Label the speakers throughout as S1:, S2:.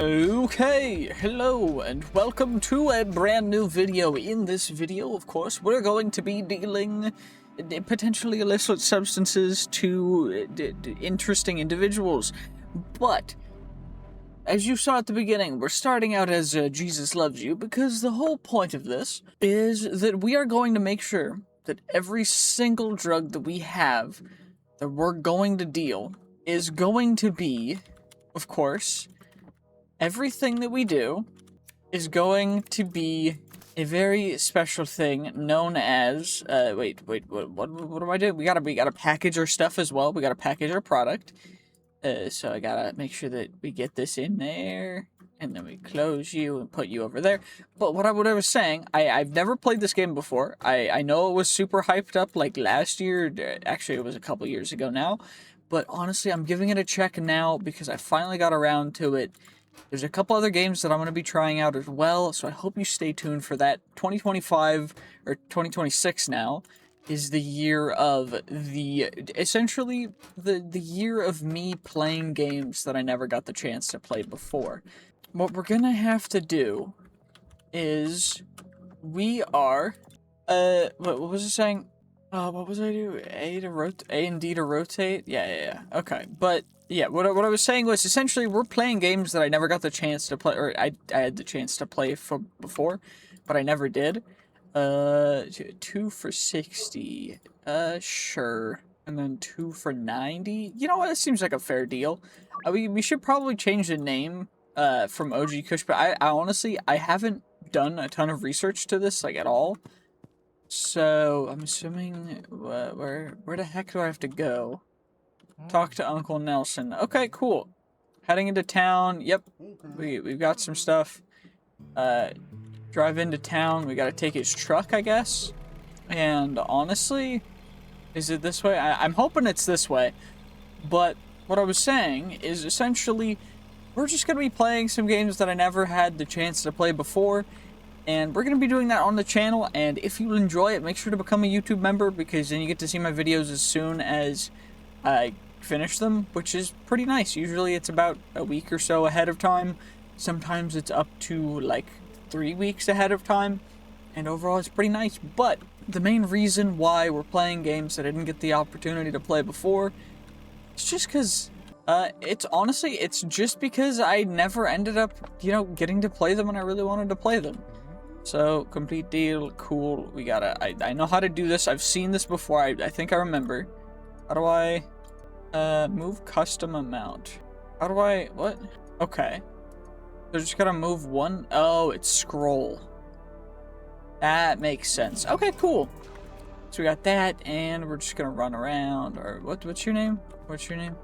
S1: Okay, hello and welcome to a brand new video. In this video, of course, we're going to be dealing potentially illicit substances to interesting individuals. But, as you saw at the beginning, we're starting out as Jesus Loves You, because the whole point of this is that we are going to make sure that every single drug that we have that we're going to deal is going to be, of course, everything that we do is going to be a very special thing known as, what do I do? We gotta package our stuff as well. We gotta package our product. So I gotta make sure that we get this in there, and then we close you and put you over there. But what I was saying, I've never played this game before. I know it was super hyped up like last year. Actually, it was a couple years ago now. But honestly, I'm giving it a check now because I finally got around to it. There's a couple other games that I'm going to be trying out as well, so I hope you stay tuned for that. 2025, or 2026 now, is the year of essentially, the year of me playing games that I never got the chance to play before. What we're going to have to do is, we are, what was it saying? What was I do? A and D to rotate? Yeah. Okay, but yeah, what I was saying was essentially we're playing games that I never got the chance to play, or I had the chance to play for before, but I never did. 2 for 60. Sure. And then 2 for 90. You know what? It seems like a fair deal. We should probably change the name from OG Kush, but I honestly I haven't done a ton of research to this like at all. So I'm assuming where the heck do I have to go? Talk to Uncle Nelson. Okay, cool. Heading into town. Yep, we've got some stuff. Drive into town. We gotta take his truck, I guess. And honestly, is it this way? I'm hoping it's this way. But what I was saying is essentially, we're just gonna be playing some games that I never had the chance to play before. And we're going to be doing that on the channel, and if you enjoy it, make sure to become a YouTube member, because then you get to see my videos as soon as I finish them, which is pretty nice. Usually it's about a week or so ahead of time. Sometimes it's up to like 3 weeks ahead of time, and overall it's pretty nice. But the main reason why we're playing games that I didn't get the opportunity to play before is just because it's just because I never ended up, getting to play them when I really wanted to play them. So, complete deal, cool, we gotta, I know how to do this, I've seen this before, I think I remember. How do I, move custom amount? How do I, what? Okay. So just gotta move one, oh, it's scroll. That makes sense. Okay, cool. So we got that, and we're just gonna run around, or what's your name? What's your name?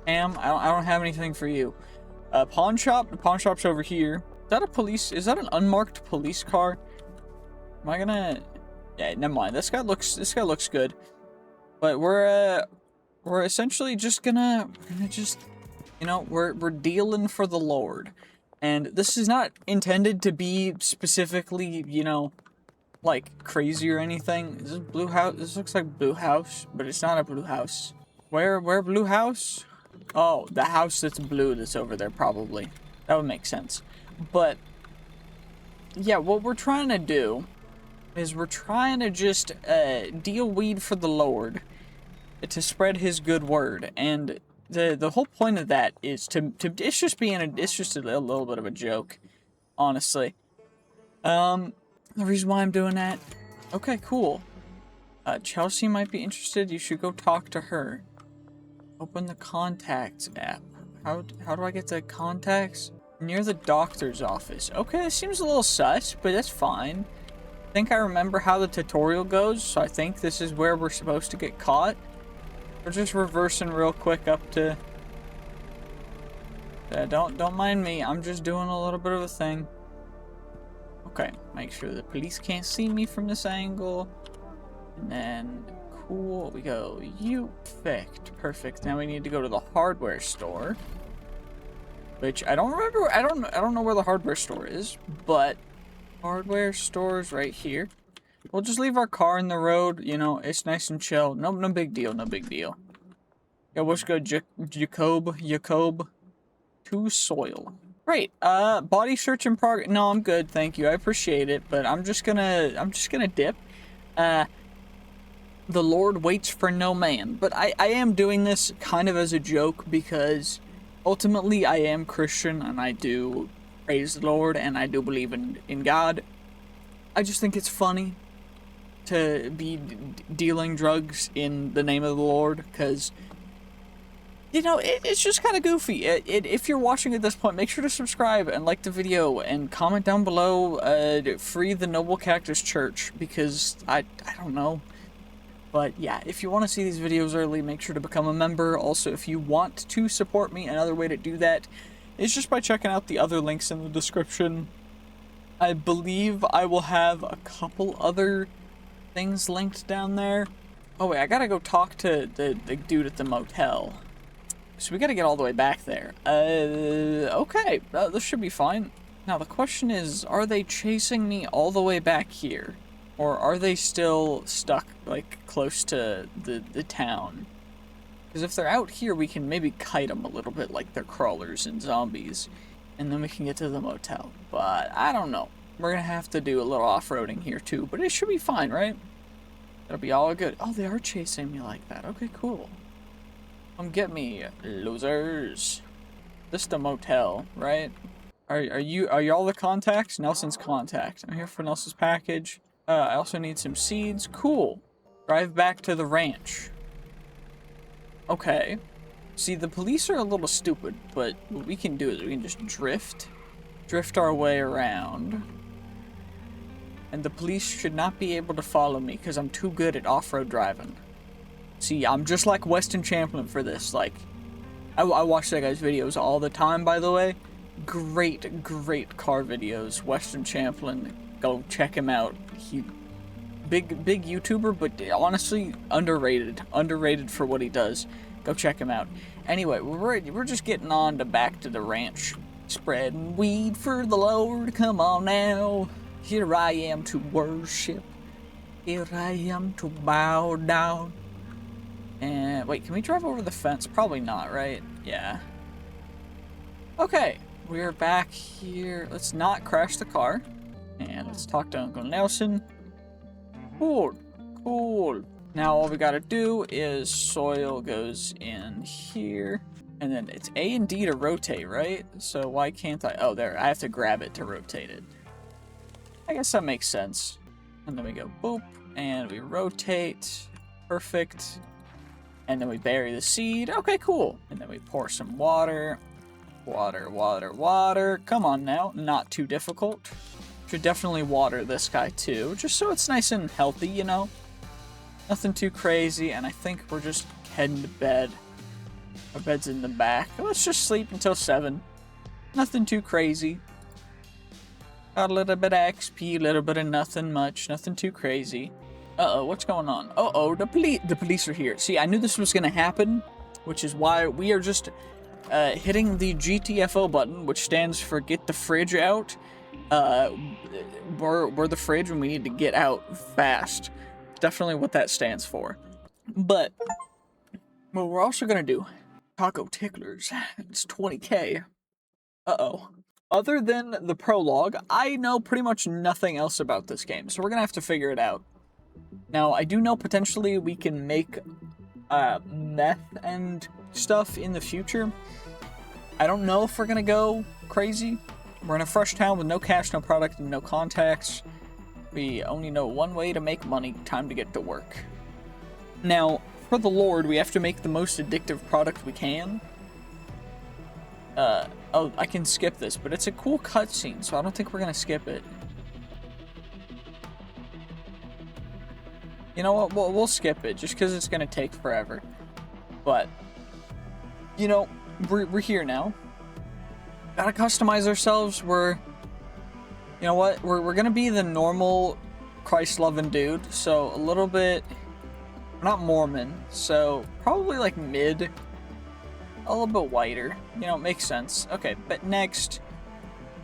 S1: Pam, I don't have anything for you. Pawn shop, the pawn shop's over here. Is that an unmarked police car? Am I gonna... Yeah, never mind. This guy looks good. But we're essentially just gonna we're dealing for the Lord. And this is not intended to be specifically, like crazy or anything. Is this blue house? This looks like blue house, but it's not a blue house. Where blue house? Oh, the house that's blue that's over there probably. That would make sense. But, yeah, what we're trying to do is we're trying to just deal weed for the Lord, to spread his good word. And the whole point of that is it's just a little bit of a joke, honestly. The reason why I'm doing that, okay, cool. Chelsea might be interested. You should go talk to her. Open the contacts app. How do I get to contacts? Near the doctor's office. Okay, it seems a little sus, but that's fine. I think I remember how the tutorial goes, so I think this is where we're supposed to get caught. We're just reversing real quick up to... don't mind me, I'm just doing a little bit of a thing. Okay, make sure the police can't see me from this angle. And then, cool, we go, perfect. Now we need to go to the hardware store. Which I don't remember. I don't know where the hardware store is, but hardware store's right here. We'll just leave our car in the road. It's nice and chill. No big deal. No big deal. Yeah, let's go, Jacob to soil. Great. Body search in progress. No, I'm good, thank you. I appreciate it, but I'm just gonna dip. The Lord waits for no man. But I am doing this kind of as a joke because ultimately I am Christian and I do praise the Lord and I do believe in God. I just think it's funny to be dealing drugs in the name of the Lord because, you know, it's just kind of goofy. If you're watching at this point, make sure to subscribe and like the video and comment down below, free the Noble Cactus Church, because I don't know. But yeah, if you want to see these videos early, make sure to become a member. Also, if you want to support me, another way to do that is just by checking out the other links in the description. I believe I will have a couple other things linked down there. Oh wait, I gotta go talk to the dude at the motel. So we gotta get all the way back there. Okay, this should be fine. Now the question is, are they chasing me all the way back here? Or are they still stuck, like, close to the town? Because if they're out here, we can maybe kite them a little bit like they're crawlers and zombies. And then we can get to the motel. But I don't know. We're gonna have to do a little off-roading here too. But it should be fine, right? It'll be all good. Oh, they are chasing me like that. Okay, cool. Come get me, losers. This is the motel, right? Are y'all the contacts? Nelson's contact. I'm here for Nelson's package. I also need some seeds. Cool. Drive back to the ranch. Okay. See, the police are a little stupid, but what we can do is we can just drift our way around. And the police should not be able to follow me because I'm too good at off-road driving. See, I'm just like Weston Champlin for this. Like, I watch that guy's videos all the time, by the way. Great car videos. Weston Champlin. Go check him out. He big YouTuber, but honestly underrated for what he does. Go check him out. Anyway, we're just getting on to back to the ranch, spreading weed for the Lord. Come on now, here I am to worship. Here I am to bow down. And wait, can we drive over the fence? Probably not, right? Yeah. Okay, we're back here. Let's not crash the car. And let's talk to Uncle Nelson. Cool. Now all we gotta do is soil goes in here. And then it's A and D to rotate, right? So why can't I? Oh, there. I have to grab it to rotate it. I guess that makes sense. And then we go boop. And we rotate. Perfect. And then we bury the seed. Okay, cool. And then we pour some water. Water. Come on now. Not too difficult. Should definitely water this guy too, just so it's nice and healthy, you know? Nothing too crazy, and I think we're just heading to bed. Our bed's in the back. Let's just sleep until 7. Nothing too crazy. Got a little bit of XP, a little bit of nothing much. Nothing too crazy. Uh-oh, what's going on? Uh-oh, the police are here. See, I knew this was gonna happen, which is why we are just hitting the GTFO button, which stands for get the fridge out. We're the fridge and we need to get out fast. Definitely what that stands for. But what we're also gonna do, taco ticklers. It's 20k. Uh-oh. Other than the prologue, I know pretty much nothing else about this game, so we're gonna have to figure it out. Now, I do know potentially we can make meth and stuff in the future. I don't know if we're gonna go crazy. We're in a fresh town with no cash, no product, and no contacts. We only know one way to make money. Time to get to work. Now, for the Lord, we have to make the most addictive product we can. Oh, I can skip this, but it's a cool cutscene, so I don't think we're gonna skip it. You know what? We'll skip it, just because it's gonna take forever. But, you know, we're here now. Gotta customize ourselves. You know what? We're gonna be the normal Christ-loving dude, so a little bit, we're not Mormon, so probably like mid, a little bit whiter. You know, it makes sense. Okay, but next,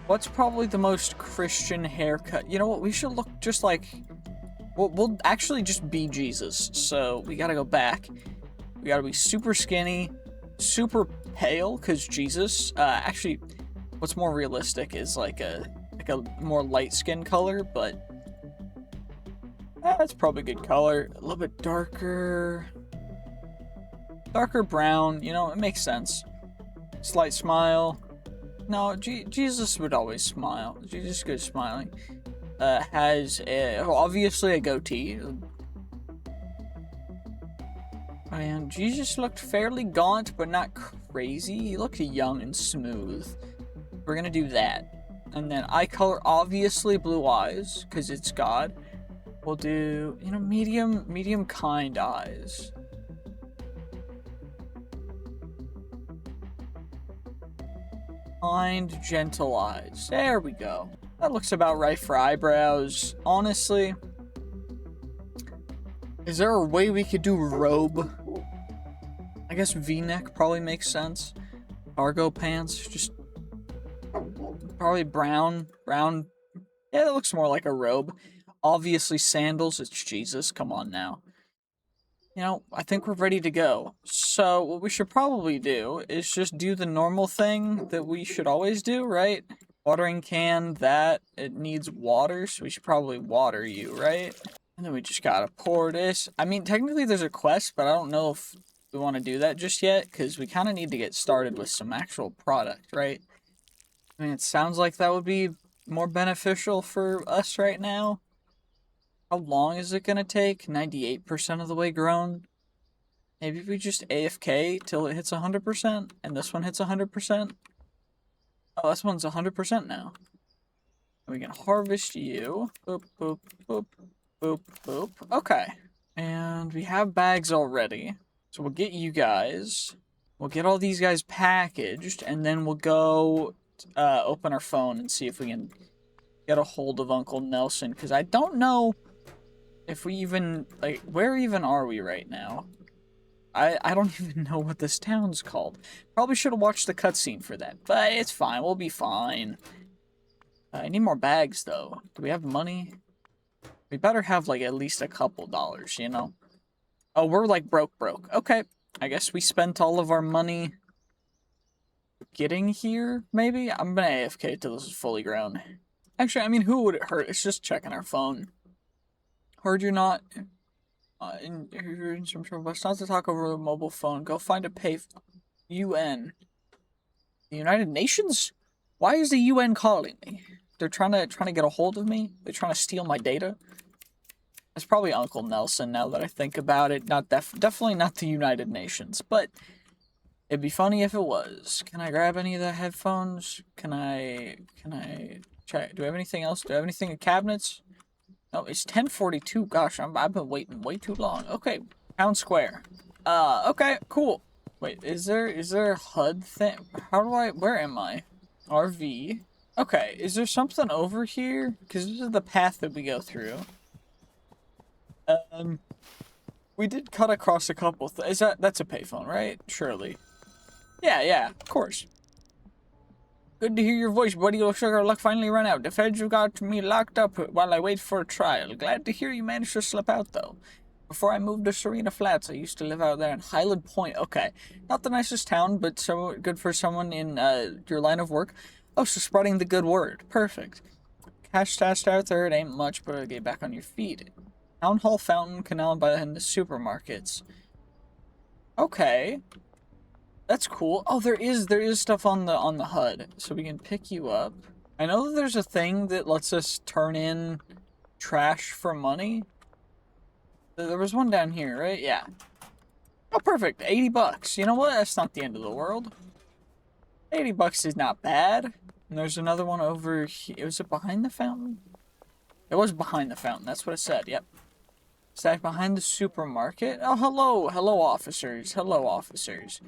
S1: what's probably the most Christian haircut? You know what? We should look just like, we'll actually just be Jesus. So we gotta go back. We gotta be super skinny, super pale, because Jesus. Actually, What's more realistic is like a more light skin color, but that's probably a good color. A little bit darker brown, you know, it makes sense. Slight smile. No, Jesus would always smile. Jesus is good smiling. Has obviously a goatee. And Jesus looked fairly gaunt, but not crazy. He looked young and smooth. We're gonna do that. And then eye color, obviously blue eyes, because it's God. We'll do, you know, medium kind eyes. Kind, gentle eyes. There we go. That looks about right for eyebrows. Honestly, is there a way we could do robe? I guess V-neck probably makes sense. Cargo pants, just probably brown. Yeah, that looks more like a robe. Obviously sandals, it's Jesus, come on now. You know, I think we're ready to go. So what we should probably do is just do the normal thing that we should always do, right? Watering can, it needs water, so we should probably water you, right? And then we just gotta pour this. I mean, technically there's a quest, but I don't know if we want to do that just yet, because we kind of need to get started with some actual product, right? I mean, it sounds like that would be more beneficial for us right now. How long is it gonna take? 98% of the way grown? Maybe if we just AFK till it hits 100%, and this one hits 100%. Oh, this one's 100% now. And we can harvest you. Boop, boop, boop, boop, boop. Okay. And we have bags already. So we'll get you guys. We'll get all these guys packaged, and then we'll go open our phone and see if we can get a hold of Uncle Nelson, because I don't know if we even, like, where even are we right now? I don't even know what this town's called. Probably should have watched the cutscene for that, but it's fine. We'll be fine. I need more bags, though. Do we have money? We better have, like, at least a couple dollars, you know? Oh, we're, like, broke. Okay. I guess we spent all of our money getting here, maybe? I'm gonna AFK till this is fully grown. Actually, I mean, who would it hurt? It's just checking our phone. Heard you're not... you're in some trouble. It's not to talk over a mobile phone. Go find a pay... UN. The United Nations? Why is the UN calling me? They're trying to get a hold of me? They're trying to steal my data? It's probably Uncle Nelson now that I think about it. Definitely not the United Nations, but it'd be funny if it was. Can I grab any of the headphones? Can I check? Do I have anything else? Do I have anything in cabinets? No, it's 10:42. Gosh, I've been waiting way too long. Okay, Town Square. Okay, cool. Wait, is there a HUD thing? Where am I? RV. Okay, is there something over here? Because this is the path that we go through. We did cut across a couple that's a payphone, right? Surely. Yeah, of course. Good to hear your voice, buddy. Looks like our luck finally ran out. The feds have got me locked up while I wait for a trial. Glad to hear you managed to slip out, though. Before I moved to Serena Flats, I used to live out there in Highland Point. Okay, not the nicest town, but so good for someone in your line of work. Oh, so spreading the good word. Perfect. Cash stashed out there, it ain't much, but get back on your feet. Town Hall Fountain Canal by the supermarkets. Okay. That's cool. Oh, there is stuff on the HUD, so we can pick you up. I know that there's a thing that lets us turn in trash for money. There was one down here, right? Yeah. Oh, perfect. 80 bucks. You know what? That's not the end of the world. 80 bucks is not bad. And there's another one over here. Was it behind the fountain? It was behind the fountain. That's what it said. Yep. Stacked behind the supermarket. Oh, hello, officers. Hello, officers.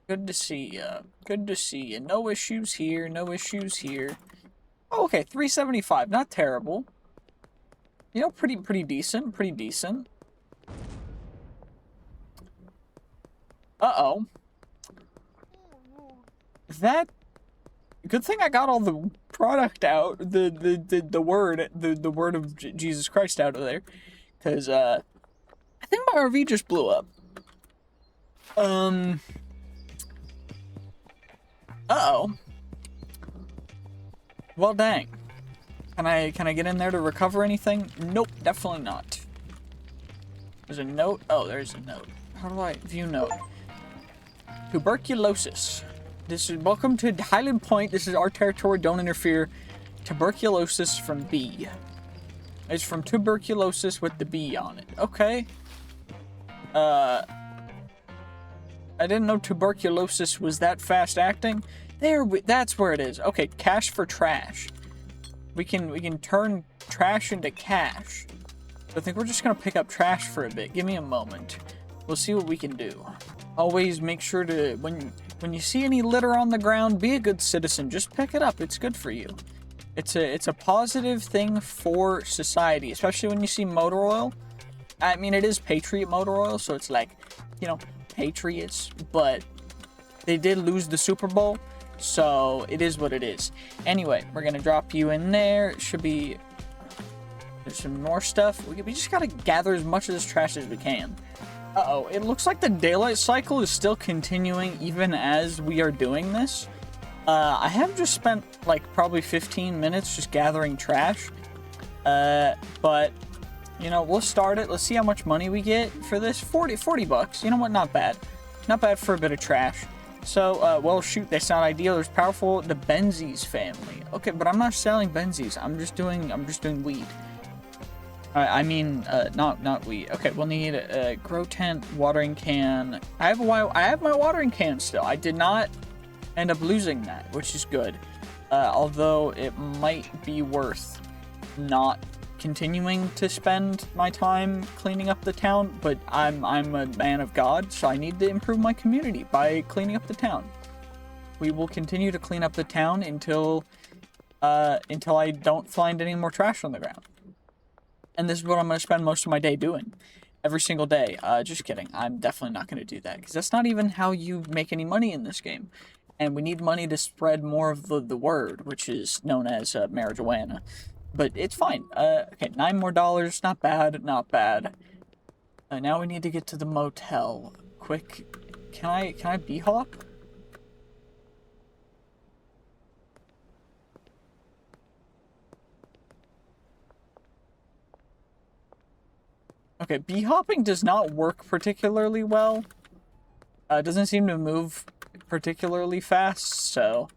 S1: Good to see ya. Good to see ya. No issues here. No issues here. Oh, okay, 375. Not terrible. You know, pretty decent. Pretty decent. Uh-oh. That... Good thing I got all the product out. The word of Jesus Christ out of there. Because, I think my RV just blew up. Uh-oh. Well, dang. Can I get in there to recover anything? Nope, definitely not. There's a note. Oh, there's a note. How do I view note? Tuberculosis. This is welcome to Highland Point. This is our territory. Don't interfere. Tuberculosis from B. It's from tuberculosis with the B on it. Okay. I didn't know tuberculosis was that fast acting. That's where it is. Okay, cash for trash. We can turn trash into cash. I think we're just gonna pick up trash for a bit. Give me a moment. We'll see what we can do. Always make sure to, when you see any litter on the ground, be a good citizen. Just pick it up. It's good for you. It's a positive thing for society, especially when you see motor oil. I mean, it is Patriot motor oil, so it's like, you know, Patriots, but they did lose the Super Bowl, so it is what it is. Anyway, we're gonna drop you in there. It should be, there's some more stuff. We just gotta gather as much of this trash as we can. Uh-oh, it looks like the daylight cycle is still continuing even as we are doing this. I have just spent like probably 15 minutes just gathering trash. But you know, we'll start it. Let's see how much money we get for this. 40 bucks. You know what? Not bad. Not bad for a bit of trash. So, well, shoot, that's not ideal. There's powerful, the Benzies family. Okay, but I'm not selling Benzies. I'm just doing weed. I mean, not weed. Okay, we'll need a grow tent, watering can. I have my watering can still. I did not end up losing that, which is good. Although it might be worth not continuing to spend my time cleaning up the town, but I'm a man of God, so I need to improve my community by cleaning up the town. We will continue to clean up the town until I don't find any more trash on the ground. And this is what I'm going to spend most of my day doing. Every single day. Just kidding. I'm definitely not going to do that, because that's not even how you make any money in this game. And we need money to spread more of the word, which is known as marijuana. But it's fine. Okay, $9 more. Not bad, not bad. Now we need to get to the motel. Quick. Can I bee-hop? Okay, bee-hopping does not work particularly well. It doesn't seem to move particularly fast, so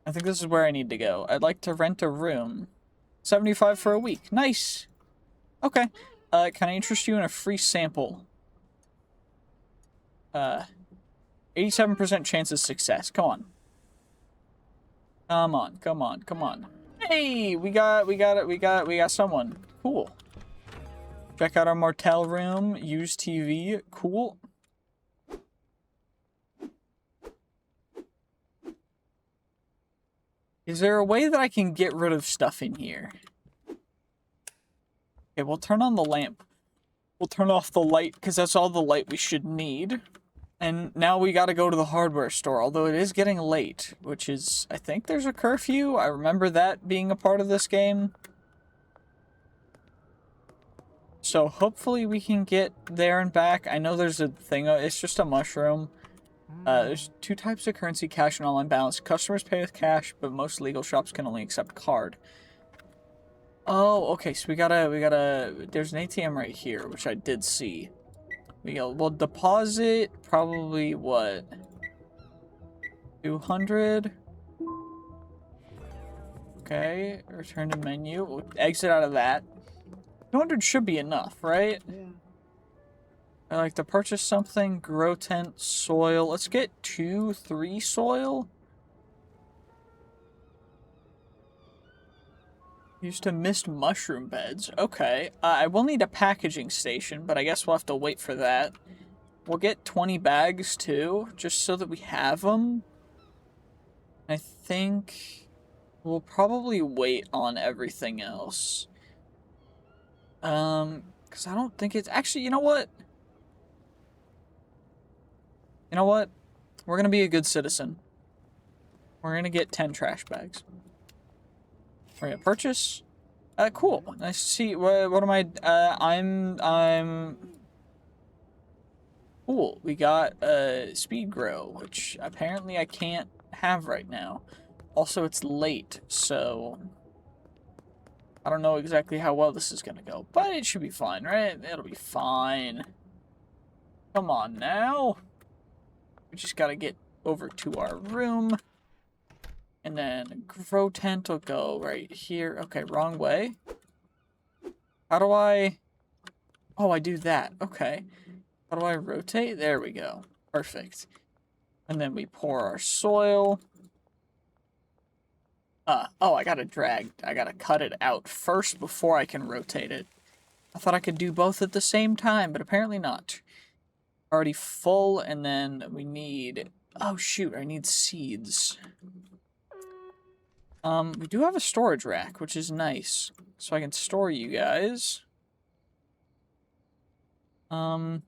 S1: I think this is where I need to go. I'd like to rent a room. 75 for a week. Nice. Okay. Can I interest you in a free sample? 87% chance of success. Come on. Come on, come on, come on. Hey, we got someone. Cool. Check out our motel room. Use TV. Cool. Is there a way that I can get rid of stuff in here? Okay, we'll turn on the lamp. We'll turn off the light, because that's all the light we should need. And now we gotta go to the hardware store, although it is getting late, which is, I think there's a curfew. I remember that being a part of this game. So hopefully we can get there and back. I know there's a thing, it's just a mushroom. There's two types of currency, cash and online balance. Customers pay with cash, but most legal shops can only accept card. Oh, okay, so we gotta, there's an ATM right here, which I did see. We'll deposit probably, what, 200? Okay, return to menu. We'll exit out of that. 200 should be enough, right? Yeah. I like to purchase something. Grow tent, soil. Let's get 3 soil. Used to mist mushroom beds. Okay. I will need a packaging station, but I guess we'll have to wait for that. We'll get 20 bags, too, just so that we have them. I think we'll probably wait on everything else. Because I don't think it's... Actually, you know what? You know what? We're going to be a good citizen. We're going to get 10 trash bags. We're going to purchase. Cool. Nice to see. What am I... I'm... Cool. We got speed grow, which apparently I can't have right now. Also, it's late, so I don't know exactly how well this is gonna go, but it should be fine, right? It'll be fine. Come on now. We just gotta get over to our room. And then grow tent will go right here. Okay, wrong way. How do I... Oh, I do that. Okay. How do I rotate? There we go. Perfect. And then we pour our soil. Oh, I gotta cut it out first before I can rotate it. I thought I could do both at the same time, but apparently not. Already full, and then we need... Oh, shoot, I need seeds. We do have a storage rack, which is nice. So I can store you guys. Can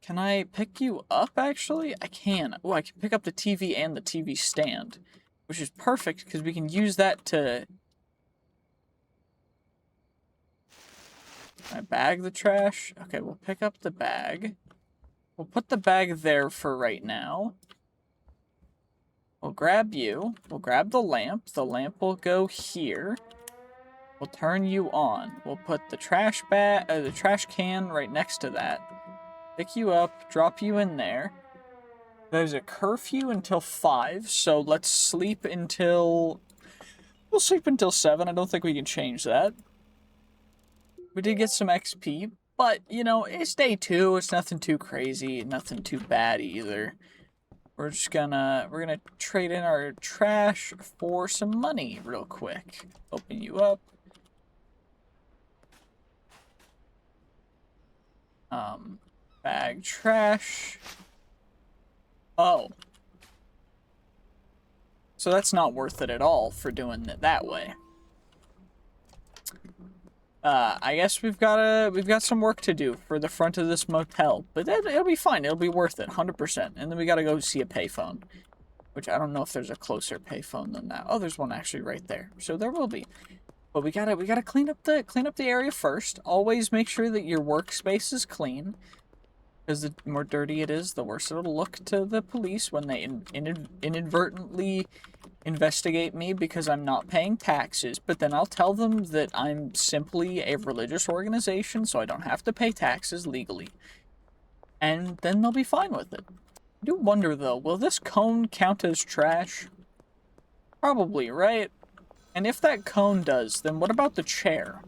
S1: I pick you up, actually? I can. Oh, I can pick up the TV and the TV stand, which is perfect, because we can use that to... Can I bag the trash? Okay, we'll pick up the bag. We'll put the bag there for right now. We'll grab you. We'll grab the lamp. The lamp will go here. We'll turn you on. We'll put the trash can right next to that. Pick you up, drop you in there. There's a curfew until 5, so let's sleep until... We'll sleep until 7. I don't think we can change that. We did get some XP, but, you know, it's day 2. It's nothing too crazy, nothing too bad either. We're gonna trade in our trash for some money real quick. Open you up. Bag trash. Oh. So that's not worth it at all for doing it that way. I guess we've got some work to do for the front of this motel, but it'll be fine. It'll be worth it, 100%. And then we gotta go see a payphone, which I don't know if there's a closer payphone than that. Oh, there's one actually right there. So there will be. But we gotta clean up the area first. Always make sure that your workspace is clean, because the more dirty it is, the worse it'll look to the police when they inadvertently investigate me because I'm not paying taxes. But then I'll tell them that I'm simply a religious organization, so I don't have to pay taxes legally. And then they'll be fine with it. I do wonder, though, will this cone count as trash? Probably, right? And if that cone does, then what about the chair?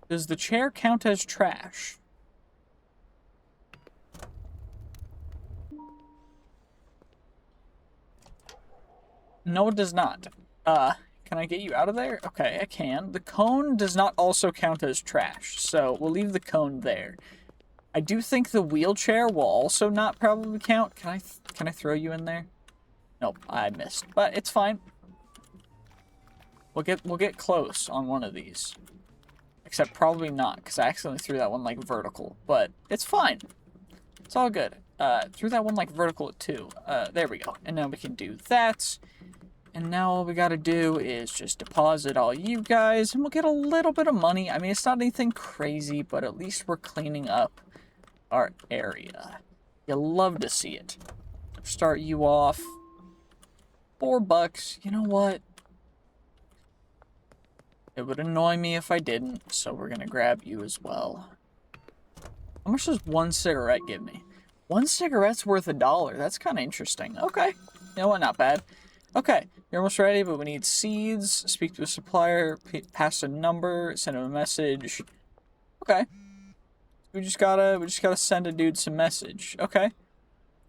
S1: Does the chair count as trash? No, it does not. Can I get you out of there? Okay, I can. The cone does not also count as trash, so we'll leave the cone there. I do think the wheelchair will also not probably count. Can I throw you in there? Nope, I missed. But it's fine. We'll get close on one of these. Except probably not, because I accidentally threw that one like vertical. But it's fine. It's all good. Threw that one like vertical at 2. There we go. And now we can do that. And now all we gotta do is just deposit all you guys, and we'll get a little bit of money. I mean, it's not anything crazy, but at least we're cleaning up our area. You'll love to see it. Start you off. $4. You know what? It would annoy me if I didn't, so we're gonna grab you as well. How much does one cigarette give me? One cigarette's worth $1. That's kind of interesting. Okay. You know what? Not bad. Okay. You're almost ready, but we need seeds. Speak to a supplier. Pass a number. Send him a message. Okay. We just gotta send a dude some message. Okay.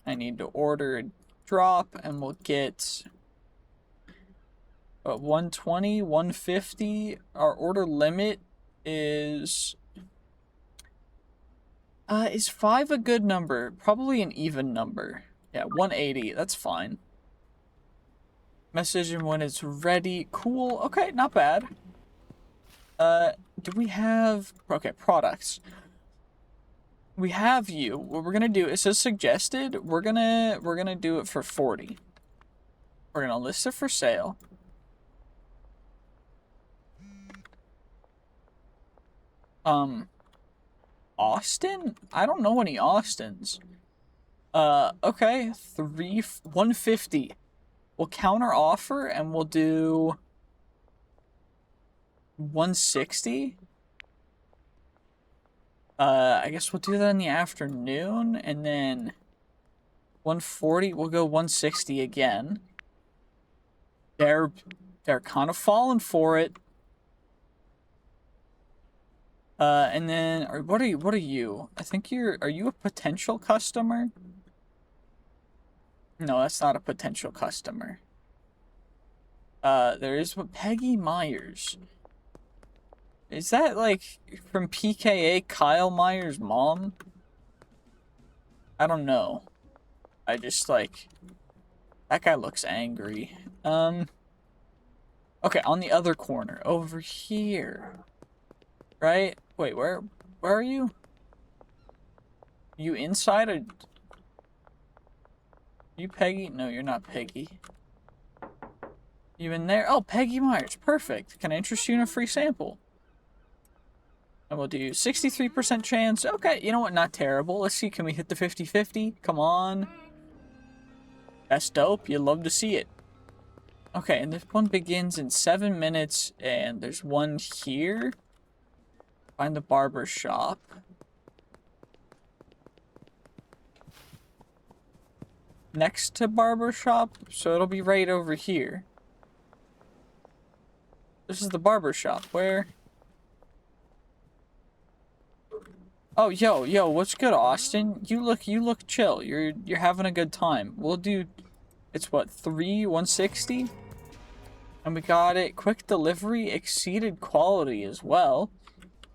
S1: I need to order a drop, and we'll get... 120, 150. Our order limit is 5 a good number? Probably an even number. Yeah, 180. That's fine. Message and when it's ready. Cool. Okay, not bad. Do we have... Okay, products. We have you. What we're gonna do, it says suggested. We're gonna do it for 40. We're gonna list it for sale. Austin? I don't know any Austins. Okay, 150. We'll counter offer and we'll do 160. I guess we'll do that in the afternoon, and then 140, we'll go 160 again. They're kind of falling for it. And then, what are you? I think are you a potential customer? No, that's not a potential customer. There is Peggy Myers. Is that, like, from PKA Kyle Myers' mom? I don't know. I just, like... That guy looks angry. Okay, on the other corner. Over here. Right? Wait, where are you? You inside or... You Peggy? No, you're not Peggy. You in there? Oh, Peggy Myers. Perfect. Can I interest you in a free sample? And we'll do 63% chance. Okay, you know what? Not terrible. Let's see. Can we hit the 50-50? Come on. That's dope. You'd love to see it. Okay, and this one begins in 7 minutes. And there's one here. Find the barber shop. Next to barber shop. So it'll be right over here. This is the barber shop. Where... Oh, yo, what's good, Austin? You look chill. You're having a good time. We'll do, it's what, 160? And we got it. Quick delivery, exceeded quality as well.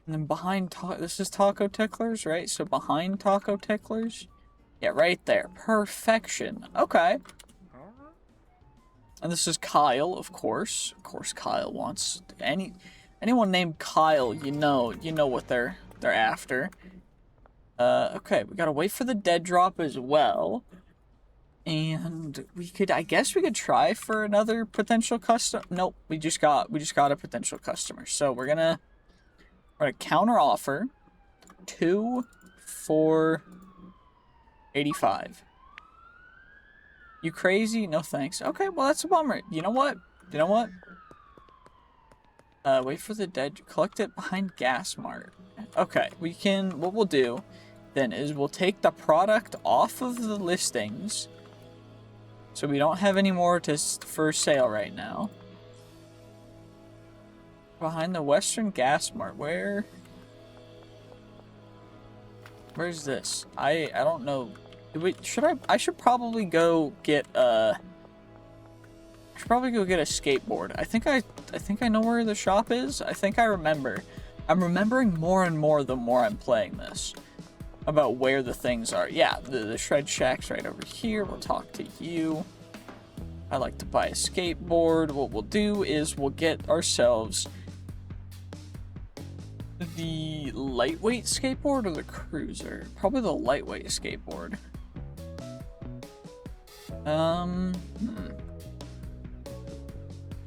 S1: And then behind, this is Taco Ticklers, right? So behind Taco Ticklers? Yeah, right there. Perfection. Okay. And this is Kyle, of course. Of course, Kyle wants anyone named Kyle. You know what they're after. Okay, we gotta wait for the dead drop as well. And I guess we could try for another potential customer. Nope, we just got a potential customer. So we're gonna counter offer 2 for 85. You crazy? No thanks. Okay, well that's a bummer. You know what? Wait for the dead. Collect it behind Gas Mart. Okay, what we'll do then is we'll take the product off of the listings. So we don't have any more for sale right now. Behind the Western Gas Mart. Where's this? I don't know. I should probably go get a skateboard. I think I know where the shop is. I think I remember. I'm remembering more and more the more I'm playing this about where the things are. Yeah, the Shred Shack's right over here. We'll talk to you. I like to buy a skateboard. What we'll do is we'll get ourselves the lightweight skateboard or the cruiser. Probably the lightweight skateboard.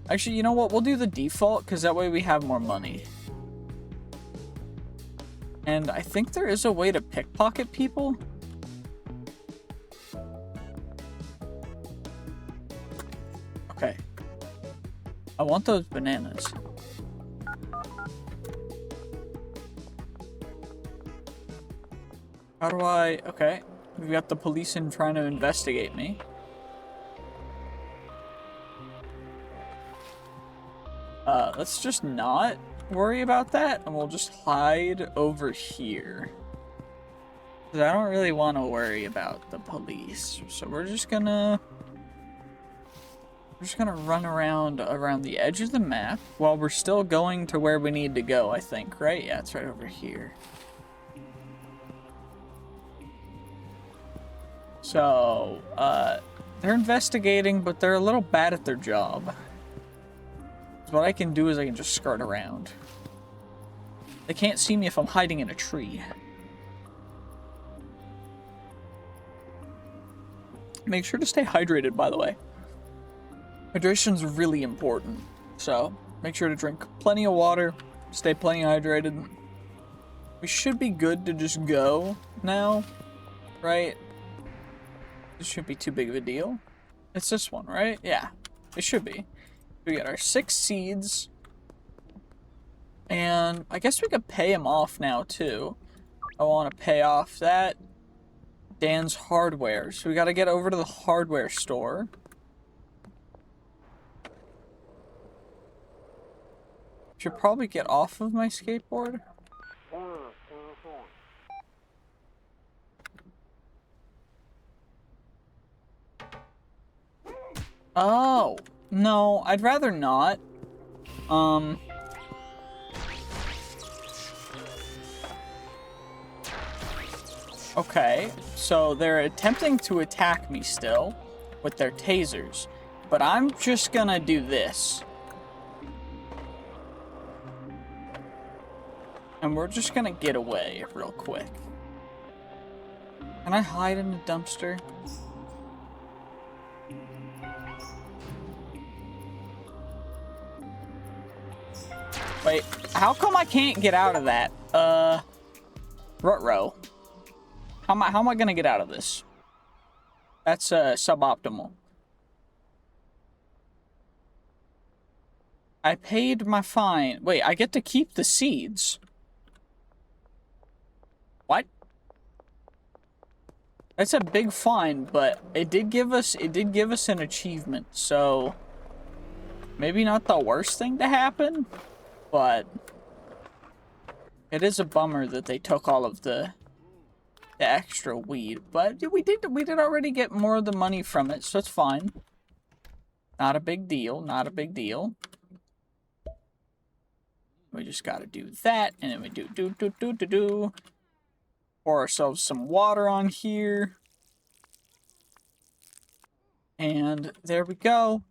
S1: Actually, you know what? We'll do the default because that way we have more money. And I think there is a way to pickpocket people. Okay. I want those bananas. How do I... Okay. We've got the police in trying to investigate me. Let's just not worry about that, and we'll just hide over here. Because I don't really want to worry about the police. So we're just gonna run around the edge of the map while we're still going to where we need to go, I think, right? Yeah, it's right over here. So, they're investigating, but they're a little bad at their job. So what I can do is I can just skirt around. They can't see me if I'm hiding in a tree. Make sure to stay hydrated, by the way. Hydration's really important. So, make sure to drink plenty of water, stay plenty hydrated. We should be good to just go now, right? This shouldn't be too big of a deal. It's this one, right? Yeah, it should be. We got our 6 seeds. And I guess we could pay him off now, too. I want to pay off that. Dan's hardware. So we got to get over to the hardware store. Should probably get off of my skateboard. Oh, no, I'd rather not. Okay, so they're attempting to attack me still with their tasers, but I'm just gonna do this. And we're just gonna get away real quick. Can I hide in the dumpster? Wait, how come I can't get out of that? Ruh-roh. How am I gonna get out of this? That's, suboptimal. I paid my fine. Wait, I get to keep the seeds. What? That's a big fine, but it did give us an achievement, so maybe not the worst thing to happen, but it is a bummer that they took all of the extra weed, but we did already get more of the money from it, so it's fine. Not a big deal, not a big deal. We just gotta do that, and then we do. Pour ourselves some water on here. And there we go.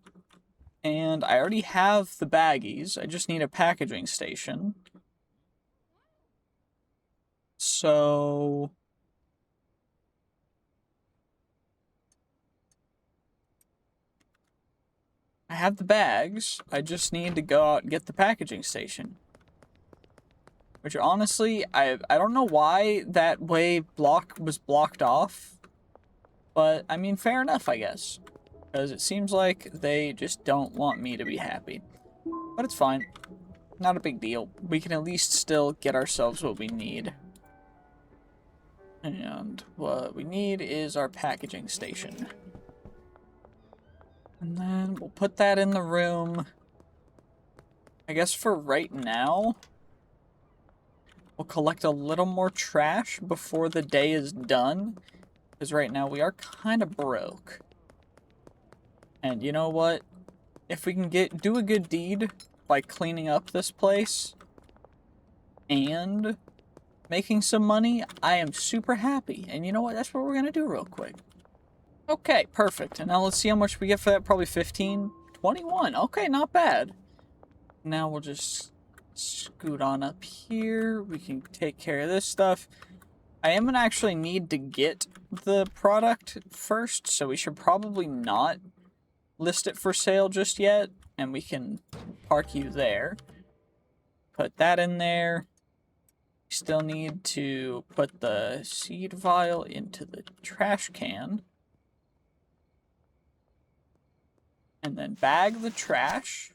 S1: And I already have the baggies. I just need a packaging station. So I have the bags. I just need to go out and get the packaging station. Which honestly, I don't know why that way was blocked off. But, I mean, fair enough, I guess. Because it seems like they just don't want me to be happy. But it's fine. Not a big deal. We can at least still get ourselves what we need. And what we need is our packaging station. And then we'll put that in the room. I guess for right now, we'll collect a little more trash before the day is done. Because right now we are kind of broke. And you know what? If we can do a good deed by cleaning up this place and making some money, I am super happy. And you know what? That's what we're going to do real quick. Okay, perfect. And now let's see how much we get for that. Probably 15, 21. Okay, not bad. Now we'll just scoot on up here. We can take care of this stuff. I am going to actually need to get the product first, so we should probably not list it for sale just yet. And we can park you there. Put that in there. Still need to put the seed vial into the trash can. And then bag the trash.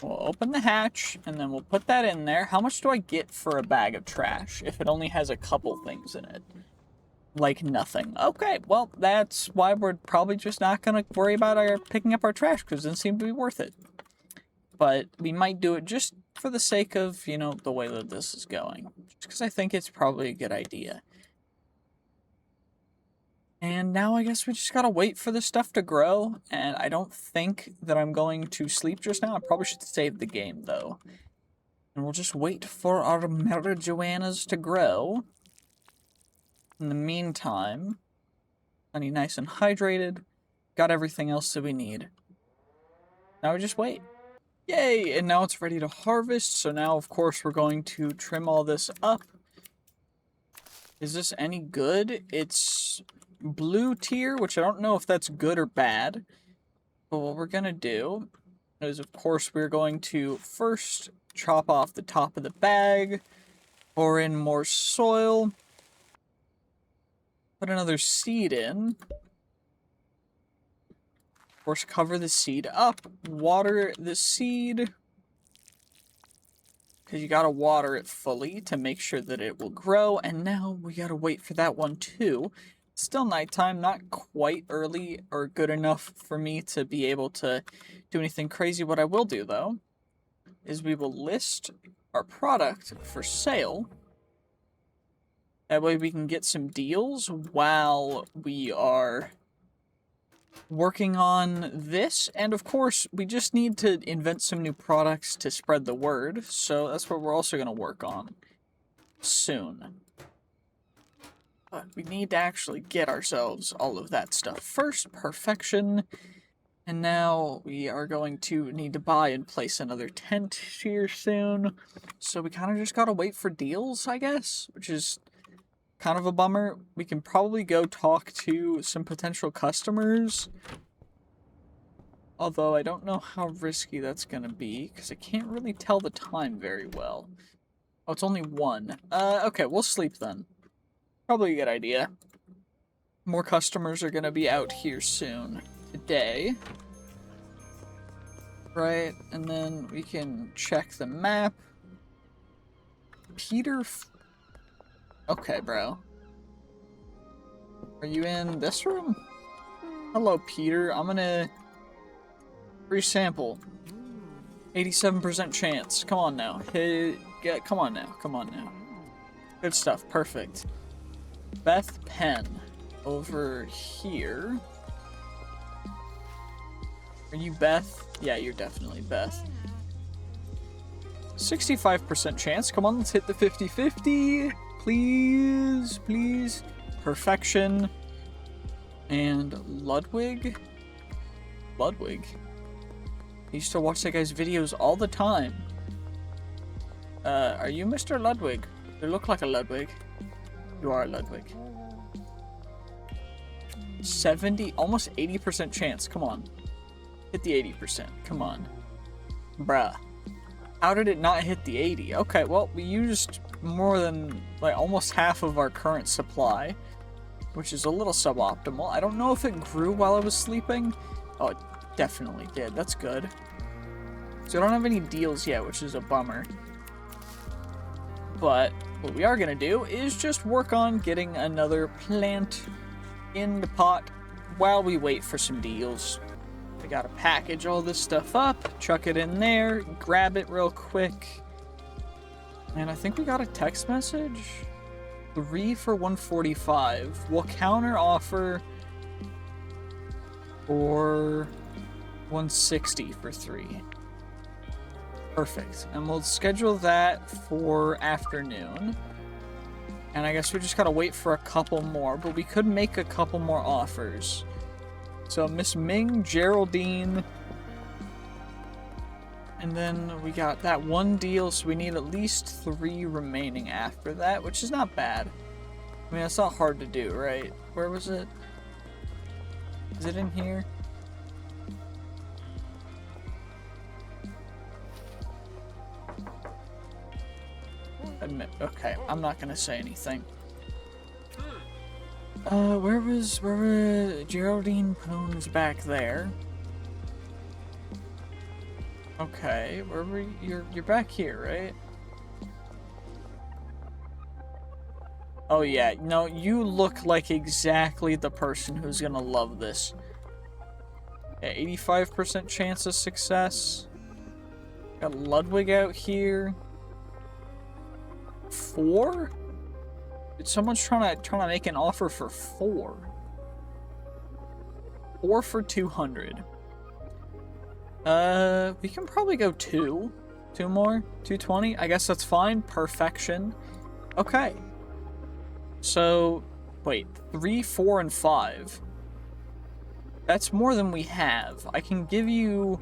S1: We'll open the hatch, and then we'll put that in there. How much do I get for a bag of trash if it only has a couple things in it? Like nothing. Okay, well, that's why we're probably just not going to worry about picking up our trash, because it doesn't seem to be worth it. But we might do it just for the sake of, you know, the way that this is going. Just because I think it's probably a good idea. And now I guess we just gotta wait for the stuff to grow, and I don't think that I'm going to sleep just now. I probably should save the game, though. And we'll just wait for our marijuanas to grow. In the meantime, honey nice and hydrated, got everything else that we need. Now we just wait. Yay! And now it's ready to harvest, so now, of course, we're going to trim all this up. Is this any good? It's blue tier, which I don't know if that's good or bad. But what we're gonna do is, of course, we're going to first chop off the top of the bag, pour in more soil, put another seed in, of course, cover the seed up, water the seed, because you gotta water it fully to make sure that it will grow, and now we gotta wait for that one too. Still nighttime, not quite early or good enough for me to be able to do anything crazy. What I will do, though, is we will list our product for sale. That way we can get some deals while we are working on this. And of course, we just need to invent some new products to spread the word. So that's what we're also going to work on soon. But we need to actually get ourselves all of that stuff first. Perfection. And now we are going to need to buy and place another tent here soon. So we kind of just got to wait for deals, I guess, which is kind of a bummer. We can probably go talk to some potential customers. Although I don't know how risky that's going to be, because I can't really tell the time very well. Oh, it's only 1. Okay, we'll sleep then. Probably a good idea. More customers are going to be out here soon. Today. Right, and then we can check the map. Peter... Okay, bro. Are you in this room? Hello, Peter. I'm gonna... Free sample. 87% chance. Come on now. Hey, come on now. Come on now. Good stuff. Perfect. Beth Penn. Over here. Are you Beth? Yeah, you're definitely Beth. 65% chance. Come on, let's hit the 50-50. Please, please. Perfection. And Ludwig? Ludwig? I used to watch that guy's videos all the time. Are you Mr. Ludwig? You look like a Ludwig. You are a Ludwig. 70, almost 80% chance. Come on. Hit the 80%. Come on. Bruh. How did it not hit the 80? Okay, well, we used more than, like, almost half of our current supply, which is a little suboptimal. I don't know if it grew while I was sleeping. Oh, it definitely did. That's good. So I don't have any deals yet, which is a bummer. But what we are going to do is just work on getting another plant in the pot while we wait for some deals. We gotta package all this stuff up, chuck it in there, grab it real quick. And I think we got a text message. 3 for 145. We'll counter offer for 160 for 3. Perfect. And we'll schedule that for afternoon. And I guess we just gotta wait for a couple more, but we could make a couple more offers. So Miss Ming, Geraldine, and then we got that one deal, so we need at least 3 remaining after that, which is not bad. I mean, that's not hard to do, right? Where was it? Is it in here? Admit, okay, I'm not gonna say anything. Where was Geraldine Poon's back there? Okay, where were you? You're back here, right? Oh yeah, no, you look like exactly the person who's gonna love this. Yeah, 85% chance of success. Got Ludwig out here. 4? Someone's trying to make an offer for 4. 4 for 200. We can probably go 2. 2 more? 220? I guess that's fine. Perfection. Okay. So, wait. 3, 4, and 5. That's more than we have. I can give you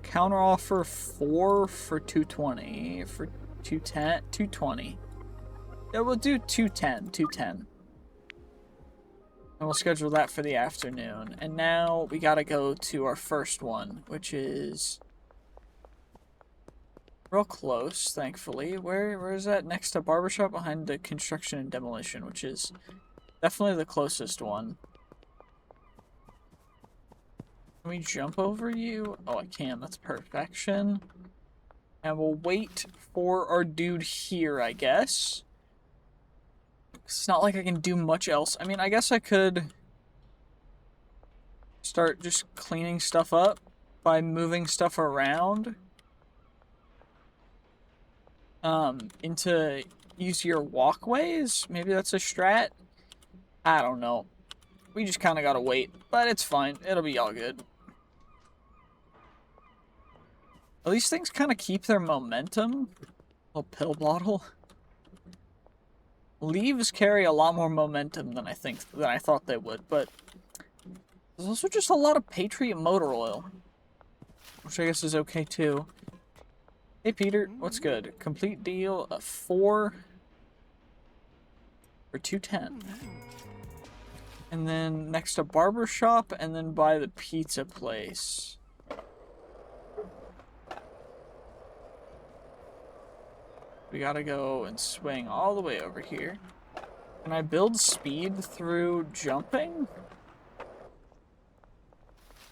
S1: counter offer 4 for 220. For 210, 220. Yeah, we'll do 210. 210. And we'll schedule that for the afternoon. And now we gotta go to our first one, which is real close, thankfully. Where is that? Next to barbershop, behind the construction and demolition, which is definitely the closest one. Can we jump over you? Oh, I can. That's perfection. And we'll wait for our dude here, I guess. It's not like I can do much else. I mean, I guess I could start just cleaning stuff up by moving stuff around. Into easier walkways? Maybe that's a strat? I don't know. We just kind of gotta wait, but it's fine. It'll be all good. At least things kind of keep their momentum. Little pill bottle. Leaves carry a lot more momentum than I thought they would, but there's also just a lot of Patriot motor oil, which I guess is okay too. Hey Peter, what's good? Complete deal of 4 for 210. And then next to barber shop, and then by the pizza place. We gotta go and swing all the way over here. Can I build speed through jumping?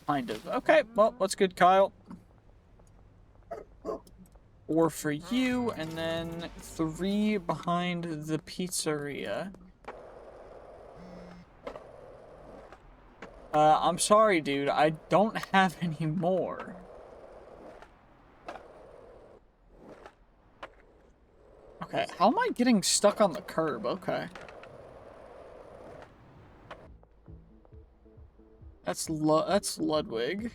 S1: Kind of. Okay, well, what's good, Kyle? 4 for you, and then 3 behind the pizzeria. I'm sorry, dude. I don't have any more. Okay, how am I getting stuck on the curb? Okay. That's Ludwig.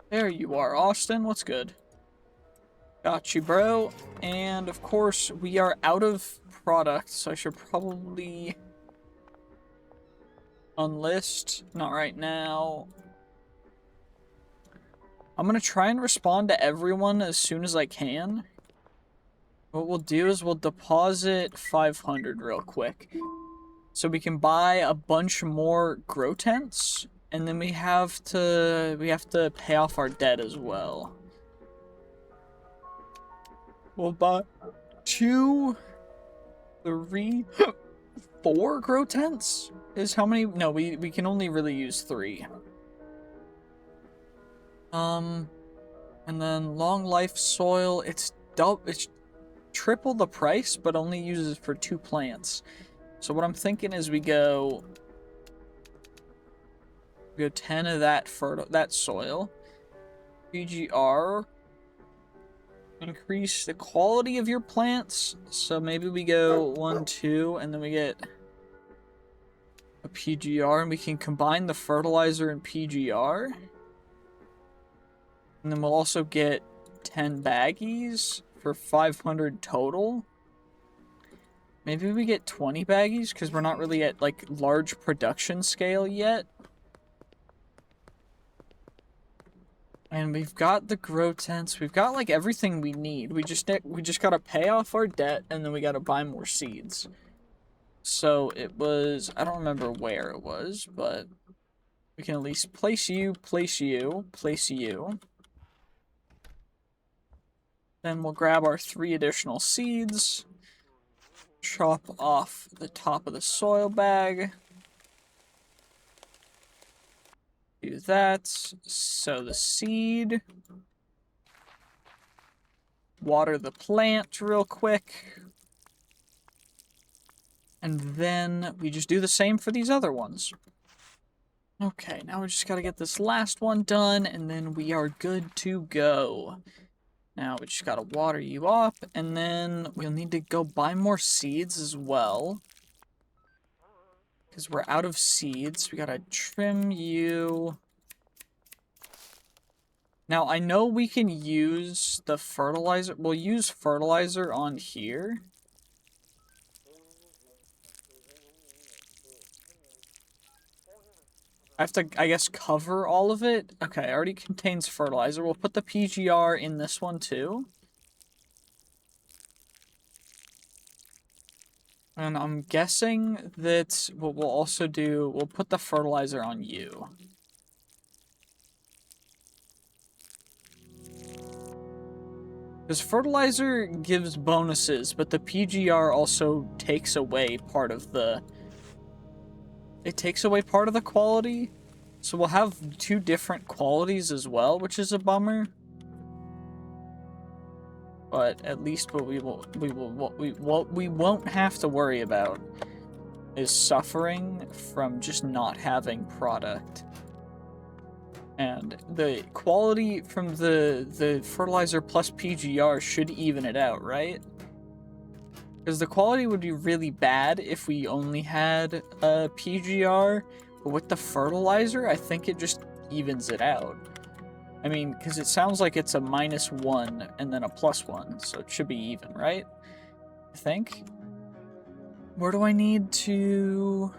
S1: There you are, Austin. What's good? Got you, bro. And, of course, we are out of product, so I should probably unlist. Not right now. I'm gonna try and respond to everyone as soon as I can. What we'll do is we'll deposit 500 real quick. So we can buy a bunch more grow tents, and then we have to pay off our debt as well. We'll buy 2, 3, 4 grow tents? Is how many? No, we can only really use 3. And then long life soil, it's triple the price, but only uses for 2 plants. So what I'm thinking is we go 10 of that soil. PGR. Increase the quality of your plants. So maybe we go 1, 2, and then we get a PGR, and we can combine the fertilizer and PGR. And then we'll also get 10 baggies for 500 total. Maybe we get 20 baggies, because we're not really at, like, large production scale yet. And we've got the grow tents. We've got, like, everything we need. We just gotta pay off our debt, and then we gotta buy more seeds. So it was... I don't remember where it was, but... we can at least place you, place you, place you. Then we'll grab our 3 additional seeds. Chop off the top of the soil bag. Do that. Sow the seed. Water the plant real quick. And then we just do the same for these other ones. Okay, now we just gotta get this last one done, and then we are good to go. Now we just gotta water you up, and then we'll need to go buy more seeds as well. Because we're out of seeds. We gotta trim you. Now, I know we can use the fertilizer. We'll use fertilizer on here. I have to, I guess, cover all of it. Okay, it already contains fertilizer. We'll put the PGR in this one, too. And I'm guessing that what we'll also do, we'll put the fertilizer on you. Because fertilizer gives bonuses, but the PGR also takes away part of the... It takes away part of the quality. So we'll have two different qualities as well, which is a bummer. But at least what we won't have to worry about is suffering from just not having product. And the quality from the fertilizer plus PGR should even it out, right? Because the quality would be really bad if we only had a PGR, but with the fertilizer, I think it just evens it out. I mean, because it sounds like it's a -1 and then a +1, so it should be even, right? I think. Where do I need to...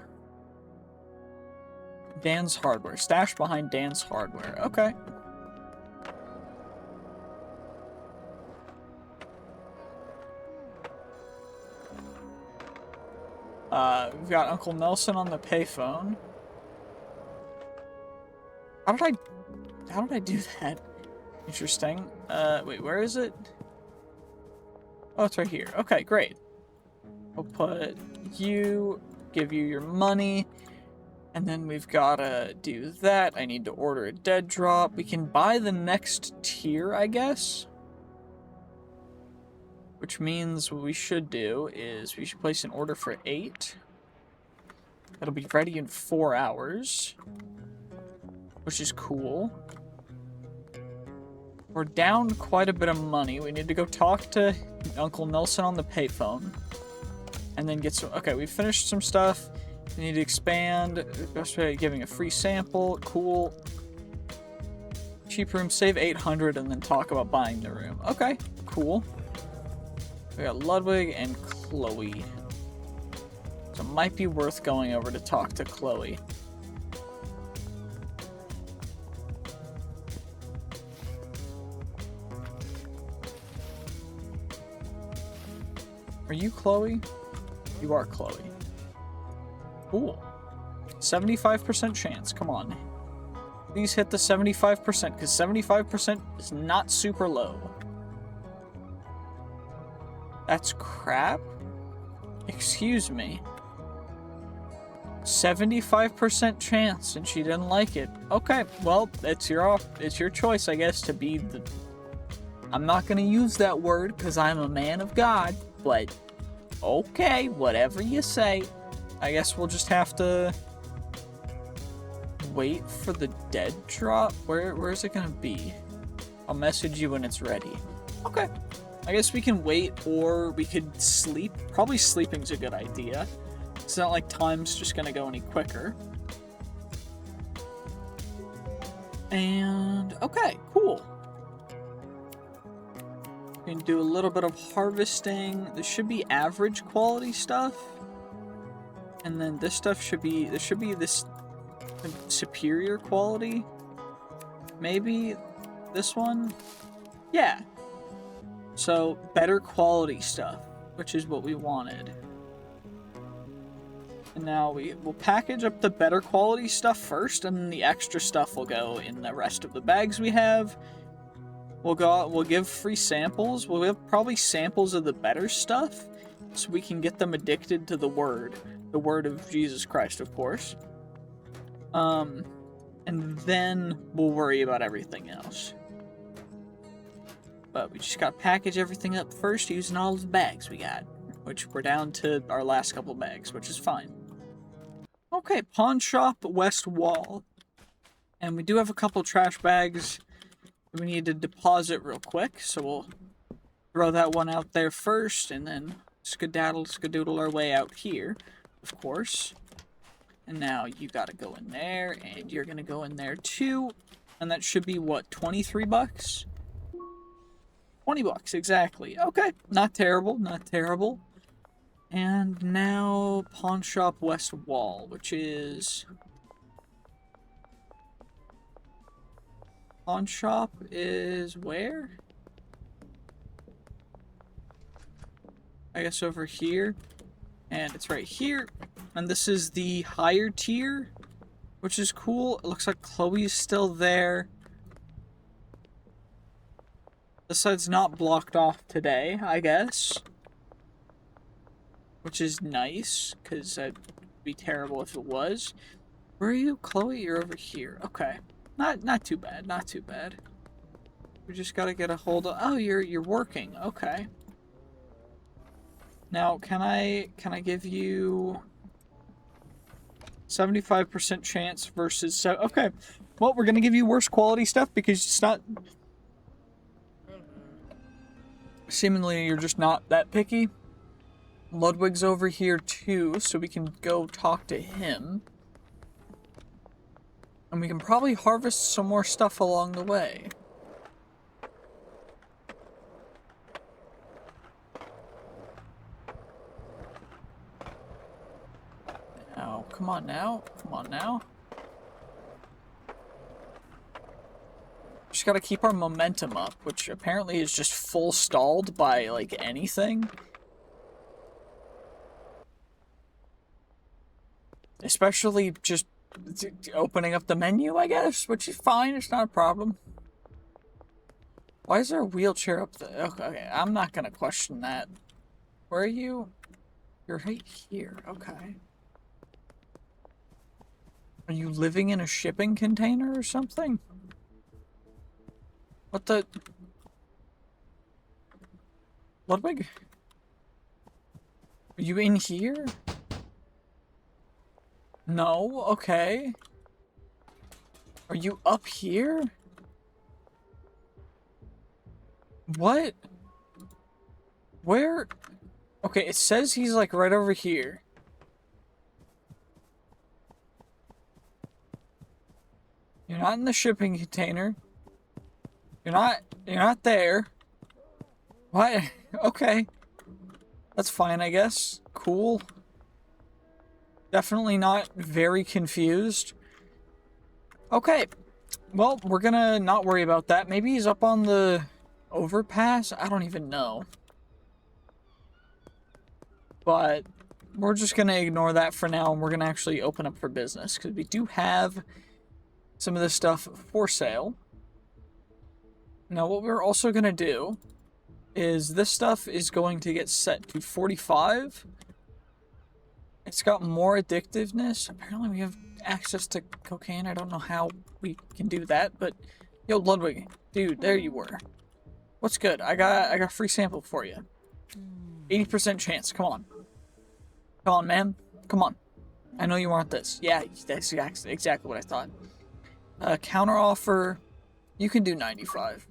S1: Dan's Hardware. Stash behind Dan's Hardware. Okay. We've got Uncle Nelson on the payphone. How did I do that? Interesting. Wait, where is it? Oh, it's right here. Okay, great. We'll put you, give you your money, and then we've gotta do that. I need to order a dead drop. We can buy the next tier, I guess. Which means what we should do is we should place an order for 8. It'll be ready in 4 hours, which is cool. We're down quite a bit of money. We need to go talk to Uncle Nelson on the payphone. And then get some... Okay, we finished some stuff. We need to expand. Giving a free sample. Cool. Cheap room, save 800, and then talk about buying the room. Okay, cool. We got Ludwig and Chloe. So it might be worth going over to talk to Chloe. Are you Chloe? You are Chloe. Cool. 75% chance. Come on. Please hit the 75%, because 75% is not super low. That's crap? Excuse me. 75% chance, and she didn't like it. Okay, well, it's your choice, I guess, to be the... I'm not gonna use that word, because I'm a man of God, but... Okay, whatever you say. I guess we'll just have to... wait for the dead drop? Where is it gonna be? I'll message you when it's ready. Okay. I guess we can wait, or we could sleep. Probably sleeping's a good idea. It's not like time's just gonna go any quicker. And, okay, cool. We can do a little bit of harvesting. This should be average quality stuff. And then this stuff should be, there should be this superior quality. Maybe this one? Yeah. So, better quality stuff, which is what we wanted. And now we'll package up the better quality stuff first, and then the extra stuff will go in the rest of the bags we have. We'll give free samples. We'll have probably samples of the better stuff, so we can get them addicted to the word of Jesus Christ, of course. And then we'll worry about everything else. But we just gotta package everything up first using all of the bags we got, which we're down to our last couple bags, which is fine. Okay, pawn shop west wall. And we do have a couple trash bags we need to deposit real quick, so we'll throw that one out there first, and then skedaddle our way out here, of course. And now you gotta go in there, and you're gonna go in there too. And that should be, what, 23 bucks? 20 bucks, exactly. Okay, not terrible, not terrible. And now, pawn shop west wall, which is... Pawn shop is where? I guess over here. And it's right here. And this is the higher tier, which is cool. It looks like Chloe's still there. This side's not blocked off today, I guess. Which is nice, because that'd be terrible if it was. Where are you, Chloe? You're over here. Okay. Not too bad, not too bad. We just gotta get a hold of... Oh, you're working. Okay. Now, can I give you 75% chance versus... Okay. Well, we're gonna give you worse quality stuff because it's not... Seemingly, you're just not that picky. Ludwig's over here too, so we can go talk to him. And we can probably harvest some more stuff along the way. Now, come on now. Come on now. Just gotta keep our momentum up, which apparently is just full stalled by, like, anything. Especially just opening up the menu, I guess, which is fine. It's not a problem. Why is there a wheelchair up there? Okay, I'm not gonna question that. Where are you? You're right here. Okay. Are you living in a shipping container or something? What the? Ludwig? Are you in here? No? Okay. Are you up here? What? Where? Okay, it says he's like right over here. You're not in the shipping container. You're not there. What? Okay. That's fine, I guess. Cool. Definitely not very confused. Okay. Well, we're gonna not worry about that. Maybe he's up on the overpass? I don't even know. But we're just gonna ignore that for now, and we're gonna actually open up for business, because we do have some of this stuff for sale. Now, what we're also gonna do is this stuff is going to get set to 45. It's got more addictiveness. Apparently we have access to cocaine. I don't know how we can do that, but yo, Ludwig, dude, there you were. What's good? I got a free sample for you. 80% chance. Come on. Come on, man. Come on. I know you want this. Yeah, that's exactly what I thought. Counter offer. You can do 95.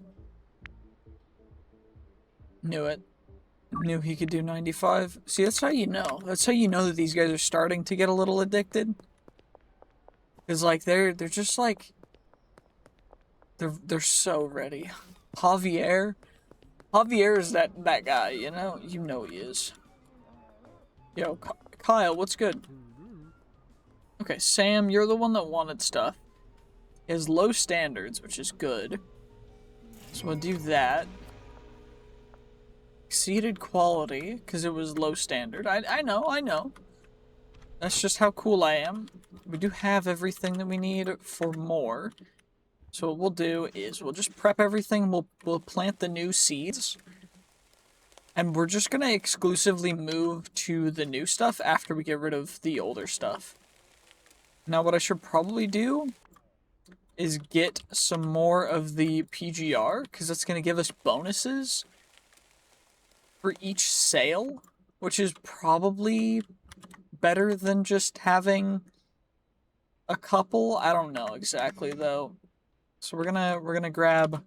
S1: Knew it. Knew he could do 95. See, that's how you know. That's how you know that these guys are starting to get a little addicted. Because, like, they're just, like... They're so ready. Javier is that guy, you know? You know he is. Yo, Kyle, what's good? Okay, Sam, you're the one that wanted stuff. He has low standards, which is good. So we'll do that. Exceeded quality, because it was low standard. I know. That's just how cool I am. We do have everything that we need for more. So what we'll do is we'll just prep everything. We'll plant the new seeds. And we're just going to exclusively move to the new stuff after we get rid of the older stuff. Now what I should probably do is get some more of the PGR, because that's going to give us bonuses for each sale, which is probably better than just having a couple. I don't know exactly though. So we're gonna grab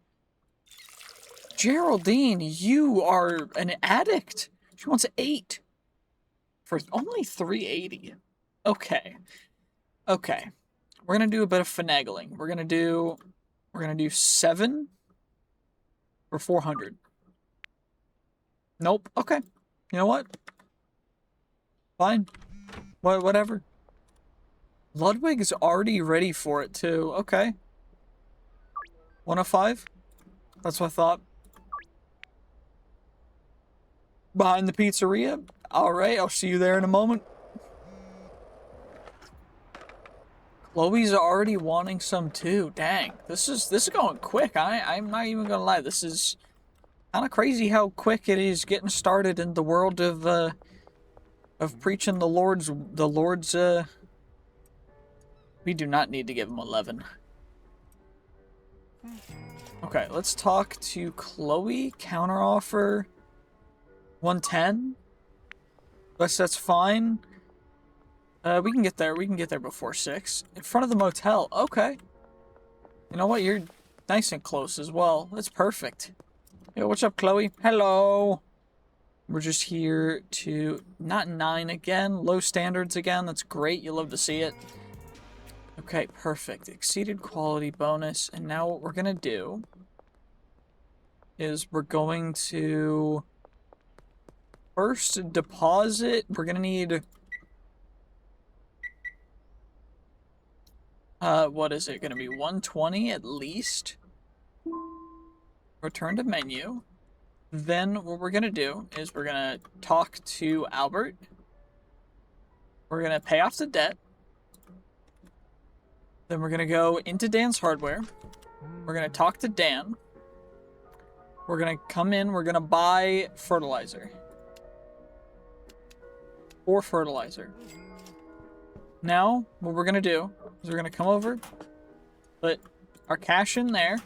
S1: Geraldine. You are an addict. She wants 8 for only 380. Okay. We're gonna do a bit of finagling. We're gonna do 7 for 400. Nope. Okay. You know what? Fine. Whatever. Ludwig's already ready for it too. Okay. 105? That's what I thought. Behind the pizzeria? Alright, I'll see you there in a moment. Chloe's already wanting some too. Dang, this is going quick. I'm not even gonna lie. This is kind of crazy how quick it is getting started in the world of preaching the Lord's. We do not need to give him 11. Okay, let's talk to Chloe. Counteroffer 110. Guess that's fine. We can get there. We can get there before 6. In front of the motel. Okay. You know what? You're nice and close as well. That's perfect. Yo, what's up, Chloe? Hello. We're just here to... Not 9 again. Low standards again. That's great. You love to see it. Okay, perfect. Exceeded quality bonus. And now what we're going to do is we're going to... First deposit. We're going to need... what is it going to be? 120 at least. Return to menu. Then what we're going to do is we're going to talk to Albert. We're going to pay off the debt. Then we're going to go into Dan's hardware. We're going to talk to Dan. We're going to come in. We're going to buy fertilizer. Or fertilizer. Now, what we're going to do is we're going to come over, put our cash in there,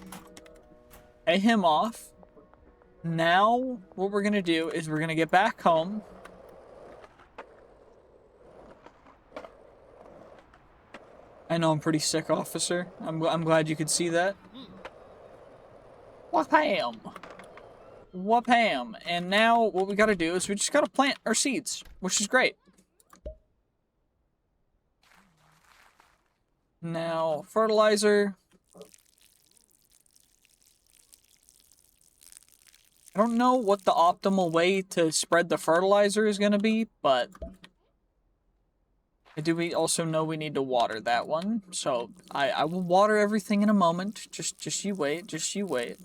S1: pay him off. Now, what we're going to do is we're going to get back home. I know I'm pretty sick, officer. I'm glad you could see that. Wham! Wham! And now, what we got to do is we just got to plant our seeds, which is great. Now, fertilizer. I don't know what the optimal way to spread the fertilizer is going to be, but we also know we need to water that one. So I will water everything in a moment. Just you wait. Just you wait.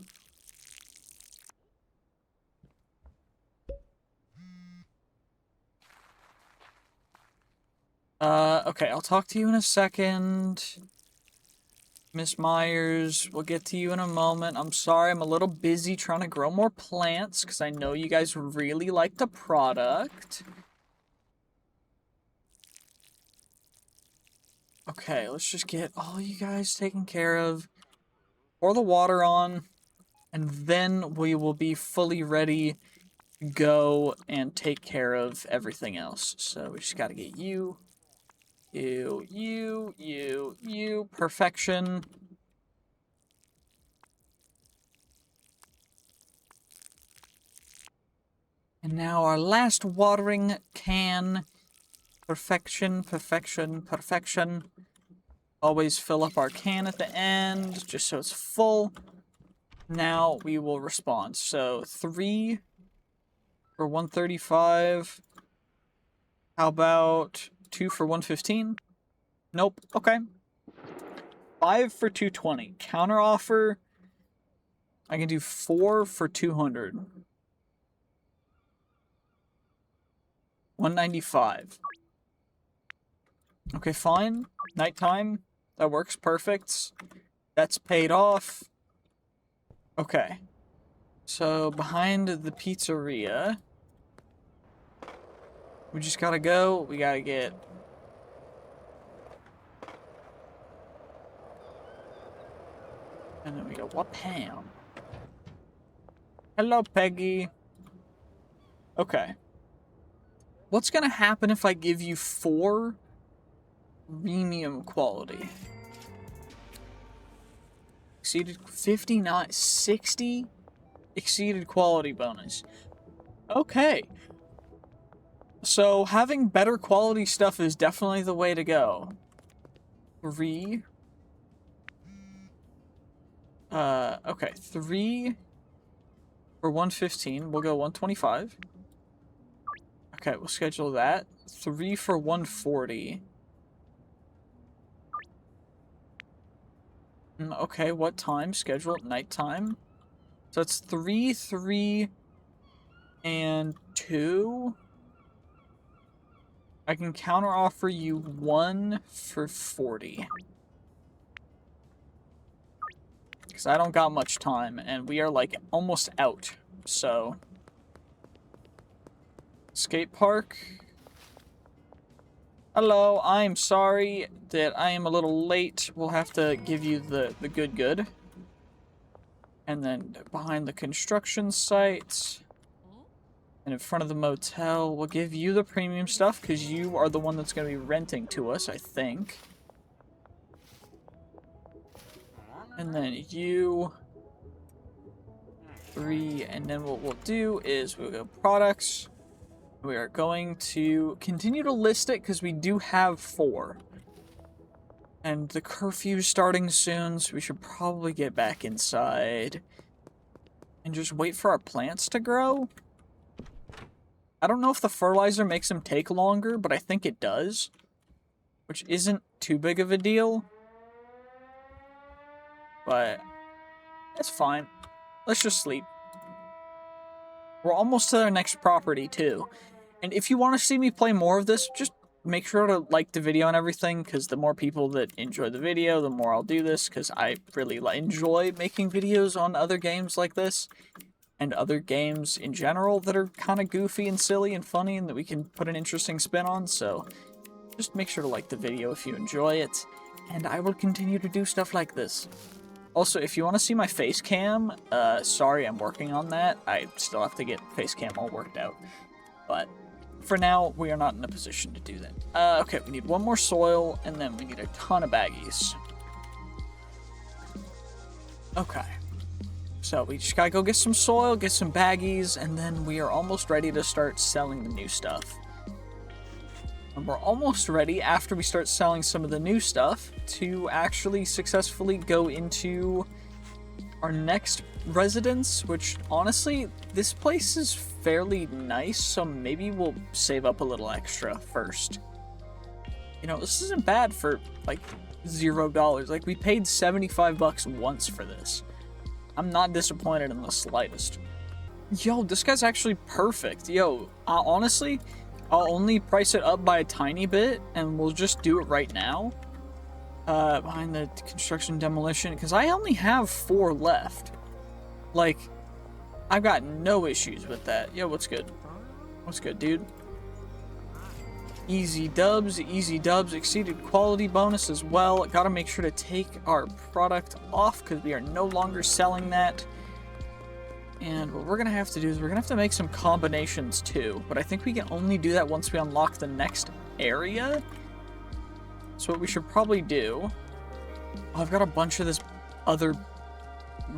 S1: Okay, I'll talk to you in a second. Miss Myers, we'll get to you in a moment. I'm sorry, I'm a little busy trying to grow more plants, because I know you guys really like the product. Okay, let's just get all you guys taken care of. Pour the water on, and then we will be fully ready to go and take care of everything else. So we just gotta get you. You. Perfection. And now our last watering can. Perfection, perfection, perfection. Always fill up our can at the end, just so it's full. Now we will respond. So 3 for 135. How about 2 for 115? Nope. Okay. 5 for 220. Counter offer. I can do 4 for 200. 195. Okay, fine. Nighttime. That works perfect. That's paid off. Okay. So, behind the pizzeria. We just gotta go. We gotta get... And then we go, Wham. Hello, Peggy. Okay. What's gonna happen if I give you 4 premium quality? Exceeded 59, 60 exceeded quality bonus. Okay. So having better quality stuff is definitely the way to go. 3. Okay, 3 for 115. We'll go 125. Okay, we'll schedule that. 3 for 140. Okay, what time? Schedule at nighttime. So it's 3, 3, and 2. I can counter offer you 1 for 40. Because I don't got much time, and we are, like, almost out. So... skate park. Hello, I'm sorry that I am a little late. We'll have to give you the good. And then behind the construction site... and in front of the motel, we'll give you the premium stuff, because you are the one that's going to be renting to us, I think. And then you... 3, and then what we'll do is we'll go products. We are going to continue to list it, because we do have 4. And the curfew's starting soon, so we should probably get back inside. And just wait for our plants to grow. I don't know if the fertilizer makes them take longer, but I think it does. Which isn't too big of a deal. But that's fine. Let's just sleep. We're almost to our next property, too. And if you want to see me play more of this, just make sure to like the video and everything, because the more people that enjoy the video, the more I'll do this, because I really enjoy making videos on other games like this. And other games in general that are kind of goofy and silly and funny and that we can put an interesting spin on, so just make sure to like the video if you enjoy it, and I will continue to do stuff like this. Also, if you want to see my face cam, sorry, I'm working on that. I still have to get face cam all worked out, but for now, we are not in a position to do that. Okay, we need 1 more soil, and then we need a ton of baggies. Okay. So we just gotta go get some soil, get some baggies, and then we are almost ready to start selling the new stuff. And we're almost ready, after we start selling some of the new stuff, to actually successfully go into our next residence, which, honestly, this place is fairly nice, so maybe we'll save up a little extra first. You know, this isn't bad for, like, $0. Like, we paid 75 bucks once for this. I'm not disappointed in the slightest. Yo, this guy's actually perfect. Yo, honestly, I'll only price it up by a tiny bit, and we'll just do it right now. Behind the construction demolition, because I only have 4 left. Like, I've got no issues with that. Yo, what's good? What's good, dude? Easy dubs, exceeded quality bonus as well. Gotta make sure to take our product off because we are no longer selling that. And what we're gonna have to do is we're gonna have to make some combinations too, but I think we can only do that once we unlock the next area. So what we should probably do... oh, I've got a bunch of this other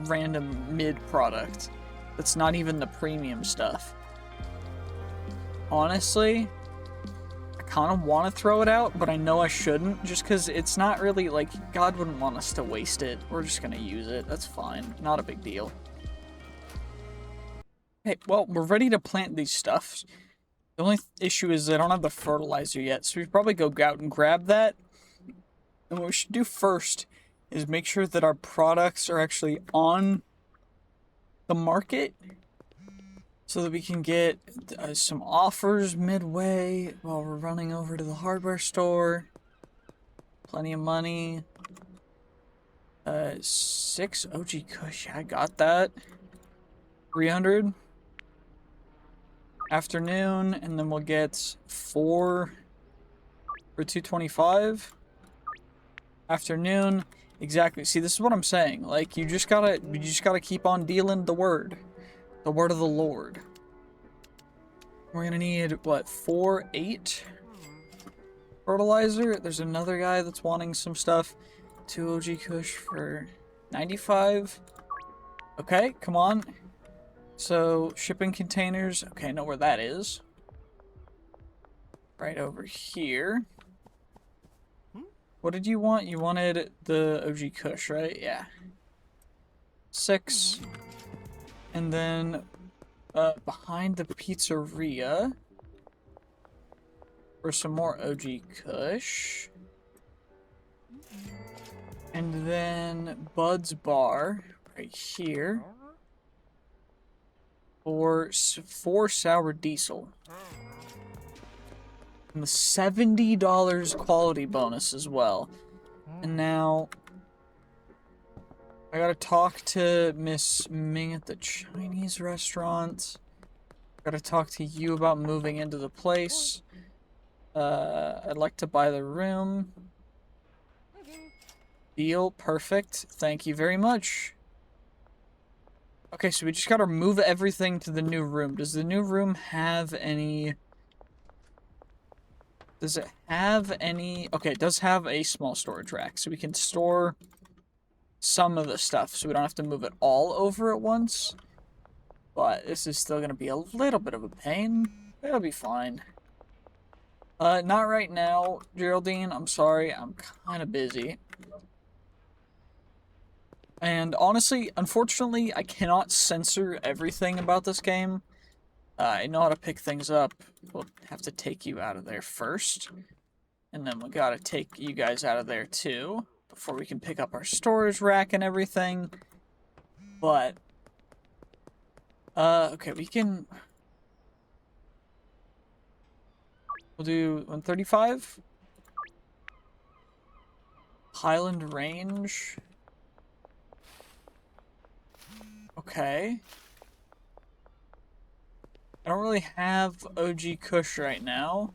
S1: random mid product that's not even the premium stuff. Honestly, kind of want to throw it out, but I know I shouldn't, just because it's not really, like, God wouldn't want us to waste it. We're just going to use it. That's fine. Not a big deal. Hey, well, we're ready to plant these stuffs. The only issue is I don't have the fertilizer yet, so we probably go out and grab that. And what we should do first is make sure that our products are actually on the market, so that we can get some offers midway while we're running over to the hardware store. Plenty of money. 6 OG Kush. I got that. 300. Afternoon, and then we'll get 4 for 225. Afternoon. Exactly. See, this is what I'm saying. Like, you just gotta keep on dealing the word. The word of the Lord. We're gonna need, what, 4, 8? Fertilizer. There's another guy that's wanting some stuff. 2 OG Kush for 95. Okay, come on. So, shipping containers. Okay, I know where that is. Right over here. What did you want? You wanted the OG Kush, right? Yeah. 6. And then behind the pizzeria for some more OG Kush. And then Bud's Bar right here for 4 sour diesel. And the $70 quality bonus as well. And now I gotta talk to Miss Ming at the Chinese restaurant. Gotta talk to you about moving into the place. I'd like to buy the room. Deal. Perfect. Thank you very much. Okay, so we just gotta move everything to the new room. Does the new room have any... Does it have any... Okay, it does have a small storage rack, so we can store some of the stuff, so we don't have to move it all over at once. But this is still gonna be a little bit of a pain. It'll be fine. Not right now, Geraldine. I'm sorry. I'm kind of busy. And honestly, unfortunately, I cannot censor everything about this game. I know how to pick things up. We'll have to take you out of there first. And then we gotta take you guys out of there too, before we can pick up our storage rack and everything. But, okay, we can... We'll do 135. Highland Range. Okay. I don't really have OG Kush right now.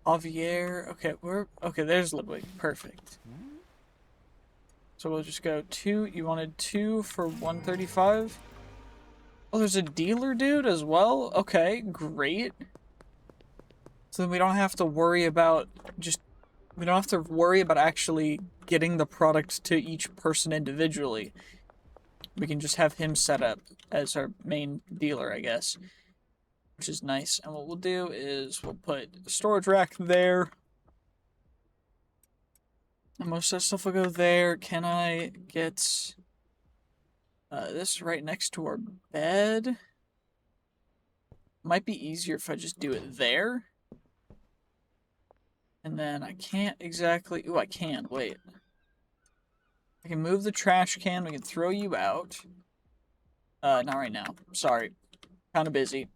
S1: Javier. Okay, okay, there's Ludwig. Perfect. So we'll just go 2. You wanted 2 for 135? Oh, there's a dealer dude as well? Okay, great. So then we don't have to worry about we don't have to worry about actually getting the product to each person individually. We can just have him set up as our main dealer, I guess. Which is nice. And what we'll do is we'll put a storage rack there. And most of that stuff will go there. Can I get this right next to our bed? Might be easier if I just do it there. And then I can't exactly... Ooh, I can. Wait. I can move the trash can. We can throw you out. Not right now. Sorry. Kind of busy.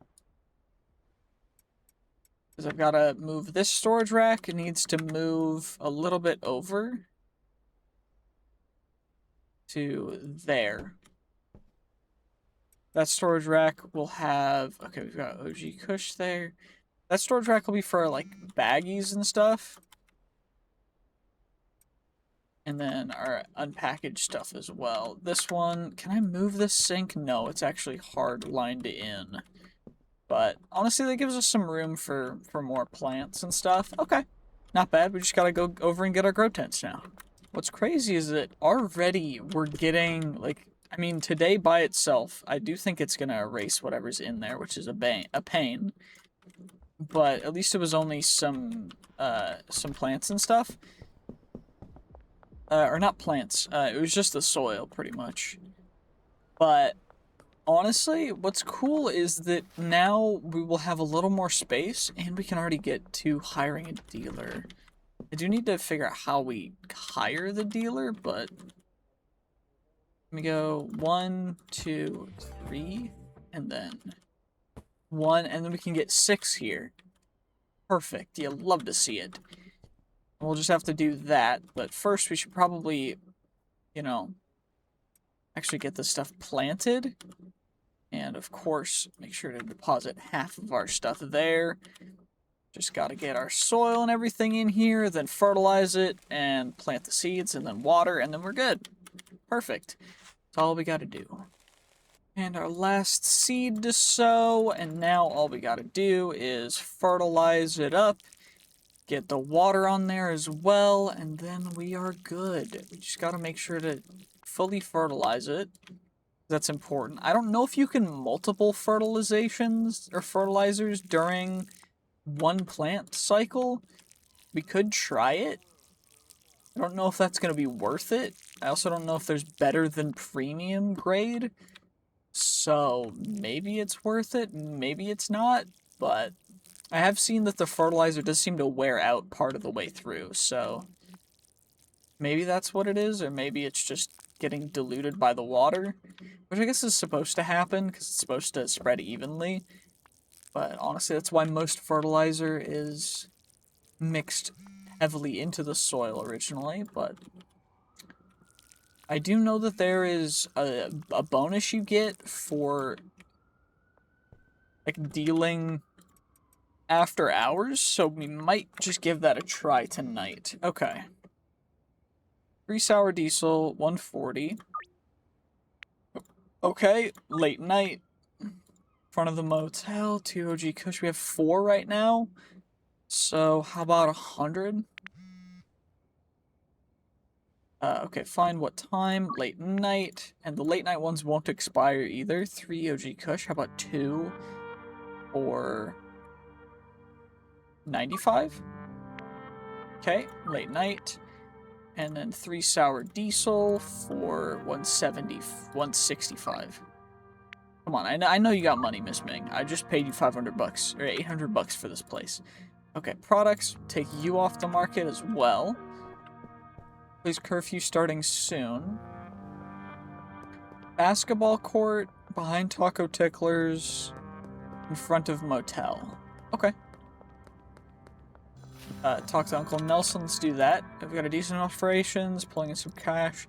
S1: Because I've got to move this storage rack. It needs to move a little bit over to there. That storage rack will have... Okay, we've got OG Kush there. That storage rack will be for, like, baggies and stuff. And then our unpackaged stuff as well. This one... Can I move this sink? No, it's actually hard lined in. But, honestly, that gives us some room for more plants and stuff. Okay. Not bad. We just gotta go over and get our grow tents now. What's crazy is that already we're getting, like... I mean, today by itself, I do think it's gonna erase whatever's in there, which is a pain. But at least it was only some plants and stuff. Or not plants. It was just the soil, pretty much. But honestly, what's cool is that now we will have a little more space, and we can already get to hiring a dealer. I do need to figure out how we hire the dealer, but... Let me go 1, 2, 3, and then 1, and then we can get 6 here. Perfect. You'll love to see it. We'll just have to do that, but first we should probably, you know, actually get this stuff planted. And of course, make sure to deposit half of our stuff there. Just gotta get our soil and everything in here, then fertilize it, and plant the seeds, and then water, and then we're good. Perfect. That's all we gotta do. And our last seed to sow, and now all we gotta do is fertilize it up, get the water on there as well, and then we are good. We just gotta make sure to fully fertilize it. That's important. I don't know if you can multiple fertilizations or fertilizers during one plant cycle. We could try it. I don't know if that's going to be worth it. I also don't know if there's better than premium grade. So maybe it's worth it, maybe it's not. But I have seen that the fertilizer does seem to wear out part of the way through, so Maybe that's what it is, or maybe it's just getting diluted by the water, which I guess is supposed to happen because it's supposed to spread evenly. But honestly, that's why most fertilizer is mixed heavily into the soil originally. But I do know that there is a bonus you get for like dealing after hours, so we might just give that a try tonight. Okay. 3 sour diesel, 140. Okay, late night. Front of the motel, 2 OG Kush. We have 4 right now. So how about 100? Okay, fine. What time? Late night. And the late night ones won't expire either. 3 OG Kush. How about 2 or 95? Okay, late night. And then 3 sour diesel for 170, 165. Come on, I know you got money, Miss Ming. I just paid you 500 bucks, or 800 bucks for this place. Okay, products, take you off the market as well. Please curfew starting soon. Basketball court, behind Taco Ticklers, in front of motel. Okay. Talk to Uncle Nelson, let's do that. We've got a decent operations, pulling in some cash.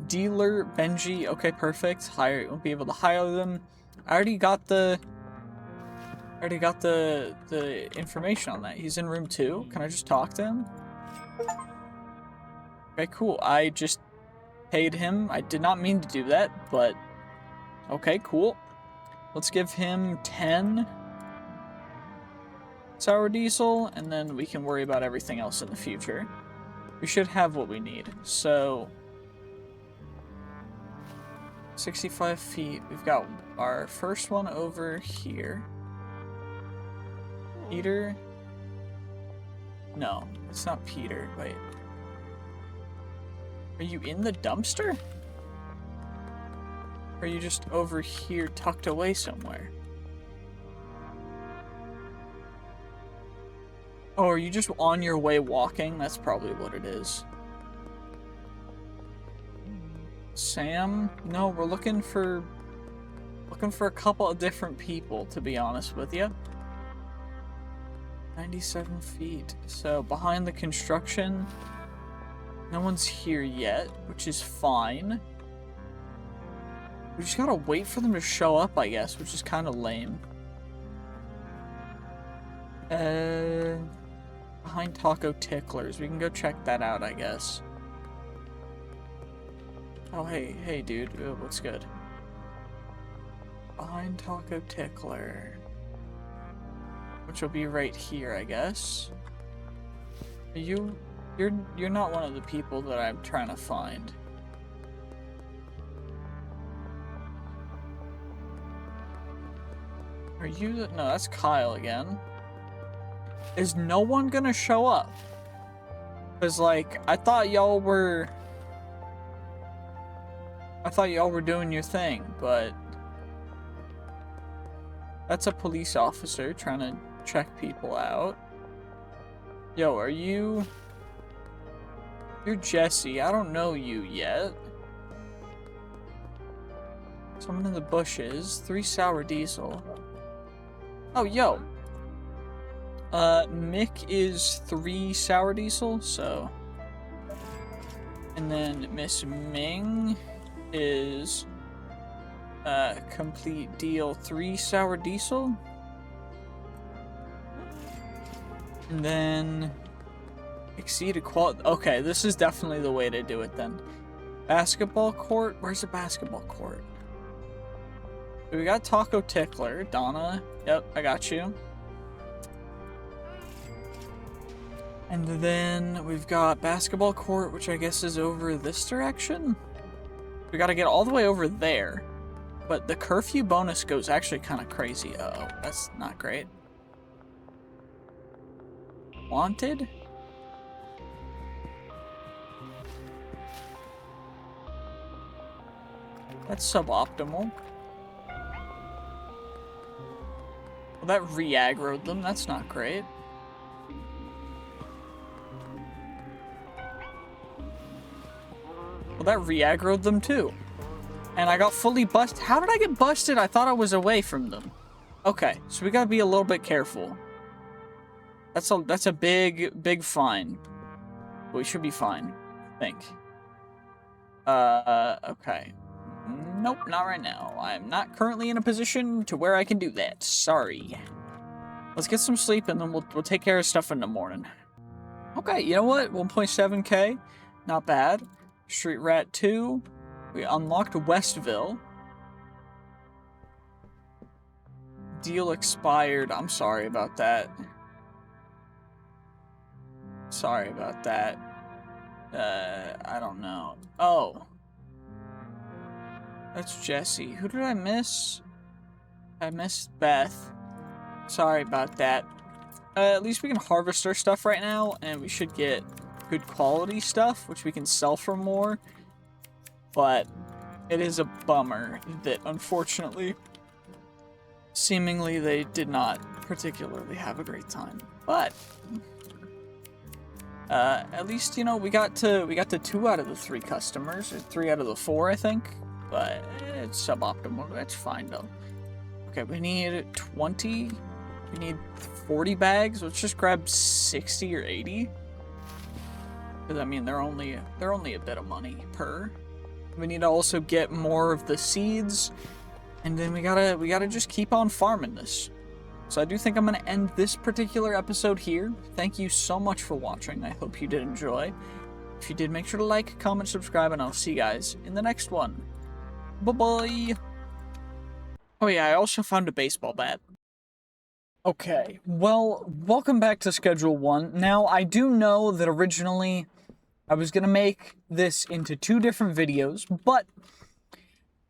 S1: Dealer, Benji, okay, perfect. Hire, won't be able to hire them. I already got the information on that. He's in room 2. Can I just talk to him? Okay, cool. I just paid him. I did not mean to do that, but okay, cool. Let's give him 10 sour diesel, and then we can worry about everything else in the future. We should have what we need. So 65 feet. We've got our first one over here. Peter? No, it's not Peter. Wait. Are you in the dumpster? Or are you just over here tucked away somewhere? Oh, are you just on your way walking? That's probably what it is. Sam? No, we're looking for a couple of different people, to be honest with you. 97 feet. So behind the construction, no one's here yet, which is fine. We just gotta wait for them to show up, I guess, which is kind of lame. Behind Taco Ticklers. We can go check that out, I guess. Oh, hey, dude. What's good? Behind Taco Tickler. Which will be right here, I guess. You're not one of the people that I'm trying to find. Are you the... No, that's Kyle again. Is no one gonna show up? Because, like, I thought y'all were doing your thing, but... That's a police officer trying to check people out. Yo, are you... You're Jesse. I don't know you yet. Someone in the bushes. 3 sour diesel. Oh, yo. Mick is 3 sour diesel, so... And then Miss Ming is... complete deal 3 sour diesel. And then... Exceed quality. Okay, this is definitely the way to do it then. Basketball court? Where's the basketball court? We got Taco Tickler. Donna. Yep, I got you. And then we've got basketball court, which I guess is over this direction. We gotta get all the way over there. But the curfew bonus goes actually kind of crazy. Uh-oh, that's not great. Wanted? That's suboptimal. Well, that re-aggroed them. That's not great. that re-aggroed them too. And I got fully busted. How did I get busted? I thought I was away from them. Okay, so we gotta be a little bit careful. That's a big fine. We should be fine, I think. Okay. Nope, not right now. I'm not currently in a position to where I can do that. Sorry. Let's get some sleep and then we'll take care of stuff in the morning. Okay, you know what? 1.7k. Not bad. Street Rat 2. We unlocked Westville. Deal expired. I'm sorry about that. Sorry about that. I don't know. Oh. That's Jesse. Who did I miss? I missed Beth. Sorry about that. At least we can harvest our stuff right now, and we should get good quality stuff, which we can sell for more. But it is a bummer that, unfortunately, seemingly they did not particularly have a great time. But at least, you know, we got to 2 out of the 3 customers, or 3 out of the 4, I think. But it's suboptimal. That's fine though. Okay, we need 20. We need 40 bags. Let's just grab 60 or 80. Because I mean, they're only a bit of money per. We need to also get more of the seeds, and then we gotta just keep on farming this. So I do think I'm gonna end this particular episode here. Thank you so much for watching. I hope you did enjoy. If you did, make sure to like, comment, subscribe, and I'll see you guys in the next one. Bye-bye. Oh yeah, I also found a baseball bat. Okay, well, welcome back to Schedule 1. Now, I do know that originally I was gonna make this into 2 different videos, but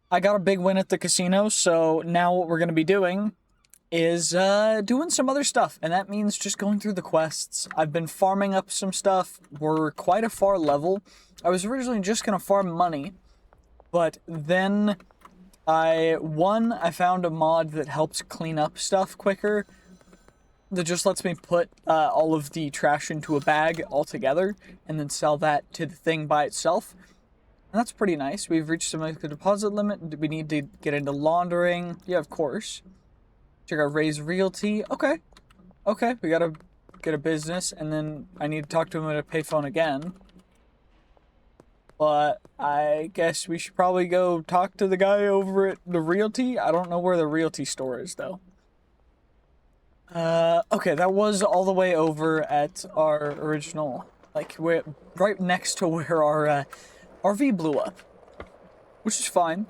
S1: I got a big win at the casino, so now what we're gonna be doing is doing some other stuff, and that means just going through the quests. I've been farming up some stuff. We're quite a far level. I was originally just gonna farm money, but then I found a mod that helps clean up stuff quicker, that just lets me put all of the trash into a bag altogether and then sell that to the thing by itself. And that's pretty nice. We've reached the deposit limit. We need to get into laundering. Yeah, of course. Check out raise realty. Okay. Okay, we gotta get a business, and then I need to talk to him at a payphone again. But I guess we should probably go talk to the guy over at the realty. I don't know where the realty store is, though. Okay, that was all the way over at our original, like, right next to where our RV blew up. Which is fine.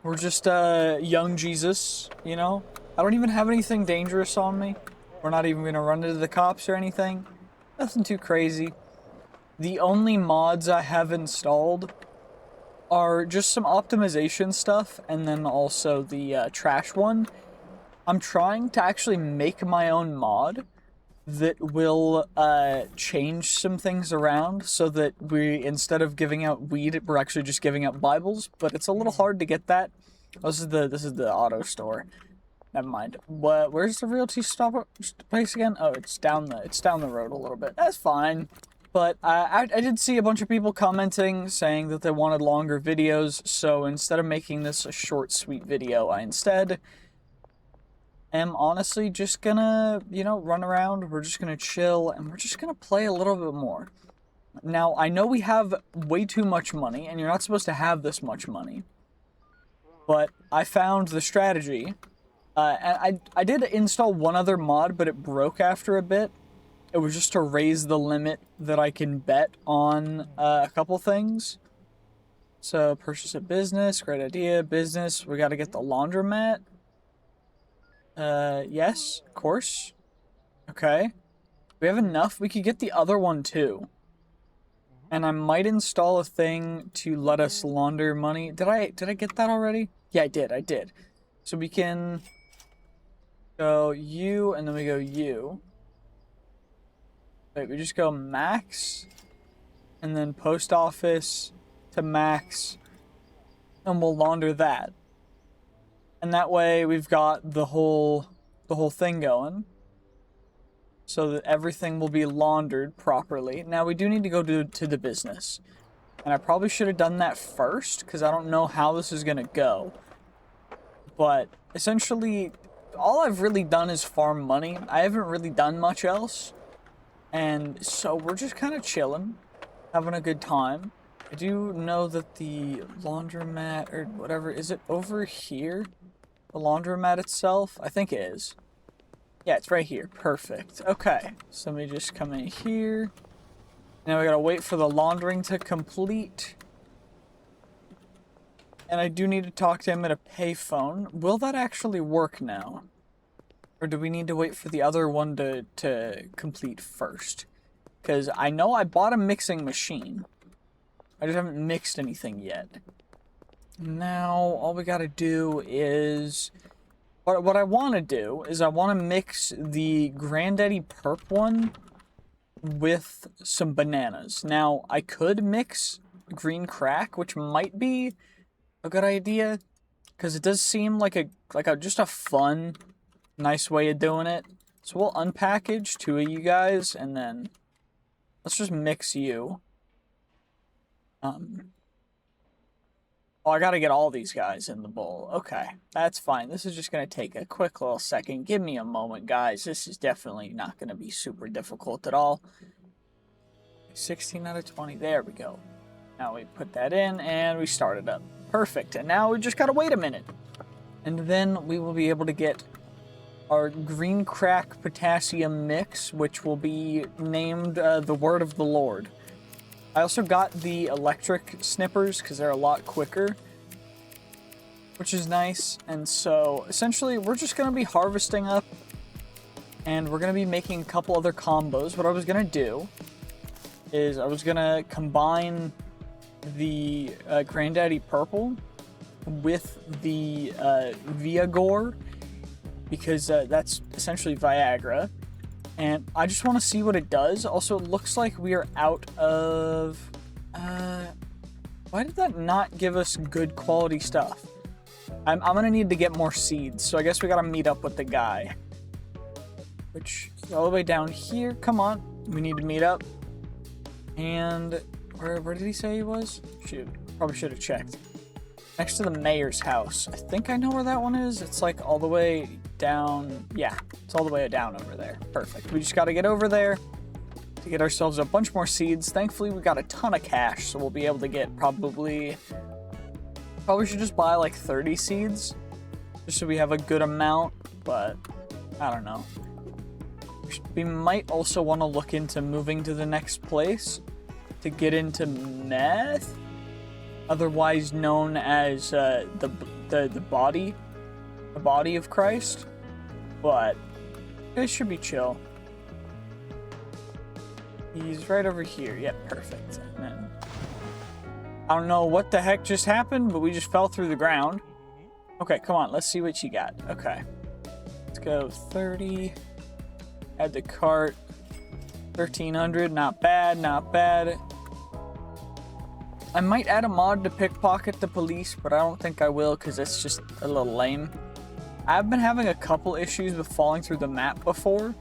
S1: We're just, young Jesus, you know? I don't even have anything dangerous on me. We're not even gonna run into the cops or anything. Nothing too crazy. The only mods I have installed are just some optimization stuff, and then also the trash one. I'm trying to actually make my own mod that will change some things around so that we, instead of giving out weed, we're actually just giving out Bibles, but it's a little hard to get that. Oh, this is the auto store. Never mind. Where's the realty stop place again? Oh, it's down the road a little bit. That's fine. But I did see a bunch of people commenting saying that they wanted longer videos, so instead of making this a short, sweet video, I instead am honestly just gonna, you know, run around, we're just gonna chill, and we're just gonna play a little bit more. Now, I know we have way too much money, and you're not supposed to have this much money, but I found the strategy, and I did install one other mod, but it broke after a bit. It was just to raise the limit that I can bet on a couple things. So, purchase a business, great idea, business, we gotta get the laundromat. Yes, of course. Okay. We have enough, we could get the other one too. And I might install a thing to let us launder money. Did I get that already? Yeah, I did. So we can go you, and then we go you. Wait, we just go max, and then post office to max, and we'll launder that. And that way we've got the whole thing going, so that everything will be laundered properly. Now we do need to go to the business. And I probably should have done that first, because I don't know how this is going to go. But essentially, all I've really done is farm money. I haven't really done much else. And so we're just kind of chilling, having a good time. I do know that the laundromat, or whatever, is it over here? The laundromat itself? I think it is. Yeah, it's right here. Perfect. Okay. So let me just come in here. Now we gotta wait for the laundering to complete. And I do need to talk to him at a payphone. Will that actually work now? Or do we need to wait for the other one to complete first? Because I know I bought a mixing machine. I just haven't mixed anything yet. Now, all we gotta do is... What I want to do is I want to mix the Granddaddy Perp one with some bananas. Now, I could mix green crack, which might be a good idea, because it does seem like just a fun, nice way of doing it. So we'll unpackage 2 of you guys, and then let's just mix you. Oh, I gotta get all these guys in the bowl. Okay, that's fine. This is just gonna take a quick little second. Give me a moment, guys. This is definitely not gonna be super difficult at all. 16 out of 20. There we go. Now we put that in, and we start it up. Perfect. And now we just gotta wait a minute. And then we will be able to get our green crack potassium mix, which will be named the Word of the Lord. I also got the electric snippers because they're a lot quicker, which is nice. And so essentially we're just going to be harvesting up, and we're going to be making a couple other combos. What I was going to do is I was going to combine the Granddaddy Purple with the Viagra, because that's essentially Viagra. And I just want to see what it does. Also, it looks like we are out of... why did that not give us good quality stuff? I'm going to need to get more seeds, so I guess we got to meet up with the guy. Which is all the way down here. Come on. We need to meet up. And where did he say he was? Shoot. Probably should have checked. Next to the mayor's house. I think I know where that one is. It's like all the way down. Yeah, it's all the way down over there. Perfect. We just got to get over there to get ourselves a bunch more seeds. Thankfully, we got a ton of cash, so we'll be able to get probably should just buy like 30 seeds just so we have a good amount, but I don't know. We might also want to look into moving to the next place to get into meth, otherwise known as the body of Christ. But it should be chill. He's right over here. Yep, perfect. And then, I don't know what the heck just happened, but we just fell through the ground. Okay, come on. Let's see what you got. Okay. Let's go 30. Add the cart. 1,300. Not bad, not bad. I might add a mod to pickpocket the police, but I don't think I will because it's just a little lame. I've been having a couple issues with falling through the map before.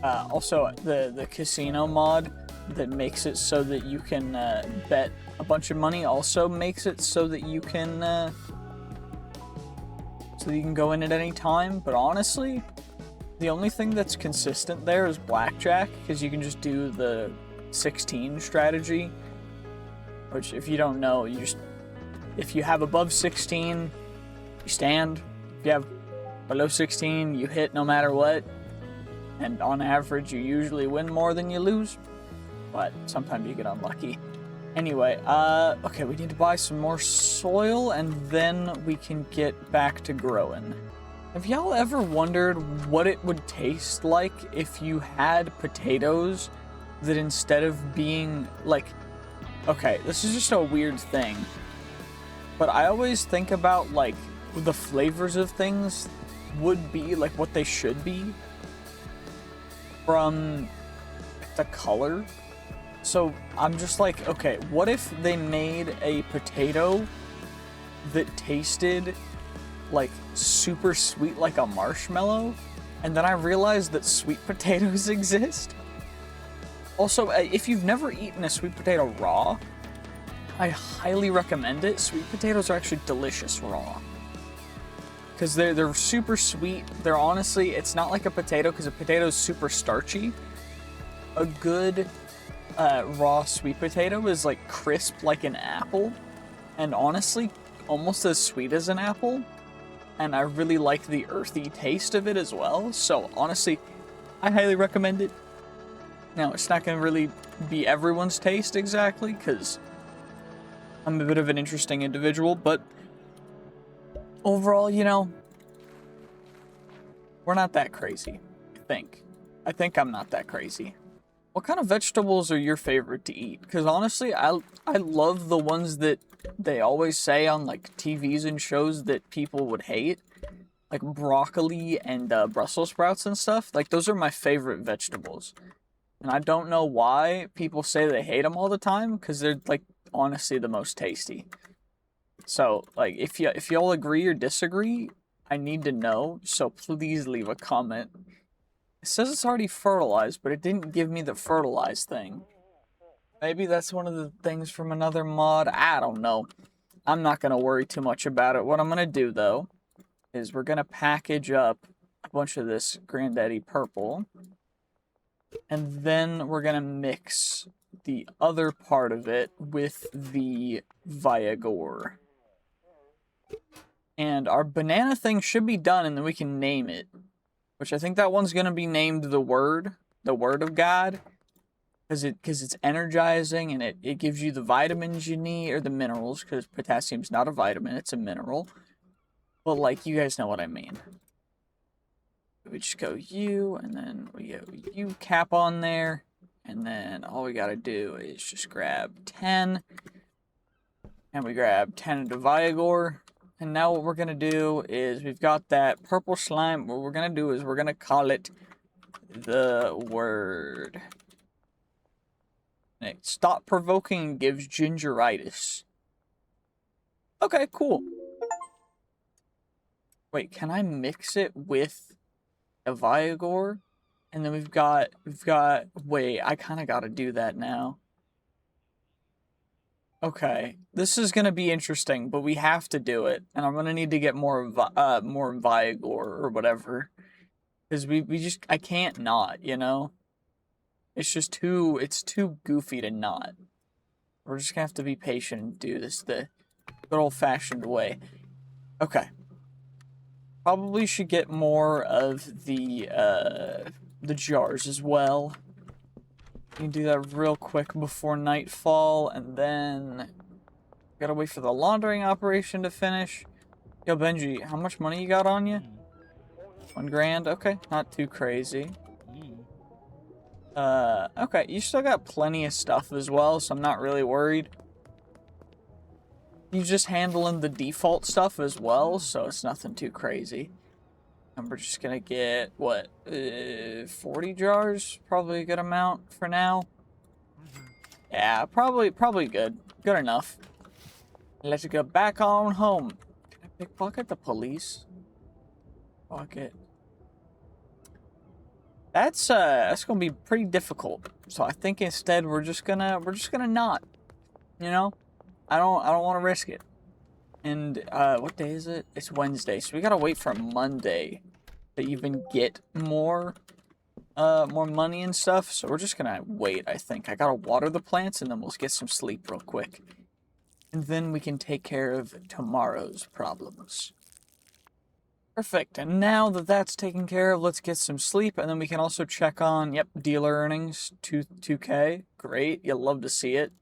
S1: Also, the casino mod that makes it so that you can bet a bunch of money also makes it so that you can go in at any time. But honestly, the only thing that's consistent there is blackjack, because you can just do the 16 strategy. Which, if you don't know, if you have above 16, you stand. If you have below 16, you hit no matter what. And on average, you usually win more than you lose. But sometimes you get unlucky. Anyway, okay, we need to buy some more soil, and then we can get back to growing. Have y'all ever wondered what it would taste like if you had potatoes that instead of being like... Okay, this is just a weird thing, but I always think about, like, the flavors of things would be, like, what they should be from the color. So I'm just like, okay, what if they made a potato that tasted, like, super sweet like a marshmallow? And then I realized that sweet potatoes exist. Also, if you've never eaten a sweet potato raw, I highly recommend it. Sweet potatoes are actually delicious raw. Because they're super sweet. They're honestly, it's not like a potato because a potato is super starchy. A good raw sweet potato is like crisp like an apple. And honestly, almost as sweet as an apple. And I really like the earthy taste of it as well. So honestly, I highly recommend it. Now, it's not going to really be everyone's taste exactly because I'm a bit of an interesting individual, but overall, you know, we're not that crazy, I think. I think I'm not that crazy. What kind of vegetables are your favorite to eat? Because honestly, I love the ones that they always say on like TVs and shows that people would hate. Like broccoli and Brussels sprouts and stuff. Like those are my favorite vegetables. And I don't know why people say they hate them all the time, because they're like honestly the most tasty. So like if y'all agree or disagree, I need to know. So please leave a comment. It says it's already fertilized, but it didn't give me the fertilized thing. Maybe that's one of the things from another mod. I don't know. I'm not gonna worry too much about it. What I'm gonna do though is we're gonna package up a bunch of this Granddaddy Purple. And then we're gonna mix the other part of it with the Viagor. And our banana thing should be done, and then we can name it. Which I think that one's gonna be named the Word of God. Because it's energizing, and it gives you the vitamins you need, or the minerals, because potassium's not a vitamin, it's a mineral. But like, you guys know what I mean. We just go U, and then we go U cap on there, and then all we gotta do is just grab 10, and we grab 10 of the Viagor, and now what we're gonna do is we've got that purple slime. What we're gonna do is we're gonna call it the Word. And it stop provoking gives gingeritis. Okay, cool. Wait, can I mix it with a Viagor? And then we've got, wait, I kind of got to do that now. Okay, this is going to be interesting, but we have to do it. And I'm going to need to get more Viagor or whatever. Because we just, I can't not, you know? It's just it's too goofy to not. We're just going to have to be patient and do this the good old-fashioned way. Okay. Probably should get more of the jars as well. You can do that real quick before nightfall, and then gotta wait for the laundering operation to finish. Yo, Benji, how much money you got on you? 1 grand? Okay, not too crazy. Okay, you still got plenty of stuff as well, so I'm not really worried. He's just handling the default stuff as well, so it's nothing too crazy. And we're just gonna get, what, 40 jars? Probably a good amount for now. Yeah, probably good. Good enough. Let's go back on home. Can I pickpocket the police? Pocket. That's gonna be pretty difficult. So I think instead we're just gonna not. You know? I don't want to risk it. And what day is it? It's Wednesday, so we gotta wait for Monday to even get more money and stuff. So we're just gonna wait, I think. I gotta water the plants, and then we'll get some sleep real quick. And then we can take care of tomorrow's problems. Perfect. And now that that's taken care of, let's get some sleep, and then we can also check on, yep, dealer earnings, 2K. Great, you'll love to see it.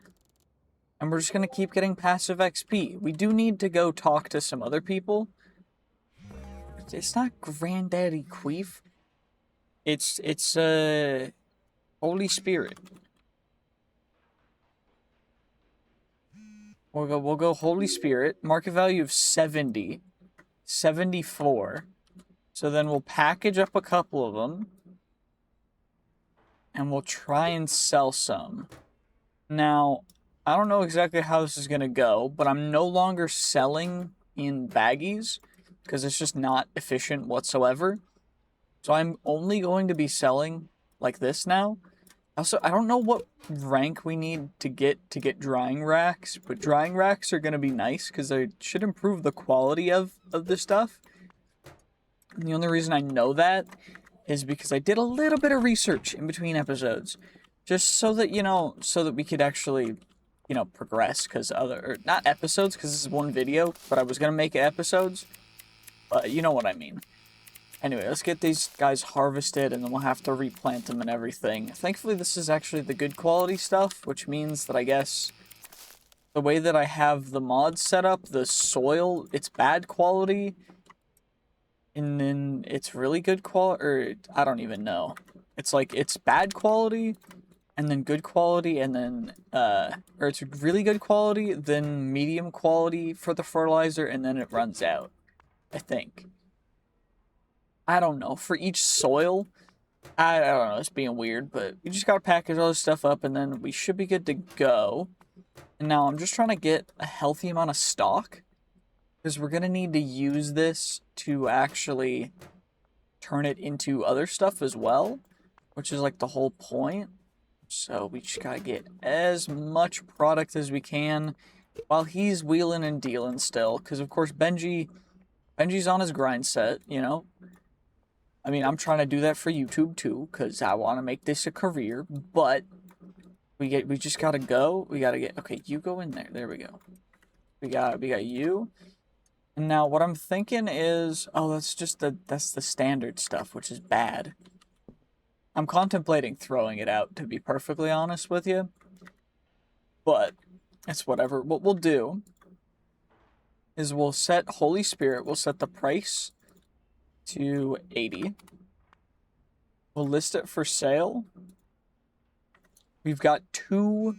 S1: And we're just going to keep getting passive XP. We do need to go talk to some other people. It's not Granddaddy Queef. It's Holy Spirit. We'll go Holy Spirit. Market value of 70. 74. So then we'll package up a couple of them. And we'll try and sell some. Now, I don't know exactly how this is going to go, but I'm no longer selling in baggies because it's just not efficient whatsoever. So I'm only going to be selling like this now. Also, I don't know what rank we need to get drying racks, but drying racks are gonna be nice because they should improve the quality of the stuff. And the only reason I know that is because I did a little bit of research in between episodes, just so that so that we could actually, progress. Because or not episodes, because this is one video, but I was gonna make episodes, but you know what I mean. Anyway, let's get these guys harvested, and then we'll have to replant them and everything. Thankfully, this is actually the good quality stuff, which means that I guess the way that I have the mods set up, the soil, it's bad quality, and then it's really good quality, or I don't even know. It's like, it's bad quality, and then good quality, and then, or it's really good quality, then medium quality for the fertilizer, and then it runs out, I think. I don't know. For each soil, I don't know. It's being weird, but we just gotta package all this stuff up, and then we should be good to go. And now I'm just trying to get a healthy amount of stock, because we're gonna need to use this to actually turn it into other stuff as well, which is like the whole point. So we just gotta get as much product as we can while he's wheeling and dealing still, because of course Benji's on his grind set, I mean, I'm trying to do that for YouTube too, because I want to make this a career, but we just gotta go. We gotta get, okay, you go in there. There we go. We got you. And now what I'm thinking is, oh, that's the standard stuff, which is bad. I'm contemplating throwing it out, to be perfectly honest with you. But it's whatever. What we'll do is we'll set Holy Spirit, we'll set the price to 80. We'll list it for sale. We've got 2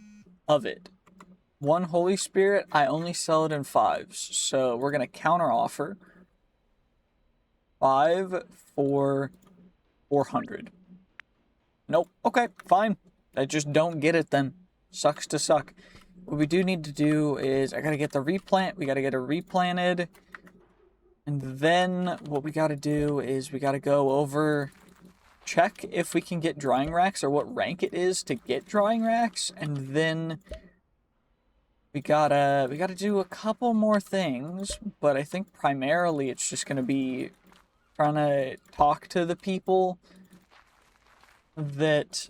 S1: of it. 1 Holy Spirit, I only sell it in 5s. So we're going to counter offer 5 for 400. Nope. Okay, fine. I just don't get it then. Sucks to suck. What we do need to do is I got to get the replant. We got to get it replanted. And then what we got to do is we got to go over, check if we can get drying racks or what rank it is to get drying racks. And then we gotta do a couple more things, but I think primarily it's just gonna be trying to talk to the people that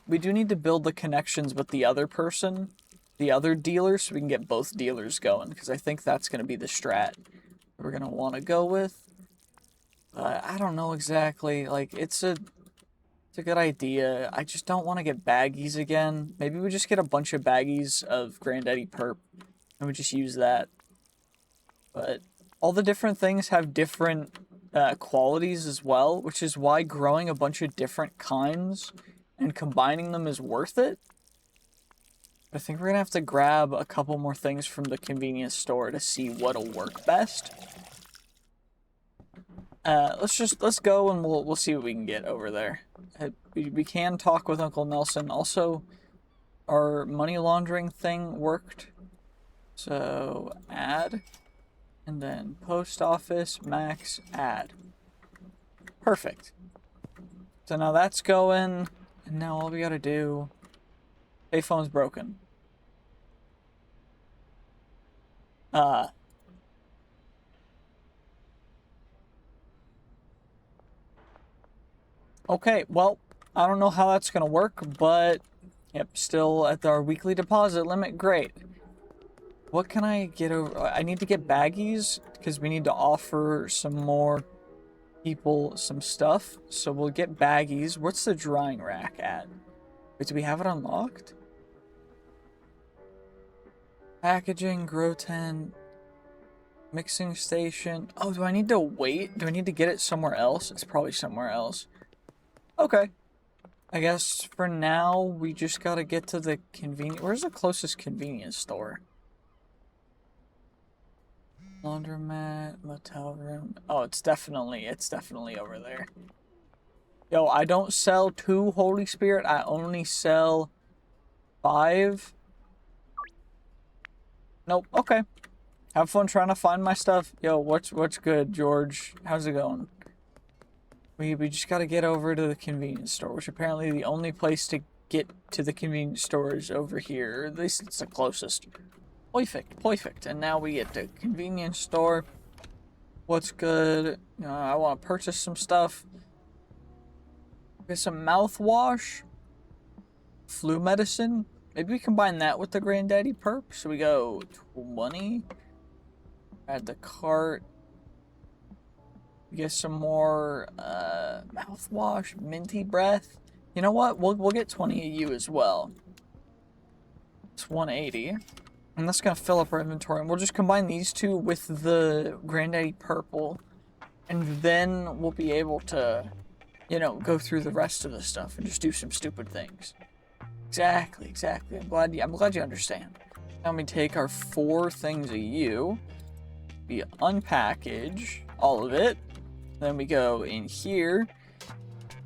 S1: we do need to build the connections with the other person, the other dealer, so we can get both dealers going, because I think that's gonna be the strat we're gonna want to go with. I don't know exactly, like, it's a good idea. I just don't want to get baggies again. Maybe we just get a bunch of baggies of Granddaddy Perp and we just use that. But all the different things have different qualities as well, which is why growing a bunch of different kinds and combining them is worth it. I think we're gonna have to grab a couple more things from the convenience store to see what'll work best. Let's go and we'll see what we can get over there. We can talk with Uncle Nelson. Also, our money laundering thing worked. So add, and then post office max add. Perfect. So now that's going, and now all we gotta do. Payphone's broken. Okay, well, I don't know how that's gonna work, but yep, still at our weekly deposit limit. Great. What can I get over? I need to get baggies because we need to offer some more people some stuff. So we'll get baggies. What's the drying rack at? Wait, do we have it unlocked? Packaging, grow tent, mixing station. Oh, do I need to wait? Do I need to get it somewhere else? It's probably somewhere else. Okay. I guess for now, we just gotta get to the convenience... Where's the closest convenience store? Laundromat, motel room. Oh, it's definitely over there. Yo, I don't sell 2 Holy Spirit. I only sell 5. Nope. Okay. Have fun trying to find my stuff. Yo, what's good, George? How's it going? We just gotta get over to the convenience store, which apparently the only place to get to the convenience store is over here. Or at least it's the closest. Perfect. And now we get to convenience store. What's good? I want to purchase some stuff. Get some mouthwash. Flu medicine. Maybe we combine that with the Granddaddy perk. So we go 20. Add the cart. Get some more mouthwash, minty breath. You know what? We'll get 20 of you as well. It's 180. And that's gonna fill up our inventory. And we'll just combine these two with the Granddaddy purple. And then we'll be able to, go through the rest of the stuff and just do some stupid things. Exactly. I'm glad you understand. Now we take our 4 things of you. We unpackage all of it. Then we go in here,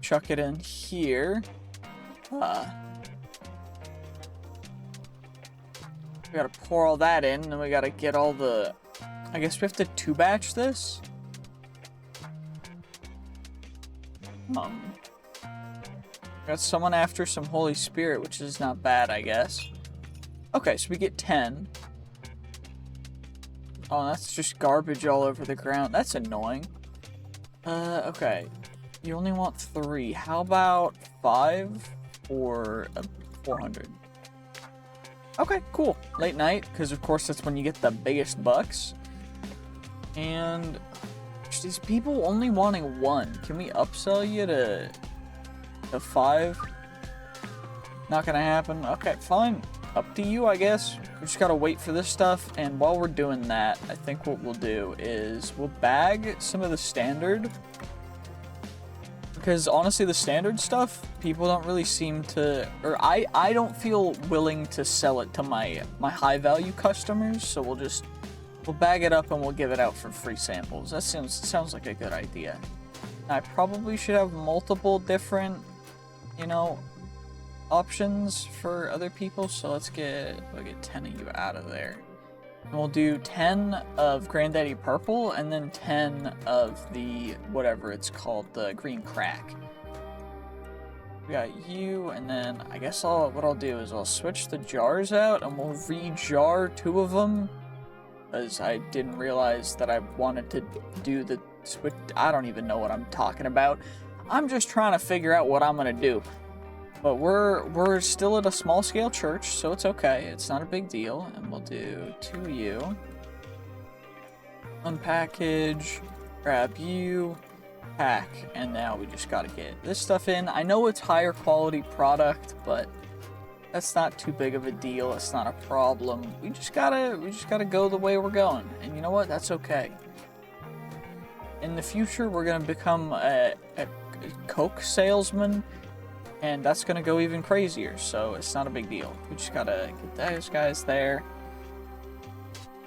S1: chuck it in here. We gotta pour all that in, and then we gotta get all the... I guess we have to 2-batch this? Got someone after some Holy Spirit, which is not bad, I guess. Okay, so we get 10. Oh, that's just garbage all over the ground. That's annoying. Okay. You only want 3. How about 5 for 400? Okay, cool. Late night, because of course that's when you get the biggest bucks. And these people only wanting 1. Can we upsell you to 5? Not gonna happen. Okay, fine. Up to you, I guess. We just gotta wait for this stuff, and while we're doing that, I think what we'll do is we'll bag some of the standard. Because honestly, the standard stuff, people don't really seem to, or I don't feel willing to sell it to my high value customers, so we'll bag it up and we'll give it out for free samples. That sounds like a good idea. I probably should have multiple different, options for other people, so we'll get 10 of you out of there. And we'll do 10 of Granddaddy Purple, and then 10 of the, whatever it's called, the green crack. We got you, and then I guess what I'll do is I'll switch the jars out, and we'll re-jar 2 of them, because I didn't realize that I wanted to do the switch. I don't even know what I'm talking about. I'm just trying to figure out what I'm gonna do. But we're still at a small scale church, so it's okay. It's not a big deal. And we'll do 2 of you. Unpackage, grab you, pack, and now we just gotta get this stuff in. I know it's higher quality product, but that's not too big of a deal. It's not a problem. We just gotta go the way we're going. And you know what? That's okay. In the future, we're gonna become a Coke salesman. And that's gonna go even crazier, so it's not a big deal. We just gotta get those guys there.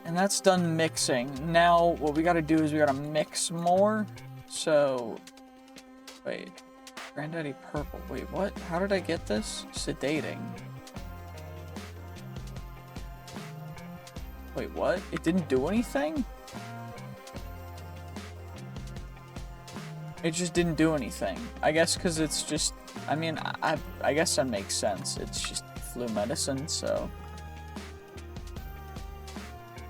S1: And that's done mixing. Now, what we gotta do is we gotta mix more. So, wait. Granddaddy Purple. Wait, what? How did I get this? Sedating. Wait, what? It didn't do anything? It just didn't do anything. I guess because it's just... I mean, I guess that makes sense. It's just flu medicine, so...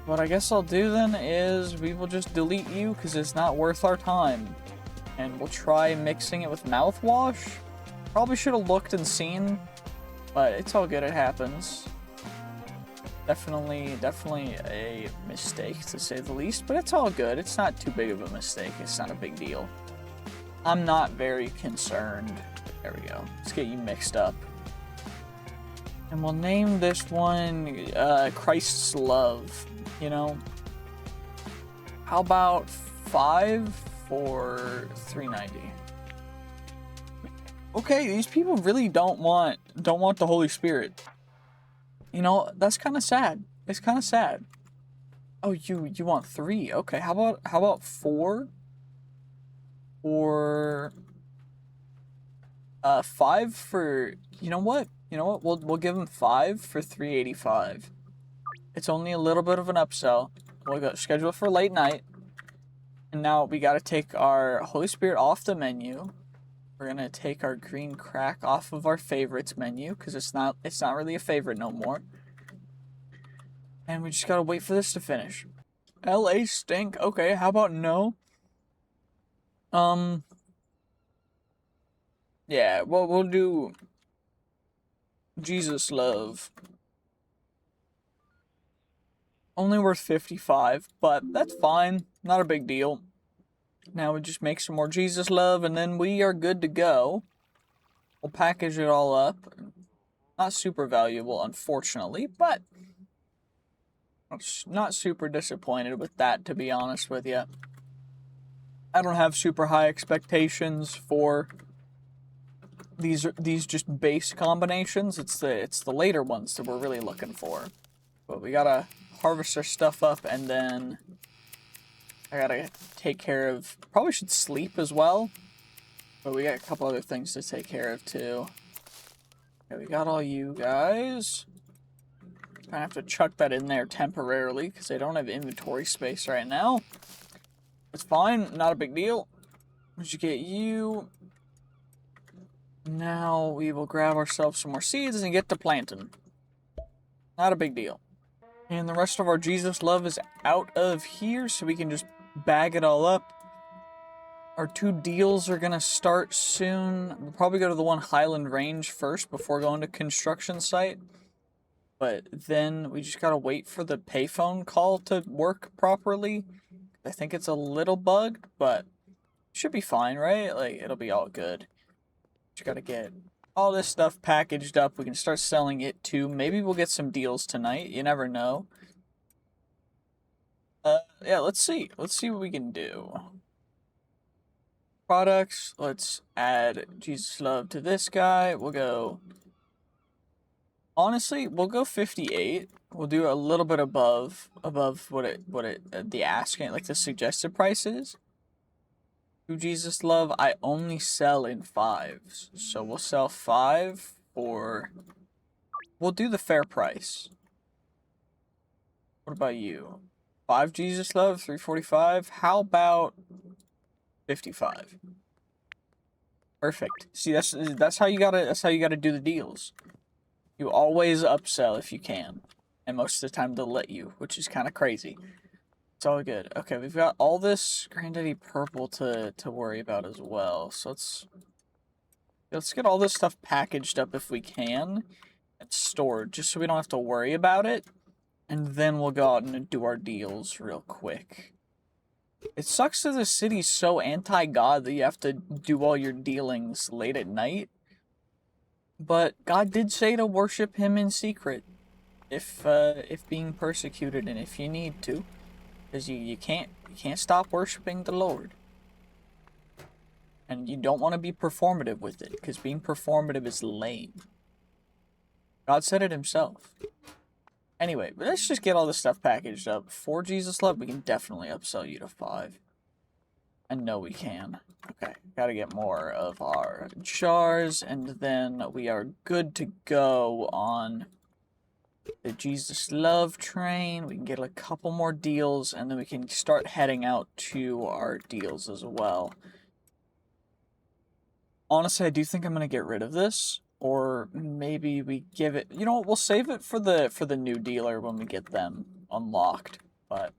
S1: What I guess I'll do then is we will just delete you because it's not worth our time. And we'll try mixing it with mouthwash. Probably should have looked and seen, but it's all good, it happens. Definitely a mistake to say the least, but it's all good. It's not too big of a mistake. It's not a big deal. I'm not very concerned. There we go. Let's get you mixed up. And we'll name this one Christ's Love, How about 5 for 390? Okay, these people really don't want the Holy Spirit. That's kind of sad. It's kind of sad. Oh, you want 3? Okay, how about 4? Or 5 for, you know what? We'll give him 5 for 385. It's only a little bit of an upsell. We'll go schedule it for late night. And now we gotta take our Holy Spirit off the menu. We're gonna take our green crack off of our favorites menu, because it's not really a favorite no more. And we just gotta wait for this to finish. LA stink. Okay, how about no? Yeah, well, we'll do Jesus Love. Only worth 55, but that's fine. Not a big deal. Now we just make some more Jesus Love, and then we are good to go. We'll package it all up. Not super valuable, unfortunately, but I'm not super disappointed with that, to be honest with you. I don't have super high expectations for these just base combinations. It's the later ones that we're really looking for. But we gotta harvest our stuff up, and then I gotta take care of... Probably should sleep as well. But we got a couple other things to take care of, too. Okay, we got all you guys. I have to chuck that in there temporarily, because I don't have inventory space right now. It's fine, not a big deal. We should get you. Now we will grab ourselves some more seeds and get to planting. Not a big deal. And the rest of our Jesus Love is out of here, so we can just bag it all up. Our 2 deals are gonna start soon. We'll probably go to the one Highland Range first before going to construction site. But then we just gotta wait for the payphone call to work properly. I think it's a little bugged, but should be fine, right? Like, it'll be all good. Just gotta get all this stuff packaged up. We can start selling it too. Maybe we'll get some deals tonight. You never know. Yeah, let's see. Let's see what we can do. Products. Let's add Jesus Love to this guy. We'll go... Honestly, we'll go 58. We'll do a little bit above the asking, like the suggested price is. To Jesus Love, I only sell in 5s. So we'll sell 5 for... We'll do the fair price. What about you? 5 Jesus Love, 345. How about 55? Perfect. See, that's how you gotta do the deals. You always upsell if you can. And most of the time they'll let you, which is kind of crazy. It's all good. Okay, we've got all this Granddaddy Purple to worry about as well. So let's get all this stuff packaged up if we can and stored, just so we don't have to worry about it. And then we'll go out and do our deals real quick. It sucks that the city's so anti-God that you have to do all your dealings late at night. But God did say to worship him in secret if being persecuted and if you need to. Because you can't stop worshiping the Lord. And you don't want to be performative with it, because being performative is lame. God said it himself. Anyway, let's just get all this stuff packaged up. For Jesus Love, we can definitely upsell you to 5. I know we can. Okay, gotta get more of our jars, and then we are good to go on the Jesus Love train. We can get a couple more deals, and then we can start heading out to our deals as well. Honestly, I do think I'm gonna get rid of this, or maybe we give it... You know what? We'll save it for the new dealer when we get them unlocked. But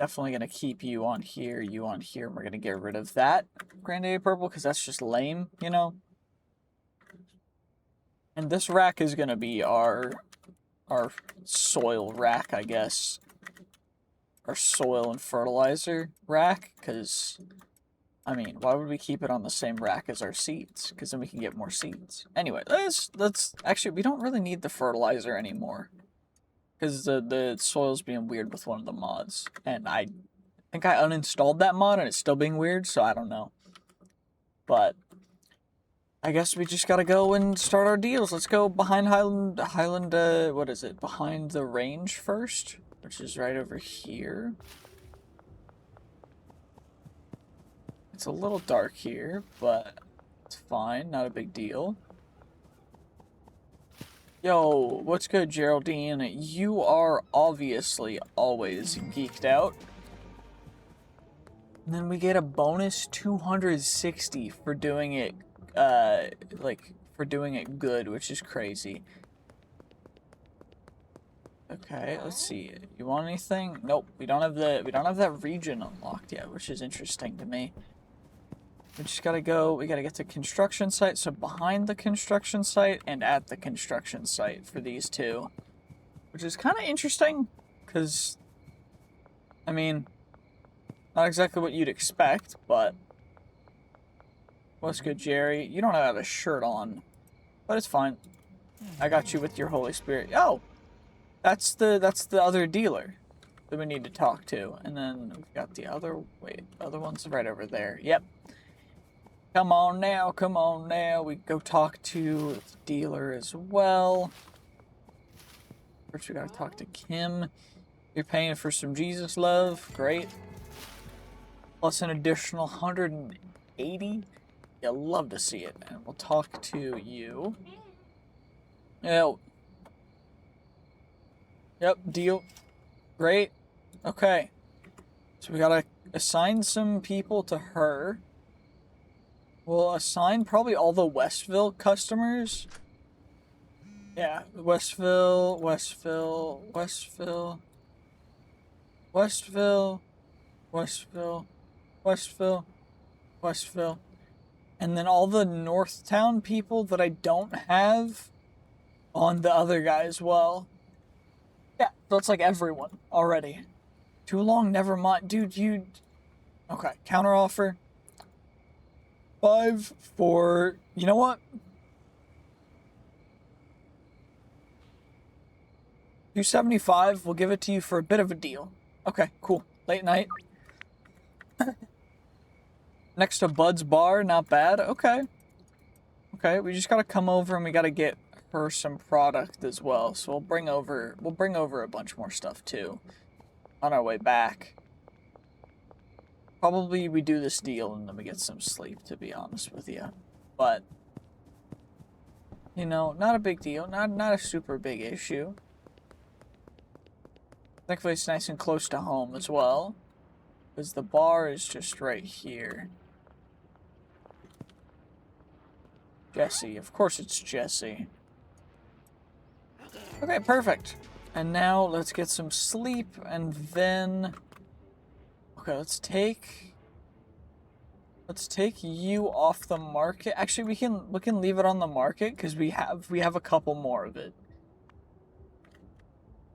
S1: definitely gonna keep you on here, and we're gonna get rid of that Granddaddy Purple because that's just lame, you know. And this rack is gonna be our soil rack, I guess. Our soil and fertilizer rack, because, I mean, why would we keep it on the same rack as our seeds? Because then we can get more seeds. Anyway, let's actually, we don't really need the fertilizer anymore. Because the soil's being weird with one of the mods. And I think I uninstalled that mod and it's still being weird, so I don't know. But I guess we just gotta go and start our deals. Let's go behind Highland, what is it? Behind the range first, which is right over here. It's a little dark here, but it's fine, not a big deal. Yo, what's good, Geraldine? You are obviously always geeked out. And then we get a bonus 260 for doing it, for doing it good, which is crazy. Okay, let's see. You want anything? Nope, we don't have that region unlocked yet, which is interesting to me. We just gotta go, we gotta get to construction site, so behind the construction site and at the construction site for these two. Which is kind of interesting, because, I mean, not exactly what you'd expect, but... What's good, Jerry? You don't have a shirt on, but it's fine. I got you with your Holy Spirit. Oh! That's the other dealer that we need to talk to. And then we've got the other, wait, the other one's right over there. Yep. Come on now, come on now. We go talk to the dealer as well. First we gotta talk to Kim. You're paying for some Jesus love. Great. Plus an additional 180. You'll love to see it. And we'll talk to you. Yep, deal. Great. Okay. So we gotta assign some people to her. We'll assign probably all the Westville customers. Yeah, Westville, Westville, Westville, Westville, Westville, Westville, Westville. And then all the Northtown people that I don't have on the other guy as well. Yeah, so it's like everyone already. Too long, never mind. Dude, you... Okay, counter offer. 5 for... You know what? 275, we'll give it to you for a bit of a deal. Okay, cool. Late night. Next to Bud's Bar, not bad. Okay. Okay, we just gotta come over and we gotta get her some product as well. So we'll bring over a bunch more stuff too on our way back. Probably we do this deal and then we get some sleep, to be honest with you. But you know, not a big deal. Not a super big issue. Thankfully it's nice and close to home as well, because the bar is just right here. Jesse. Of course it's Jesse. Okay, perfect. And now let's get some sleep and then... Okay, let's take you off the market. Actually, we can leave it on the market because we have a couple more of it.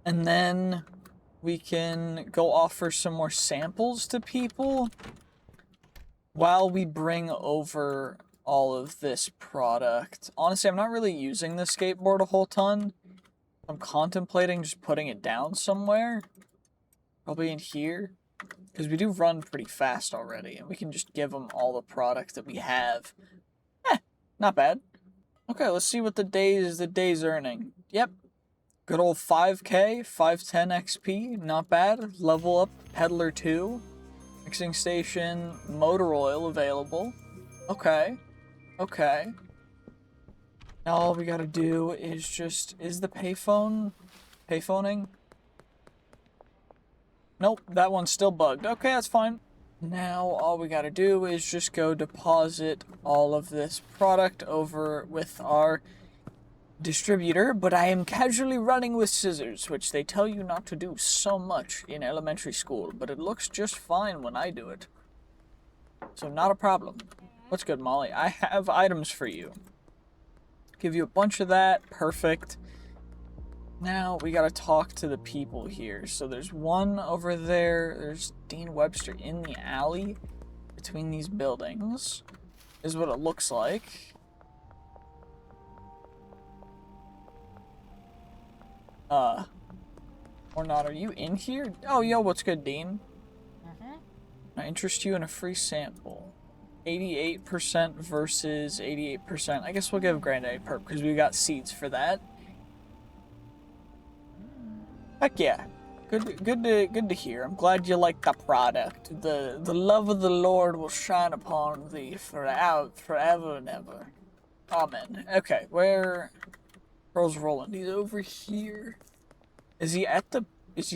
S1: And then we can go offer some more samples to people while we bring over all of this product. Honestly, I'm not really using the skateboard a whole ton. I'm contemplating just putting it down somewhere. Probably in here. Because we do run pretty fast already. And we can just give them all the product that we have. Not bad. Okay, let's see what the day's earning. Yep. Good old 5K, 510 XP. Not bad. Level up Peddler 2. Mixing station, motor oil available. Okay. Okay. Now all we gotta do is just... Is the payphoning? Nope, that one's still bugged. Okay, that's fine. Now all we gotta do is just go deposit all of this product over with our distributor, but I am casually running with scissors, which they tell you not to do so much in elementary school, but it looks just fine when I do it. So not a problem. What's good, Molly? I have items for you. Give you a bunch of that. Perfect. Now we gotta talk to the people here. So there's one over there. There's Dean Webster in the alley between these buildings. Is what it looks like. Or not. Are you in here? Oh, yo, what's good, Dean? I interest you in a free sample. 88% versus 88%. I guess we'll give Granddaddy Perp because we got seeds for that. Heck yeah. Good to hear. I'm glad you like the product. The love of the Lord will shine upon thee forever and ever. Amen. Okay, where Earl's rolling? He's over here. Is he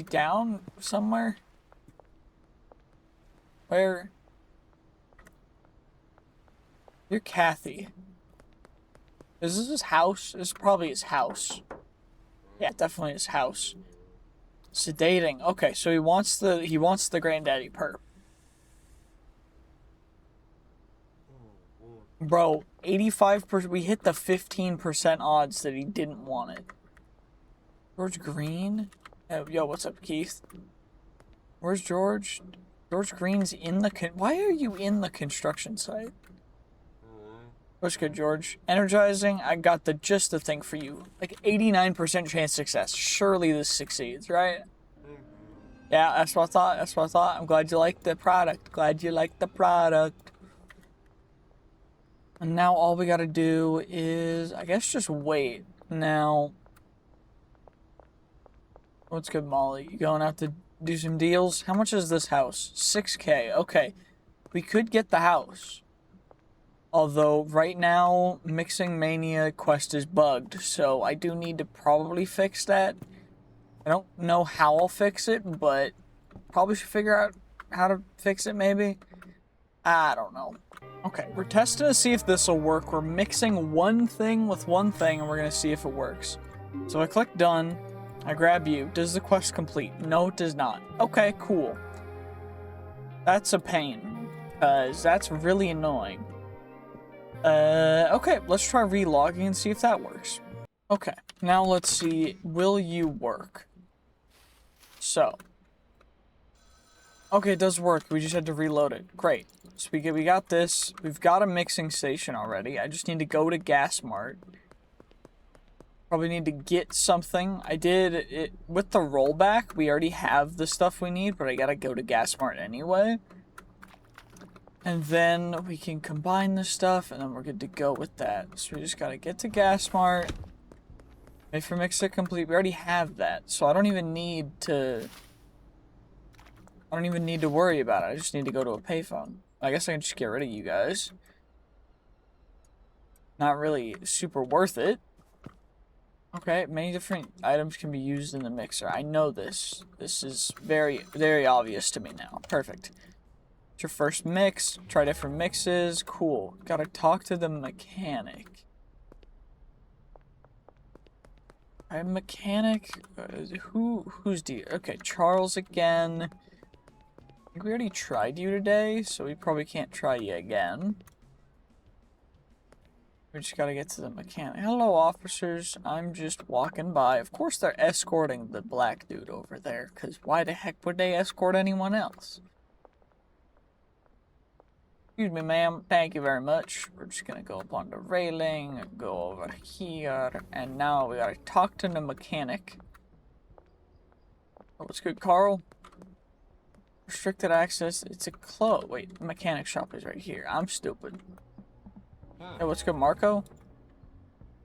S1: down somewhere? Where? You're Kathy. Is this his house? This is probably his house. Yeah, definitely his house. Sedating. Okay, so he wants the granddaddy perp. Bro, 85%. We hit the 15% odds that he didn't want it. George Green? Yo, what's up, Keith? Where's George? George Green's in the why are you in the construction site? What's good, George? Energizing, I got just the thing for you. Like 89% chance success. Surely this succeeds, right? Yeah, that's what I thought. That's what I thought. I'm glad you like the product. Glad you like the product. And now all we gotta do is, I guess, just wait. Now, what's good, Molly? You going out to do some deals? How much is this house? 6K. Okay. We could get the house. Although, right now, Mixing Mania quest is bugged, so I do need to probably fix that. I don't know how I'll fix it, but probably should figure out how to fix it, maybe? I don't know. Okay, we're testing to see if this will work. We're mixing one thing with one thing, and we're going to see if it works. So I click done. I grab you. Does the quest complete? No, it does not. Okay, cool. That's a pain, because that's really annoying. Okay, let's try relogging and see if that works. Okay, now let's see, will you work? So. Okay, it does work, we just had to reload it. Great. So we got this, we've got a mixing station already. I just need to go to Gas Mart. Probably need to get something. I did it, with the rollback, we already have the stuff we need, but I gotta go to Gas Mart anyway. And then we can combine this stuff, and then we're good to go with that. So we just gotta get to Gas Mart. Wait for mix it complete. We already have that, so I don't even need to worry about it. I just need to go to a payphone. I guess I can just get rid of you guys. Not really super worth it. Okay, many different items can be used in the mixer. I know this. This is very, very obvious to me now. Perfect. It's your first mix. Try different mixes. Cool. Gotta talk to the mechanic. Alright, mechanic. Who's the? Okay, Charles again. I think we already tried you today, so we probably can't try you again. We just gotta get to the mechanic. Hello, officers. I'm just walking by. Of course, they're escorting the black dude over there, because why the heck would they escort anyone else? Excuse me, ma'am. Thank you very much. We're just gonna go up on the railing, go over here, and now we gotta talk to the mechanic. Oh, what's good, Carl? Restricted access. It's a close. Wait, the mechanic shop is right here. I'm stupid. Hey, what's good, Marco?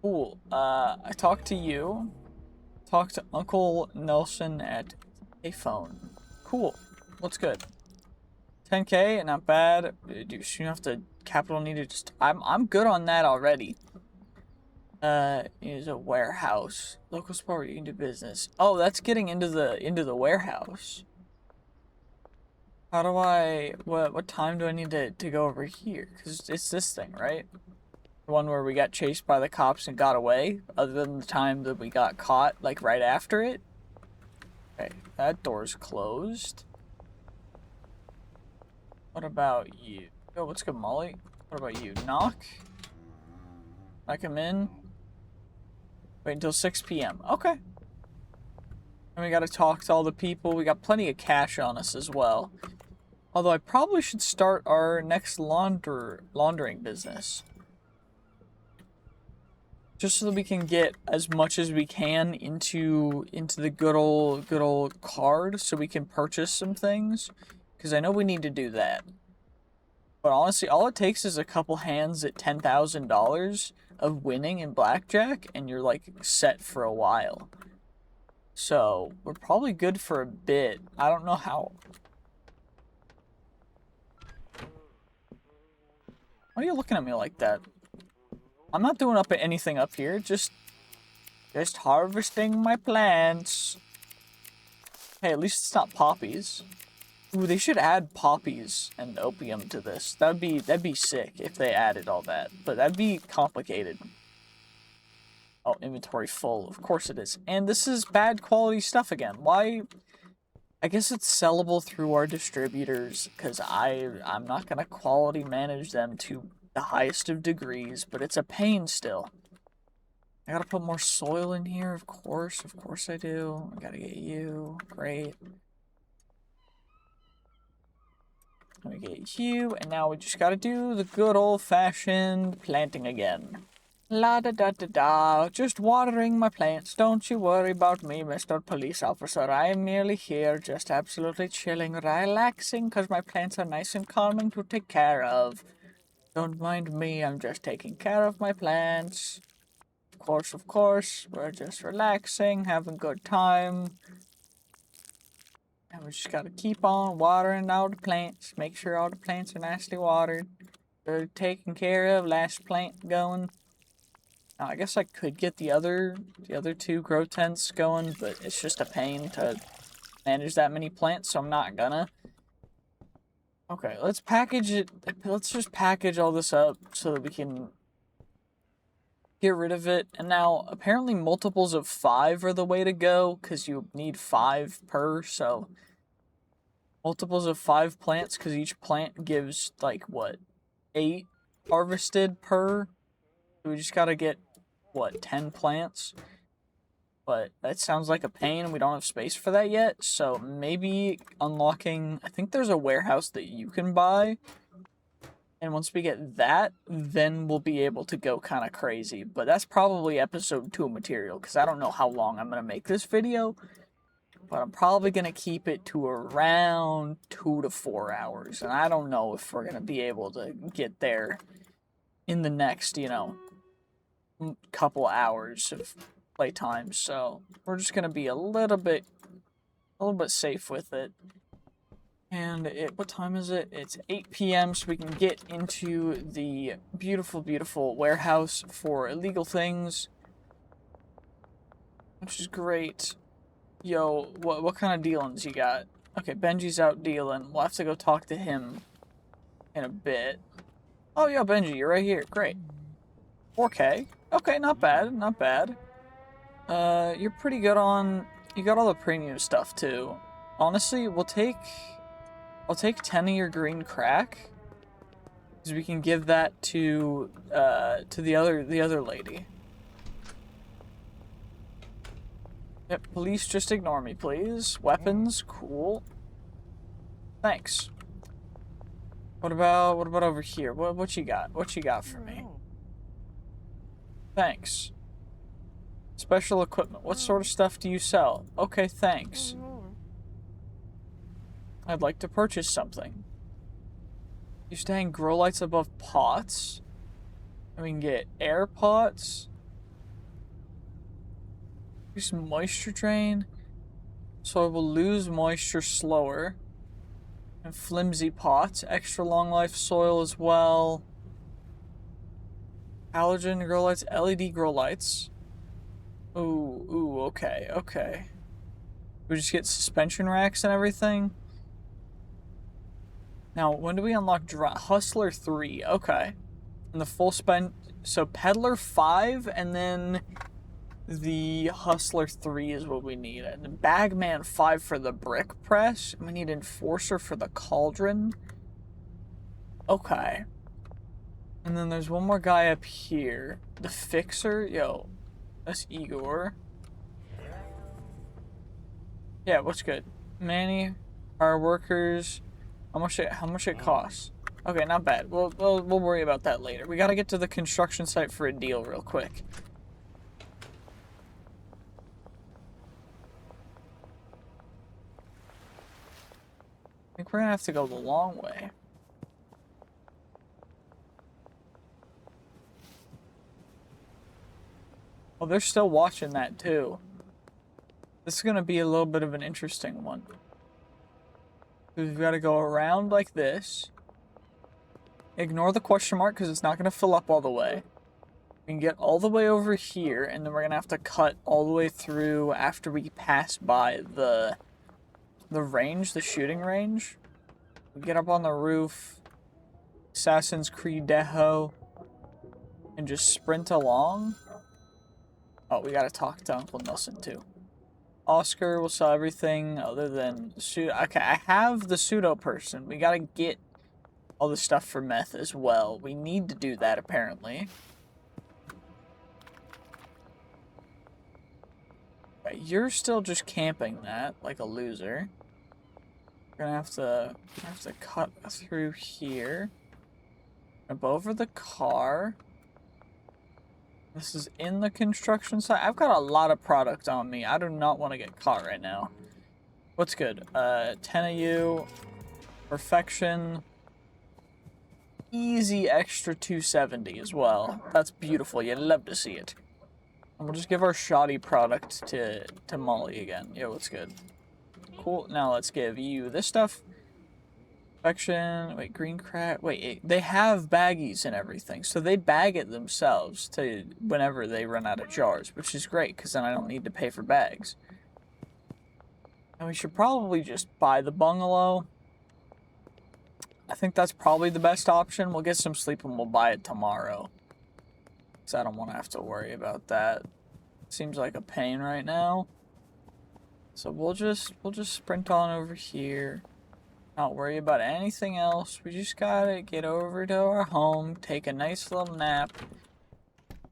S1: Cool. I talked to you. Talked to Uncle Nelson at a phone. Cool. What's good? 10K, not bad. You shouldn't have to capital needed. Just I'm good on that already. Is a warehouse. Local sport where you can do business. Oh, that's getting into the warehouse. How do I what time do I need to go over here? Because it's this thing, right? The one where we got chased by the cops and got away, other than the time that we got caught, like right after it. Okay, that door's closed. What about you? Oh, what's good, Molly? What about you? Knock? I come in? Wait until 6 p.m. Okay. And we gotta talk to all the people. We got plenty of cash on us as well. Although I probably should start our next laundering business. Just so that we can get as much as we can into the good old card, so we can purchase some things. Because I know we need to do that. But honestly, all it takes is a couple hands at $10,000 of winning in blackjack, and you're like set for a while. So we're probably good for a bit. I don't know how. Why are you looking at me like that? I'm not doing anything up here. Just harvesting my plants. Hey, at least it's not poppies. Ooh, they should add poppies and opium to this. That'd be sick if they added all that. But that'd be complicated. Oh, inventory full. Of course it is. And this is bad quality stuff again. Why? I guess it's sellable through our distributors, because I'm not going to quality manage them to the highest of degrees, but it's a pain still. I gotta put more soil in here, of course I do. I gotta get you. Great. Let me get you, and now we just gotta do the good old-fashioned planting again. La da da da da, just watering my plants. Don't you worry about me, Mr. Police Officer. I am merely here, just absolutely chilling, relaxing, because my plants are nice and calming to take care of. Don't mind me, I'm just taking care of my plants. Of course, we're just relaxing, having a good time. And we just gotta keep on watering all the plants. Make sure all the plants are nicely watered. They're taken care of. Last plant going. Now, I guess I could get the other two grow tents going, but it's just a pain to manage that many plants, so I'm not gonna. Okay, let's package it. Let's just package all this up so that we can get rid of it. And now, apparently multiples of 5 are the way to go, because you need 5 per, so multiples of 5 plants, because each plant gives, like, what, 8 harvested per? We just gotta get, what, 10 plants? But that sounds like a pain, and we don't have space for that yet, so maybe unlocking... I think there's a warehouse that you can buy, and once we get that, then we'll be able to go kind of crazy. But that's probably episode 2 material, because I don't know how long I'm going to make this video, but I'm probably going to keep it to around 2 to 4 hours, and I don't know if we're going to be able to get there in the next, you know, couple hours of playtime, so we're just going to be a little bit safe with it. And what time is it? It's 8 p.m. so we can get into the beautiful, beautiful warehouse for illegal things, which is great. Yo, what kind of dealings you got? Okay, Benji's out dealing. We'll have to go talk to him in a bit. Oh, yo, Benji, you're right here. Great. 4K. Okay, not bad, not bad. You're pretty good on... You got all the premium stuff, too. Honestly, I'll take 10 of your green crack, because we can give that to the other lady. Yep, police, just ignore me, please. Weapons, cool. Thanks. What about over here? What you got? What you got for me? Thanks. Special equipment. What sort of stuff do you sell? Okay, thanks. I'd like to purchase something. You used to hang grow lights above pots. And we can get air pots. Use moisture drain. So I will lose moisture slower. And flimsy pots. Extra long life soil as well. Halogen grow lights. LED grow lights. Ooh, okay, okay. We just get suspension racks and everything. Now, when do we unlock Hustler 3? Okay. And the full spend... So, Peddler 5, and then the Hustler 3 is what we need. And the Bagman 5 for the brick press. And we need Enforcer for the cauldron. Okay. And then there's one more guy up here. The Fixer. Yo, that's Igor. Yeah, what's good? Manny, our workers... How much it costs? Okay, not bad. We'll worry about that later. We gotta get to the construction site for a deal real quick. I think we're gonna have to go the long way. Oh, they're still watching that too. This is gonna be a little bit of an interesting one. We've got to go around like this. Ignore the question mark because it's not going to fill up all the way. We can get all the way over here, and then we're going to have to cut all the way through after we pass by the the range, the shooting range. We get up on the roof, Assassin's Creed Deho, and just sprint along. Oh, we gotta talk to Uncle Nelson too. Oscar will sell everything other than pseudo. Okay, I have the pseudo person. We gotta get all the stuff for meth as well. We need to do that apparently. Okay, you're still just camping that like a loser. We're gonna have to cut through here. Jump over the car. This is in the construction site. I've got a lot of product on me. I do not want to get caught right now. What's good? 10 of you. Perfection. Easy extra 270 as well. That's beautiful. You'd love to see it. And we'll just give our shoddy product to Molly again. Yeah, what's good? Cool. Now let's give you this stuff. Perfection. Wait, green crack. Wait, they have baggies and everything, so they bag it themselves to whenever they run out of jars, which is great because then I don't need to pay for bags. And we should probably just buy the bungalow. I think that's probably the best option. We'll get some sleep and we'll buy it tomorrow, because I don't want to have to worry about that. Seems like a pain right now. So we'll just sprint on over here. Not worry about anything else. We just gotta get over to our home, take a nice little nap,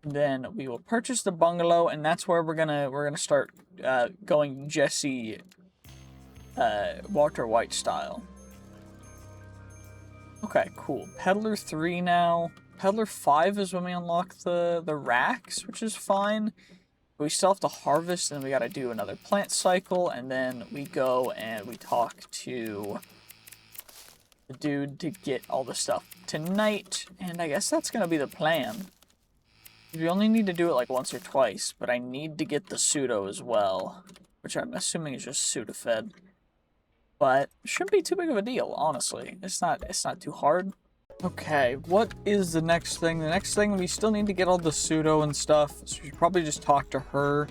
S1: and then we will purchase the bungalow, and that's where we're gonna start going Jesse Walter White style. Okay, cool. Peddler 3 now. Peddler 5 is when we unlock the racks, which is fine. But we still have to harvest, and we gotta do another plant cycle, and then we go and we talk to the dude to get all the stuff tonight, and I guess that's gonna be the plan. We only need to do it like once or twice, but I need to get the pseudo as well, which I'm assuming is just Sudafed. But it shouldn't be too big of a deal, honestly. It's not too hard. Okay, what is the next thing? The next thing, we still need to get all the pseudo and stuff, so we should probably just talk to her.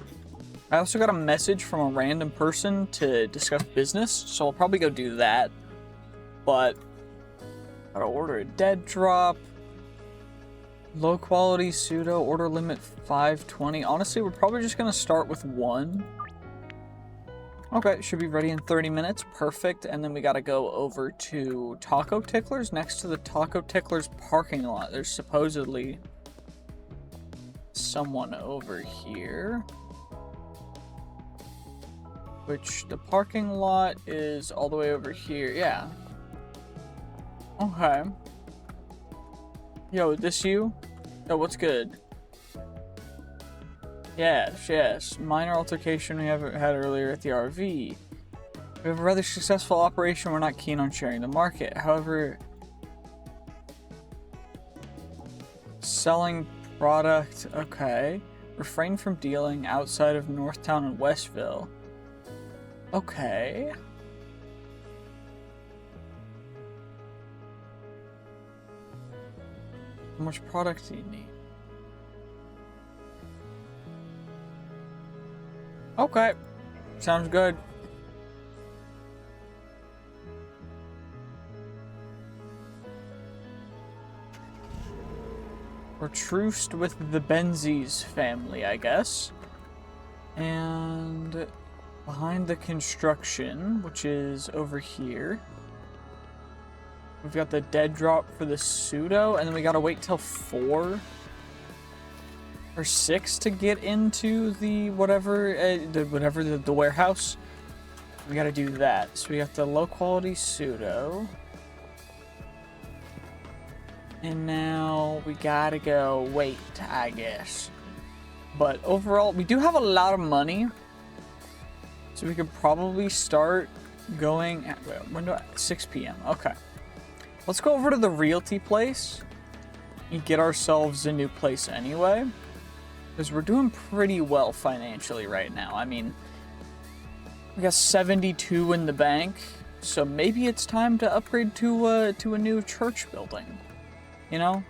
S1: I also got a message from a random person to discuss business, so I'll probably go do that. But gotta order a dead drop. Low quality pseudo, order limit 520. Honestly, we're probably just gonna start with one. Okay, should be ready in 30 minutes. Perfect. And then we gotta go over to Taco Tickler's. Next to the Taco Tickler's parking lot, there's supposedly someone over here. Which, the parking lot is all the way over here. Yeah. Okay. Yo, this you? Yo, what's good? Yes. Minor altercation we had earlier at the RV. We have a rather successful operation. We're not keen on sharing the market. However, selling product, okay. Refrain from dealing outside of Northtown and Westville. Okay. How much product do you need? Okay. Sounds good. We're truced with the Benzies family, I guess. And behind the construction, which is over here, we've got the dead drop for the pseudo, and then we gotta wait till 4 or 6 to get into the the warehouse. We gotta do that. So we got the low quality pseudo. And now we gotta go wait, I guess. But overall, we do have a lot of money. So we could probably start going at, when do I, 6 p.m. Okay. Let's go over to the realty place and get ourselves a new place anyway. Because we're doing pretty well financially right now. I mean, we got 72 in the bank. So maybe it's time to upgrade to a new church building. You know?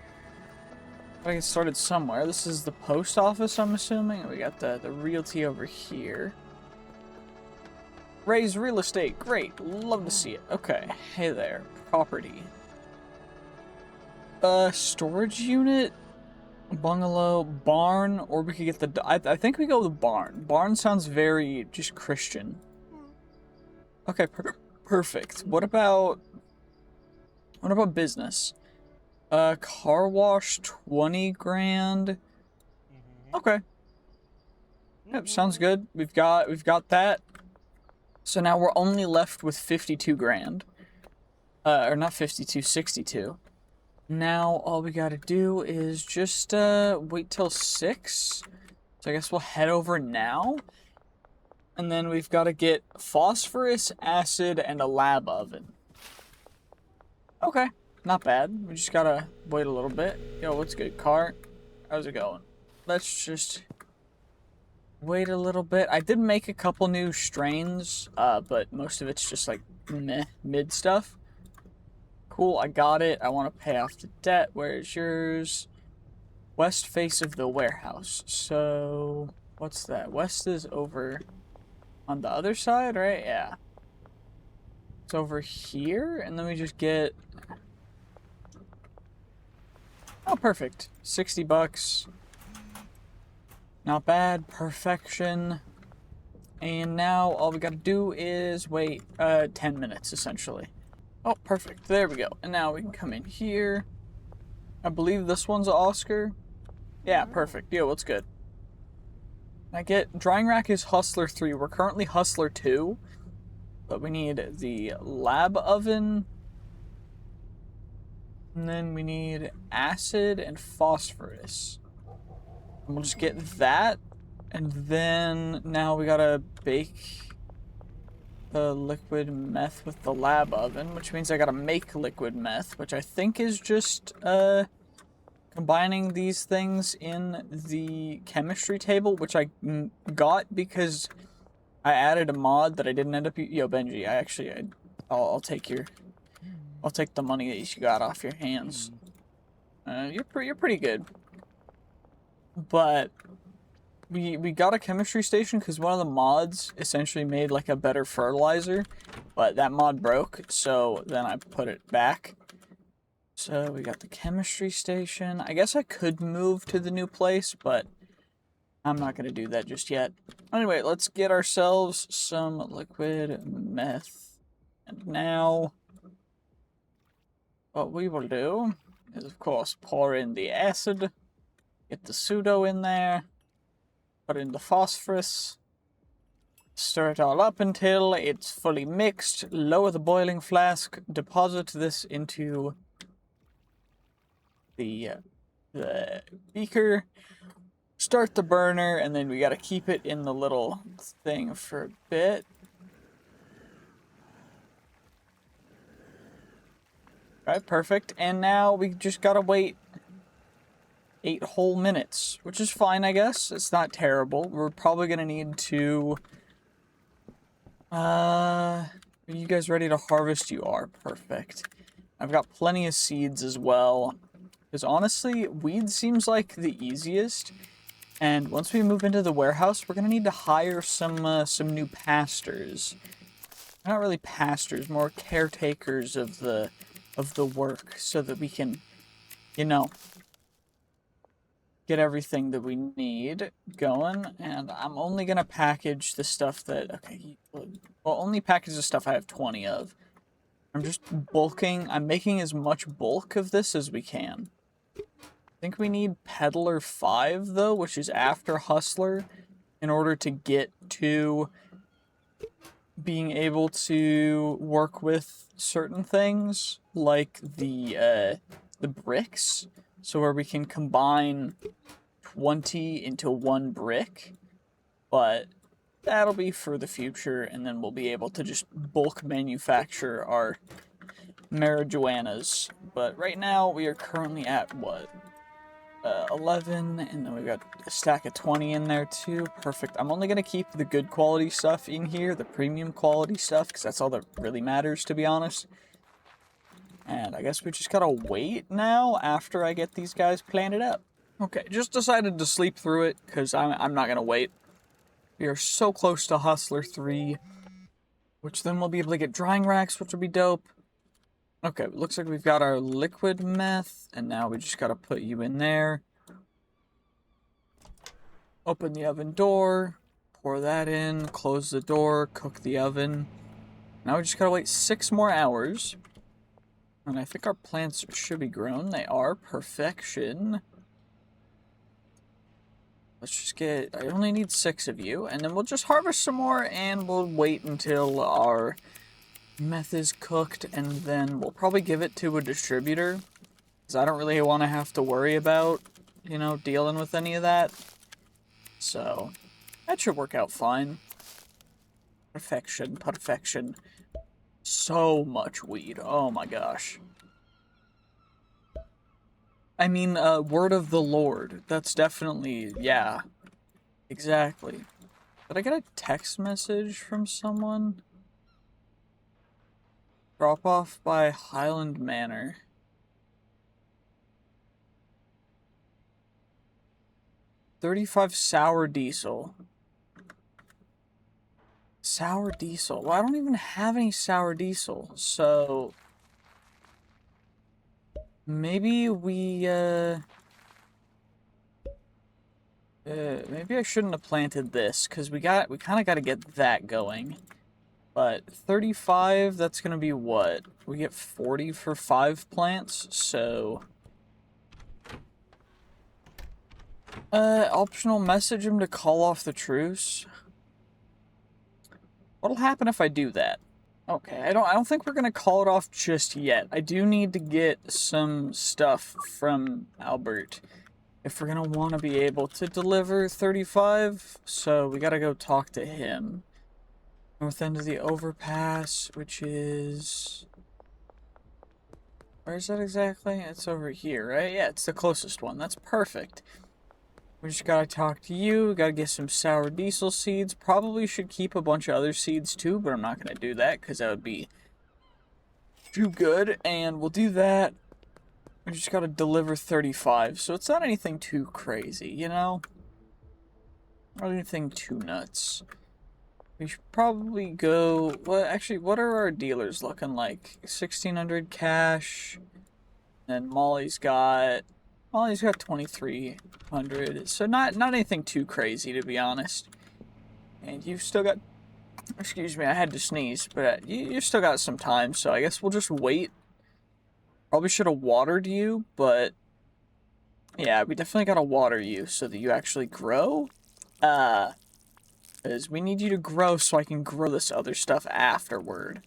S1: Gotta get started somewhere. This is the post office, I'm assuming. We got the realty over here. Raise real estate. Great. Love to see it. Okay. Hey there. Property. Storage unit, bungalow, barn, or we could get the... I think we go with barn. Barn sounds very just Christian. Okay, perfect. What about business? Car wash, 20 grand. Okay. Yep, sounds good. We've got that. So now we're only left with 52 grand. Or not 52, 62. Now all we gotta do is just wait till 6. So I guess we'll head over now. And then we've got to get phosphorus, acid, and a lab oven. Okay, not bad. We just gotta wait a little bit. Yo, what's good, car? How's it going? Let's just wait a little bit. I did make a couple new strains, but most of it's just like mid stuff. Cool, I got it. I want to pay off the debt. Where's yours? West face of the warehouse. So, what's that? West is over on the other side, right? Yeah. It's over here, and then we just get... Oh, perfect. 60 bucks. Not bad. Perfection. And now all we gotta do is wait 10 minutes, essentially. Oh, perfect. There we go. And now we can come in here. I believe this one's an Oscar. Yeah, perfect. Yo, what's good? I get... Drying rack is Hustler 3. We're currently Hustler 2. But we need the lab oven. And then we need acid and phosphorus. And we'll just get that. And then now we gotta bake the liquid meth with the lab oven, which means I gotta make liquid meth, which I think is just combining these things in the chemistry table, which I got because I added a mod that I didn't end up... Yo, Benji, I'll take the money that you got off your hands. You're pretty good. But we got a chemistry station because one of the mods essentially made like a better fertilizer, but that mod broke, so then I put it back. So we got the chemistry station. I guess I could move to the new place, but I'm not going to do that just yet. Anyway, let's get ourselves some liquid meth. And now, what we will do is, of course, pour in the acid, get the pseudo in there, put in the phosphorus, stir it all up until it's fully mixed, lower the boiling flask, deposit this into the beaker, start the burner, and then we gotta keep it in the little thing for a bit. Alright, perfect. And now we just gotta wait 8 whole minutes, which is fine, I guess. It's not terrible. We're probably gonna need to... Are you guys ready to harvest? You are. Perfect. I've got plenty of seeds as well. Because honestly, weed seems like the easiest. And once we move into the warehouse, we're gonna need to hire some new pastors. Not really pastors, more caretakers of the work, so that we can, you know, get everything that we need going. And I'm only gonna package the stuff that, okay, well, only package the stuff I have 20 of. I'm just bulking. I'm making as much bulk of this as we can. I think we need Peddler 5, though, which is after Hustler, in order to get to being able to work with certain things, like the bricks, so where we can combine 20 into 1 brick, but that'll be for the future, and then we'll be able to just bulk manufacture our marijuanas. But right now, we are currently at, what, 11, and then we got a stack of 20 in there too. Perfect. I'm only going to keep the good quality stuff in here, the premium quality stuff, because that's all that really matters, to be honest. And I guess we just gotta wait now after I get these guys planted up. Okay, just decided to sleep through it, because I'm not going to wait. We are so close to Hustler 3. which then we'll be able to get drying racks, which will be dope. Okay, looks like we've got our liquid meth, and now we just gotta put you in there. Open the oven door, pour that in, close the door, cook the oven. Now we just gotta wait 6 more hours. And I think our plants should be grown. They are. Perfection. Let's just get... I only need 6 of you. And then we'll just harvest some more, and we'll wait until our meth is cooked, and then we'll probably give it to a distributor. Because I don't really want to have to worry about, you know, dealing with any of that. So, that should work out fine. Perfection, perfection. So much weed. Oh my gosh. I mean, word of the Lord. That's definitely, yeah. Exactly. Did I get a text message from someone? Drop off by Highland Manor. $35 sour diesel. Sour diesel. Well, I don't even have any sour diesel, so maybe we maybe I shouldn't have planted this, because we kind of got to get that going. But 35, that's gonna be what? We get 40 for 5 plants, so optional message him to call off the truce. What'll happen if I do that? Okay, I don't think we're gonna call it off just yet. I do need to get some stuff from Albert if we're gonna want to be able to deliver 35, so we gotta go talk to him. North end of the overpass, which is... Where is that exactly? It's over here, right? Yeah, it's the closest one. That's perfect. We just gotta talk to you, gotta get some sour diesel seeds. Probably should keep a bunch of other seeds too, but I'm not gonna do that because that would be too good. And we'll do that. We just gotta deliver 35, so it's not anything too crazy, you know? Not anything too nuts. We should probably go... Well, actually, what are our dealers looking like? 1,600 cash. And Molly's got 2,300, so not anything too crazy, to be honest. And you've still got, excuse me, I had to sneeze, but you've still got some time, so I guess we'll just wait. Probably should have watered you, but yeah, we definitely gotta water you so that you actually grow. Because we need you to grow so I can grow this other stuff afterward.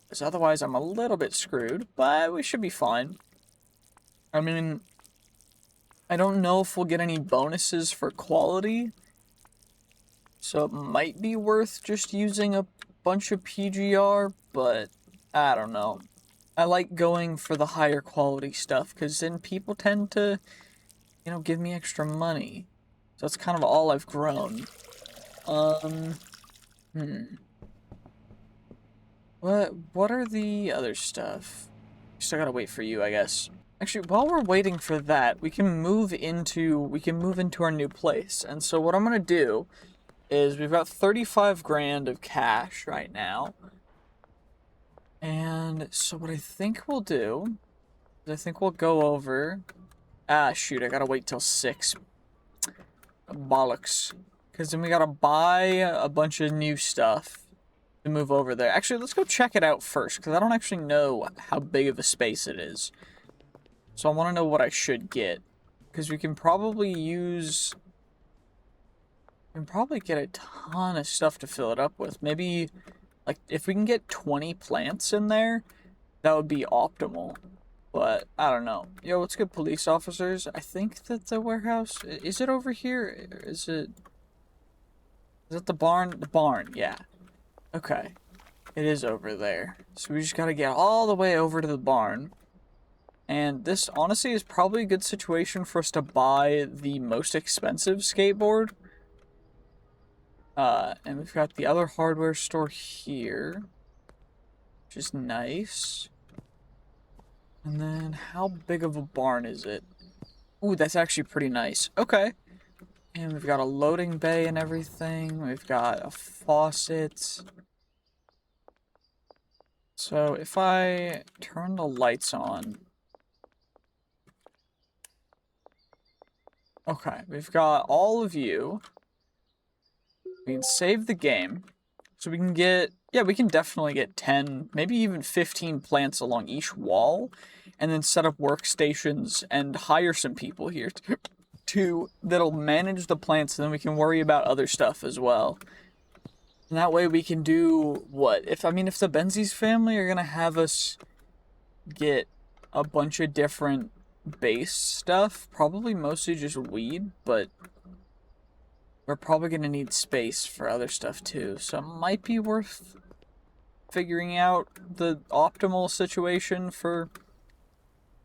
S1: Because otherwise I'm a little bit screwed, but we should be fine. I mean, I don't know if we'll get any bonuses for quality, so it might be worth just using a bunch of PGR, but I don't know. I like going for the higher quality stuff, because then people tend to, you know, give me extra money. So that's kind of all I've grown. What are the other stuff? Still gotta wait for you, I guess. Actually, while we're waiting for that, we can move into our new place. And so what I'm gonna do is we've got 35 grand of cash right now. And so what I think we'll do is I think we'll go over. Ah, shoot, I gotta wait till 6. Bollocks. Because then we gotta buy a bunch of new stuff to move over there. Actually, let's go check it out first, because I don't actually know how big of a space it is. So I want to know what I should get, because we can probably use... We can probably get a ton of stuff to fill it up with. Maybe, like, if we can get 20 plants in there, that would be optimal. But, I don't know. Yo, what's good, police officers? I think that the warehouse... Is it over here? Is it the barn? The barn, yeah. Okay. It is over there. So we just gotta get all the way over to the barn. And this, honestly, is probably a good situation for us to buy the most expensive skateboard. And we've got the other hardware store here, which is nice. And then, how big of a barn is it? Ooh, that's actually pretty nice. Okay. And we've got a loading bay and everything. We've got a faucet. So if I turn the lights on... Okay, we've got all of you. We can save the game. So we can get... Yeah, we can definitely get 10, maybe even 15 plants along each wall. And then set up workstations and hire some people here that'll manage the plants, and then we can worry about other stuff as well. And that way we can do what? If the Benzies family are gonna have us get a bunch of different base stuff, probably mostly just weed, but we're probably gonna need space for other stuff too. So it might be worth figuring out the optimal situation for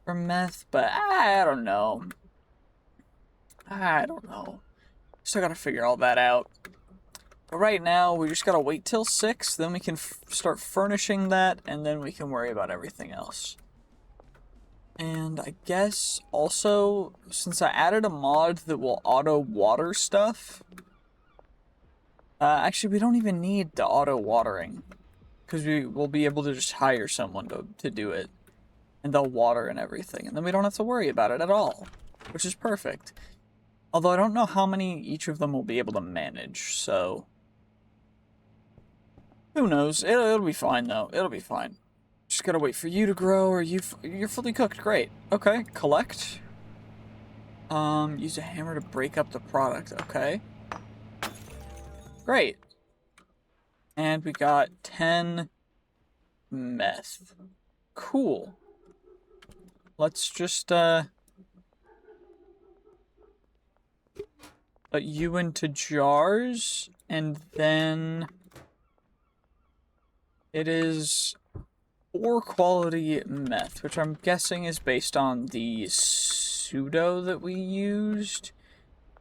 S1: meth, but I don't know. Still gotta figure all that out. But right now, we just gotta wait till 6, then we can start furnishing that, and then we can worry about everything else. And I guess also, since I added a mod that will auto-water stuff... actually, we don't even need the auto-watering, because we will be able to just hire someone to do it. And they'll water and everything, and then we don't have to worry about it at all, which is perfect. Although I don't know how many each of them will be able to manage, so... Who knows? It'll be fine, though. It'll be fine. Just gotta wait for you to grow, or you're fully cooked. Great. Okay, collect. Use a hammer to break up the product. Okay. Great. And we got 10 meth. Cool. Let's just, put you into jars, and then it is ore quality meth, which I'm guessing is based on the pseudo that we used,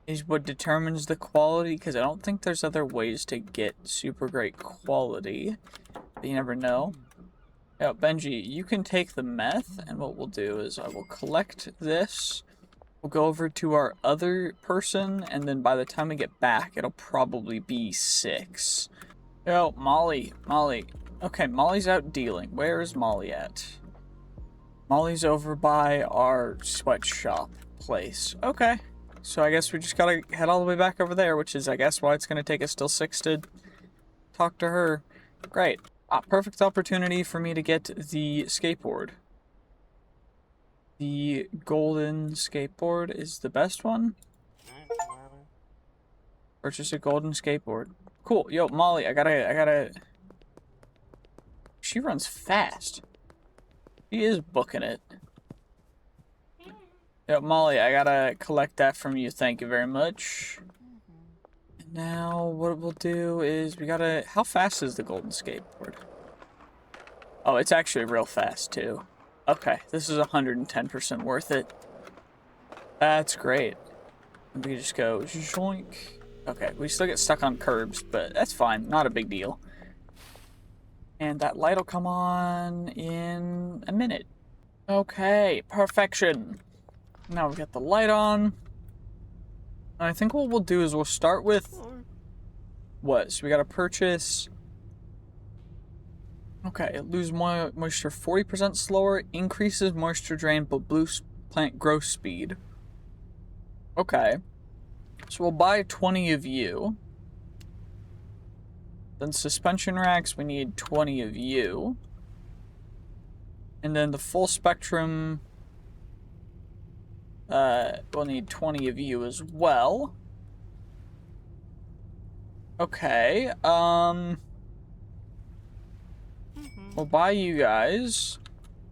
S1: is what determines the quality, because I don't think there's other ways to get super great quality, but you never know. Yeah, Benji, you can take the meth, and what we'll do is I will collect this. We'll go over to our other person, and then by the time we get back, it'll probably be 6. Yo, Molly. Okay, Molly's out dealing. Where is Molly at? Molly's over by our sweatshop place. Okay. So I guess we just gotta head all the way back over there, which is, I guess, why it's gonna take us till 6 to talk to her. Great. Perfect opportunity for me to get the skateboard. The golden skateboard is the best one. Purchase a golden skateboard. Cool. Yo, Molly, I gotta... She runs fast. She is booking it. Yo, Molly, I gotta collect that from you. Thank you very much. And now, what we'll do is we gotta... How fast is the golden skateboard? Oh, it's actually real fast, too. Okay, this is 110% worth it. That's great. We can just go zoink. Okay, we still get stuck on curbs, but that's fine. Not a big deal. And that light will come on in a minute. Okay, perfection. Now we've got the light on. And I think what we'll do is we'll start with... What? So we gotta purchase... Okay, lose moisture 40% slower, increases moisture drain, but boosts plant growth speed. Okay. So we'll buy 20 of you. Then suspension racks, we need 20 of you. And then the full spectrum, we'll need 20 of you as well. Okay, we'll buy you guys,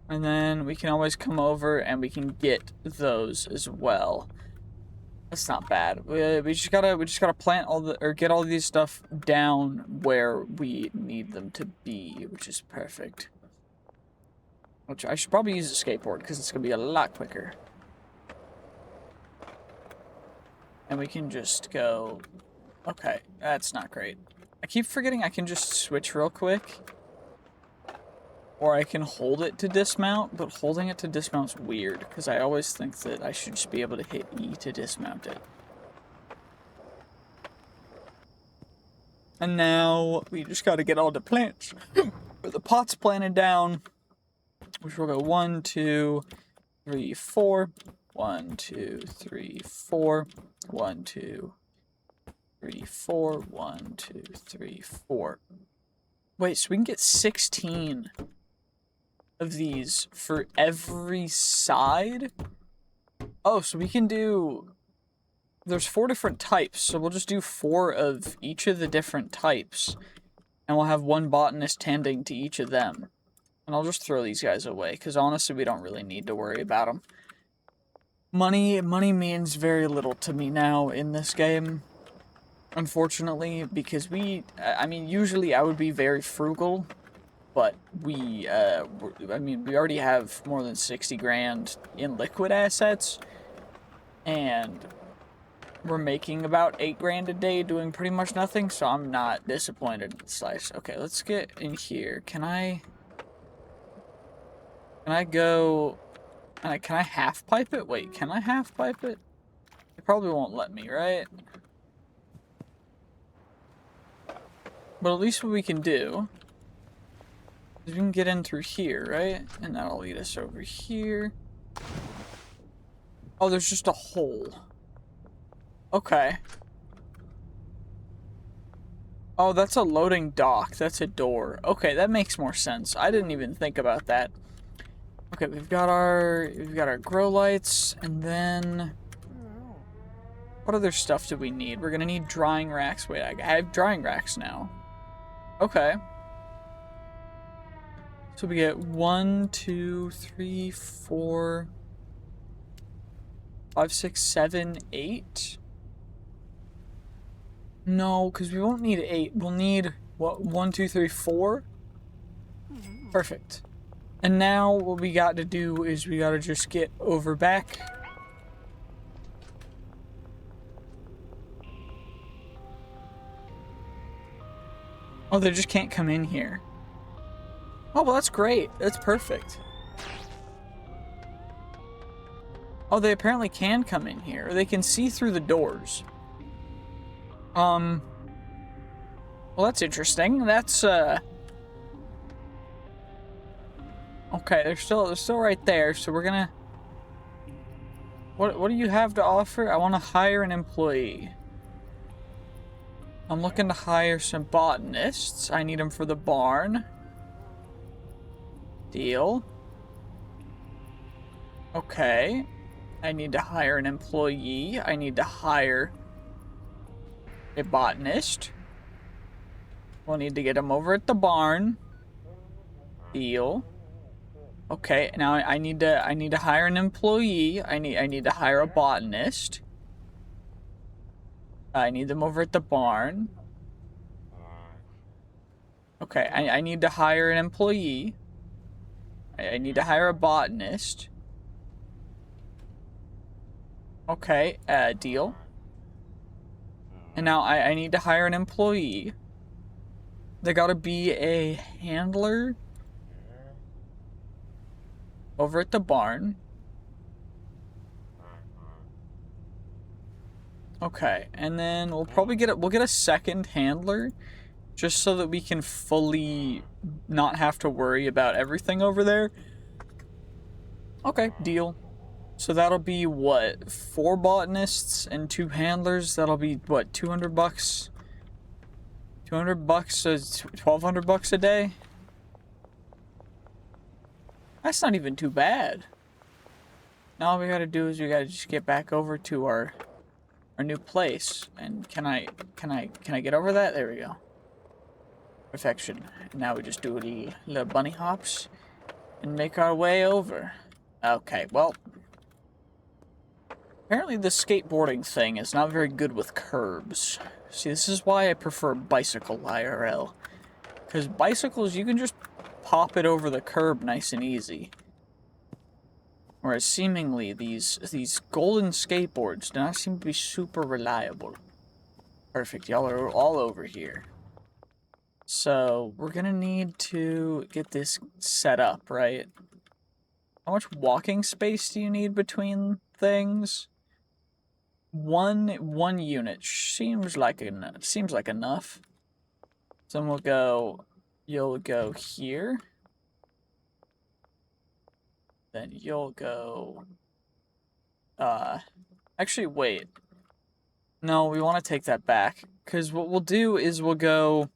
S1: and then we can always come over and we can get those as well. That's not bad. We just gotta plant all the, or get all these stuff down where we need them to be, which is perfect. Which I should probably use a skateboard because it's gonna be a lot quicker. And we can just go. Okay, that's not great. I keep forgetting I can just switch real quick. Or I can hold it to dismount, but holding it to dismount's weird, because I always think that I should just be able to hit E to dismount it. And now, we just gotta get all the plants. the pot's planted down, which will go 1, 2, 3, 4. 1, 2, 3, 4. 1, 2, 3, 4. 1, 2, 3, 4. Wait, so we can get 16 of these for every side? Oh, so we can do... There's 4 different types, so we'll just do 4 of each of the different types. And we'll have 1 botanist tending to each of them. And I'll just throw these guys away, because honestly we don't really need to worry about them. Money means very little to me now in this game. Unfortunately, because I mean, usually I would be very frugal. But we already have more than 60 grand in liquid assets. And we're making about 8 grand a day doing pretty much nothing, so I'm not disappointed in the slice. Okay, let's get in here. Can I go... Can I half pipe it? Wait, can I half pipe it? It probably won't let me, right? But at least what we can do is we can get in through here, right? And that'll lead us over here. Oh, there's just a hole. Okay. Oh, that's a loading dock. That's a door. Okay, that makes more sense. I didn't even think about that. Okay, we've got our grow lights, and then what other stuff do we need? We're gonna need drying racks. Wait, I have drying racks now. Okay. So we get 1, 2, 3, 4, 5, 6, 7, 8. No, because we won't need 8. We'll need, what, 1, 2, 3, 4? Perfect. And now what we got to do is we got to just get over back. Oh, they just can't come in here. Oh, well, that's great. That's perfect. Oh, they apparently can come in here. They can see through the doors. Well, that's interesting. That's, okay, they're still right there, so we're gonna... What do you have to offer? I want to hire an employee. I'm looking to hire some botanists. I need them for the barn. Deal. Okay. I need to hire an employee. I need to hire a botanist. We'll need to get him over at the barn. Deal. Okay, now I need to hire an employee. I need to hire a botanist. I need them over at the barn. Okay, I need to hire an employee. I need to hire a botanist. Okay, deal. And now I need to hire an employee. There gotta be a handler over at the barn. Okay, and then we'll probably get a second handler just so that we can fully not have to worry about everything over there. Okay, deal. So that'll be what, 4 botanists and 2 handlers. That'll be what, 200 bucks? 200 bucks, so 1,200 bucks a day. That's not even too bad. Now all we gotta do is we gotta just get back over to our new place. And can I get over that? There we go. Perfection. Now we just do little bunny hops and make our way over. Okay, well, apparently the skateboarding thing is not very good with curbs. See, this is why I prefer bicycle IRL. Because bicycles, you can just pop it over the curb nice and easy. Whereas seemingly these golden skateboards do not seem to be super reliable. Perfect, y'all are all over here. So, we're gonna need to get this set up, right? How much walking space do you need between things? One unit seems like enough. So then we'll go You'll go here. Then you'll go... Actually, wait. No, we want to take that back. Because what we'll do is we'll go...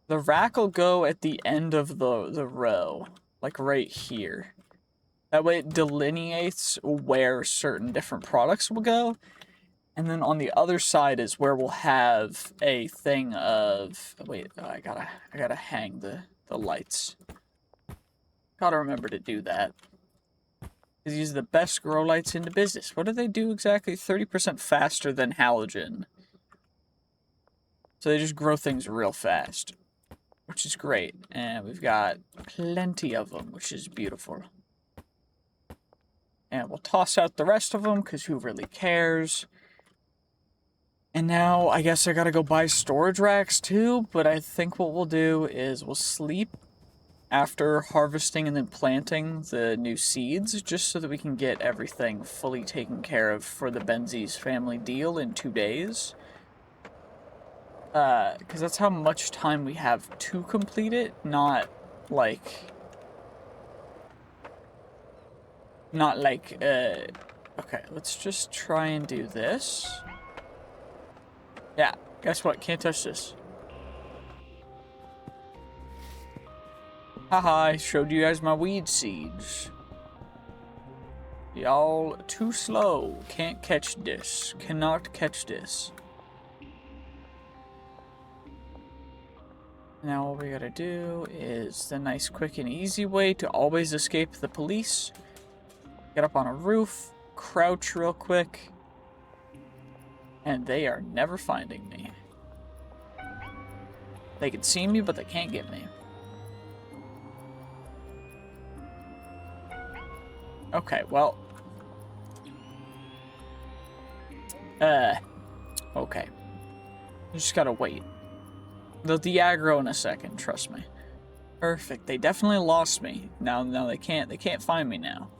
S1: The rack will go at the end of the row. Like right here. That way it delineates where certain different products will go. And then on the other side is where we'll have a thing of... Wait, I gotta hang the lights. Gotta remember to do that. Because these are the best grow lights in the business. What do they do exactly? 30% faster than halogen. So they just grow things real fast. Which is great. And we've got plenty of them, which is beautiful. And we'll toss out the rest of them, because who really cares? And now, I guess I gotta go buy storage racks too, but I think what we'll do is we'll sleep after harvesting and then planting the new seeds, just so that we can get everything fully taken care of for the Benzies family deal in 2 days. Because that's how much time we have to complete it, not like... Okay, let's just try and do this. Yeah, guess what? Can't touch this. Haha, I showed you guys my weed seeds. Y'all too slow. Can't catch this. Cannot catch this. Now all we gotta do is the nice, quick, and easy way to always escape the police. Get up on a roof, crouch real quick, and they are never finding me. They can see me, but they can't get me. Okay, well. Okay. You just gotta wait. They'll de-aggro in a second, trust me. Perfect. They definitely lost me. Now they can't find me now.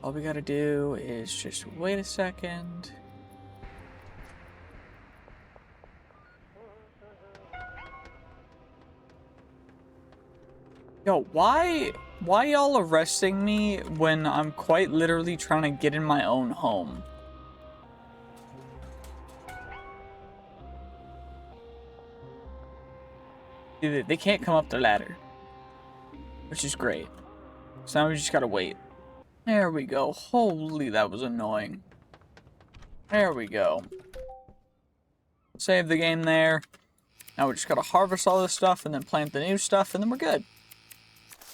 S1: All we gotta do is just wait a second. Yo, why y'all arresting me when I'm quite literally trying to get in my own home? Dude, they can't come up the ladder. Which is great. So now we just gotta wait. There we go. Holy, that was annoying. There we go. Save the game there. Now we just gotta harvest all this stuff and then plant the new stuff and then we're good.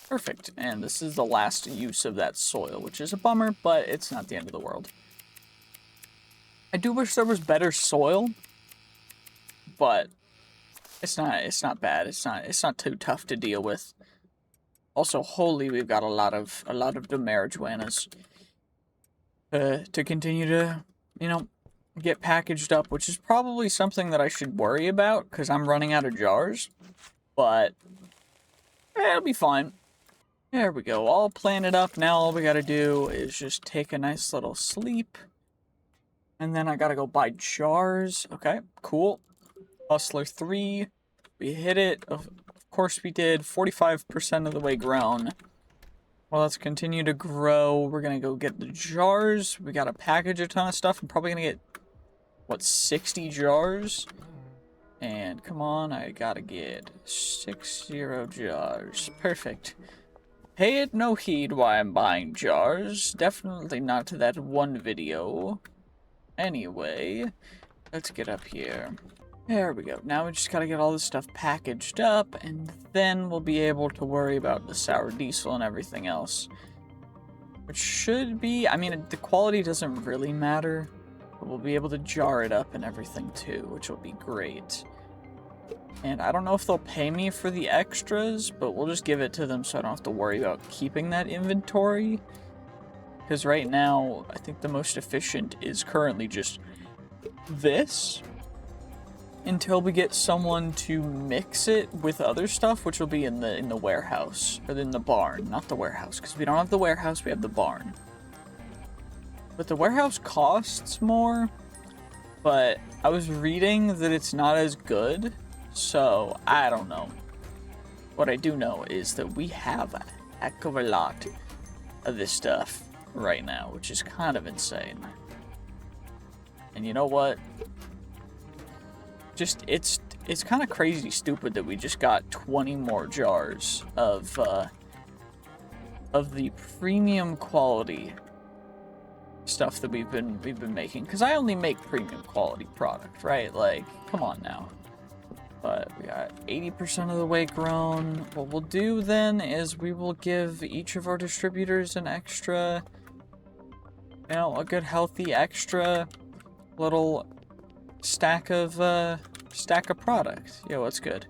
S1: Perfect. And this is the last use of that soil, which is a bummer, but it's not the end of the world. I do wish there was better soil, but it's not bad. It's not too tough to deal with. Also, holy, we've got a lot of the marijuanas to continue to, you know, get packaged up, which is probably something that I should worry about because I'm running out of jars. But it'll be fine. There we go. All planted up. Now all we gotta do is just take a nice little sleep. And then I gotta go buy jars. Okay, cool. Hustler 3. We hit it. Of course we did. 45% of the way grown. Well, let's continue to grow. We're gonna go get the jars. We gotta package a ton of stuff. I'm probably gonna get, what, 60 jars? And come on, I gotta get 60 jars. Perfect. Pay it no heed why I'm buying jars. Definitely not to that one video. Anyway, let's get up here. There we go. Now we just gotta get all this stuff packaged up, and then we'll be able to worry about the sour diesel and everything else. Which should be, I mean, the quality doesn't really matter, but we'll be able to jar it up and everything too, which will be great. And I don't know if they'll pay me for the extras, but we'll just give it to them so I don't have to worry about keeping that inventory. Because right now, I think the most efficient is currently just this. Until we get someone to mix it with other stuff, which will be in the warehouse. Or in the barn, not the warehouse. Because we don't have the warehouse, we have the barn. But the warehouse costs more. But I was reading that it's not as good. So, I don't know. What I do know is that we have a heck of a lot of this stuff right now, which is kind of insane. And you know what? Just, it's kind of crazy stupid that we just got 20 more jars of the premium quality stuff that we've been making. Because I only make premium quality product, right? Like, come on now. But we got 80% of the way grown. What we'll do then is we will give each of our distributors an extra, you know, a good healthy extra little stack of product. Yo, what's good?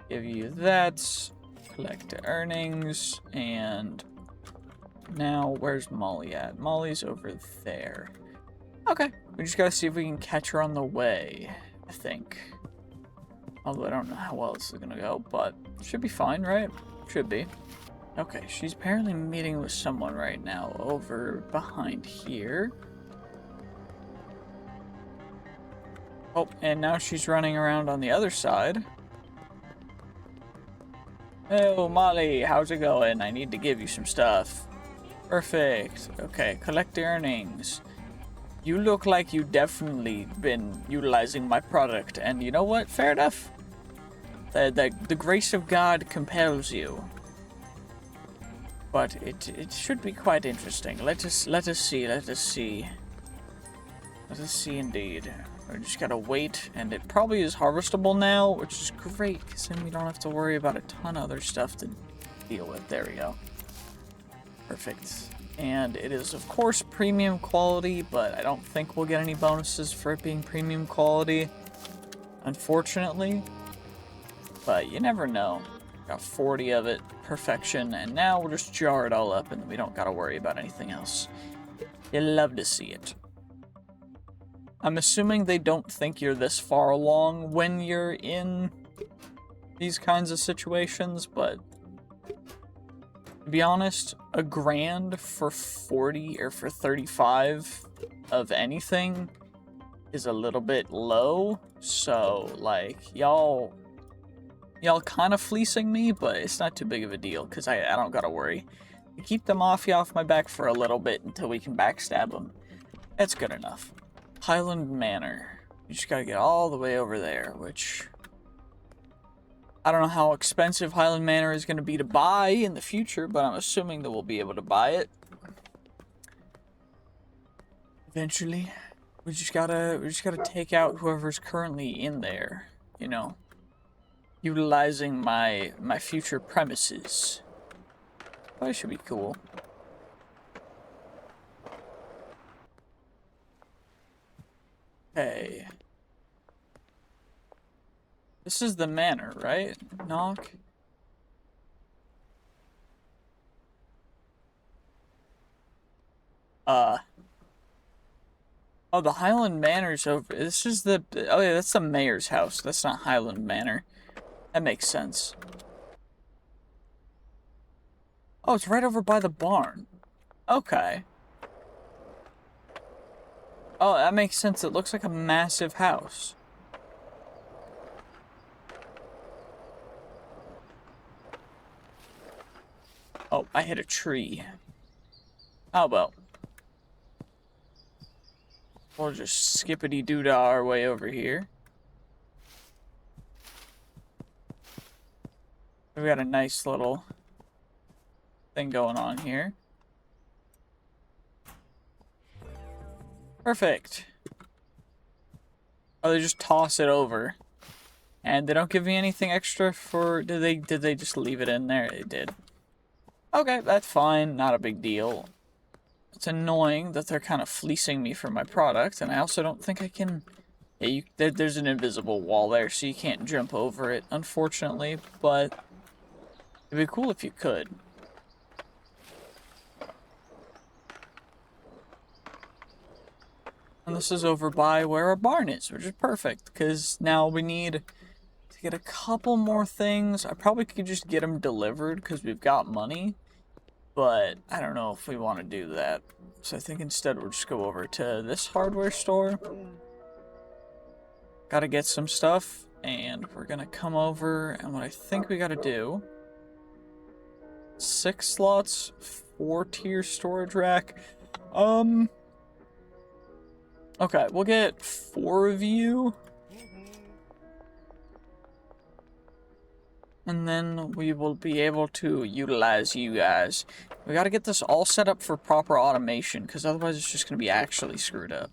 S1: Give you that. Collect the earnings. And now, where's Molly at? Molly's over there. Okay. We just gotta see if we can catch her on the way, I think. Although I don't know how well this is gonna go, but should be fine, right? Should be. Okay, she's apparently meeting with someone right now over behind here. Oh, and now she's running around on the other side. Oh, Molly, how's it going? I need to give you some stuff. Perfect. Okay, collect the earnings. You look like you've definitely been utilizing my product, and you know what? Fair enough. The grace of God compels you. But it should be quite interesting. Let us see. Let us see indeed. We just gotta wait, and it probably is harvestable now, which is great, because then we don't have to worry about a ton of other stuff to deal with. There we go. Perfect. And it is, of course, premium quality, but I don't think we'll get any bonuses for it being premium quality, unfortunately. But you never know. Got 40 of it, perfection, and now we'll just jar it all up, and we don't gotta worry about anything else. You love to see it. I'm assuming they don't think you're this far along when you're in these kinds of situations, but to be honest, a grand for 40 or for 35 of anything is a little bit low. So, like, y'all kind of fleecing me, but it's not too big of a deal because I don't gotta worry. I keep the mafia off my back for a little bit until we can backstab them. That's good enough. Highland Manor. You just gotta get all the way over there, which I don't know how expensive Highland Manor is going to be to buy in the future, but I'm assuming that we'll be able to buy it eventually. We just gotta take out whoever's currently in there, you know, utilizing my future premises. But it should be cool. Okay. This is the manor, right? Knock. Oh, the Highland Manor's over. This is the... Oh, yeah, that's the mayor's house. That's not Highland Manor. That makes sense. Oh, it's right over by the barn. Okay. Oh, that makes sense. It looks like a massive house. Oh, I hit a tree. Oh, well. We'll just skippity-doo-dah our way over here. We got a nice little thing going on here. Perfect. Oh, they just toss it over. And they don't give me anything extra for... Did they just leave it in there? They did. Okay, that's fine. Not a big deal. It's annoying that they're kind of fleecing me for my product, and I also don't think I can... Yeah, there's an invisible wall there, so you can't jump over it, unfortunately, but it'd be cool if you could. And this is over by where our barn is, which is perfect, because now we need to get a couple more things. I probably could just get them delivered, because we've got money. But I don't know if we want to do that. So I think instead we'll just go over to this hardware store. Gotta get some stuff. And we're gonna come over, and what I think we gotta do... 6 slots, 4-tier storage rack. Okay, we'll get 4 of you. And then we will be able to utilize you guys. We gotta get this all set up for proper automation, because otherwise it's just gonna be actually screwed up.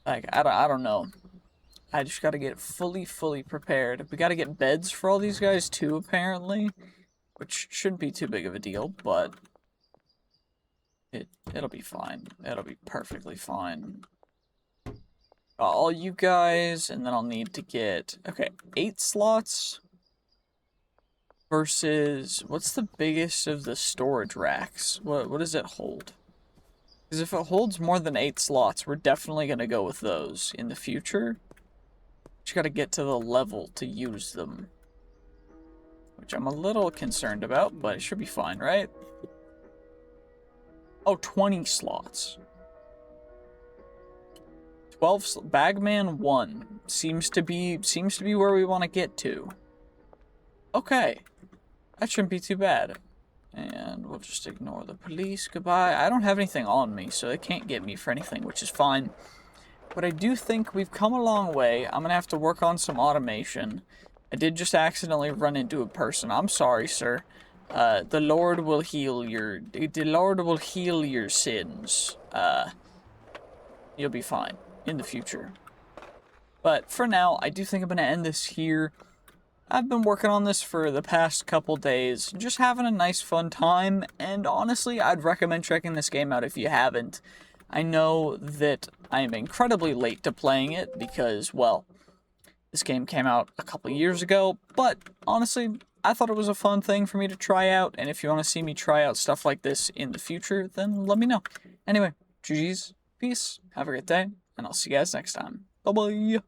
S1: Like, I don't know. I just gotta get fully prepared. We gotta get beds for all these guys too, apparently. Which shouldn't be too big of a deal, but... It'll be fine. It'll be perfectly fine. All you guys, and then I'll need to get... Okay, 8 slots... versus, what's the biggest of the storage racks? What does it hold? Because if it holds more than 8 slots, we're definitely going to go with those in the future. Just got to get to the level to use them. Which I'm a little concerned about, but it should be fine, right? Oh, 20 slots. 12, Bagman 1 seems to be where we want to get to. Okay. That shouldn't be too bad. And we'll just ignore the police. Goodbye. I don't have anything on me, so they can't get me for anything, which is fine. But I do think we've come a long way. I'm going to have to work on some automation. I did just accidentally run into a person. I'm sorry, sir. The Lord will heal your... The Lord will heal your sins. You'll be fine in the future. But for now, I do think I'm going to end this here. I've been working on this for the past couple days, just having a nice fun time, and honestly, I'd recommend checking this game out if you haven't. I know that I am incredibly late to playing it because, well, this game came out a couple years ago, but honestly, I thought it was a fun thing for me to try out, and if you want to see me try out stuff like this in the future, then let me know. Anyway, GG's, peace, have a great day, and I'll see you guys next time. Bye-bye!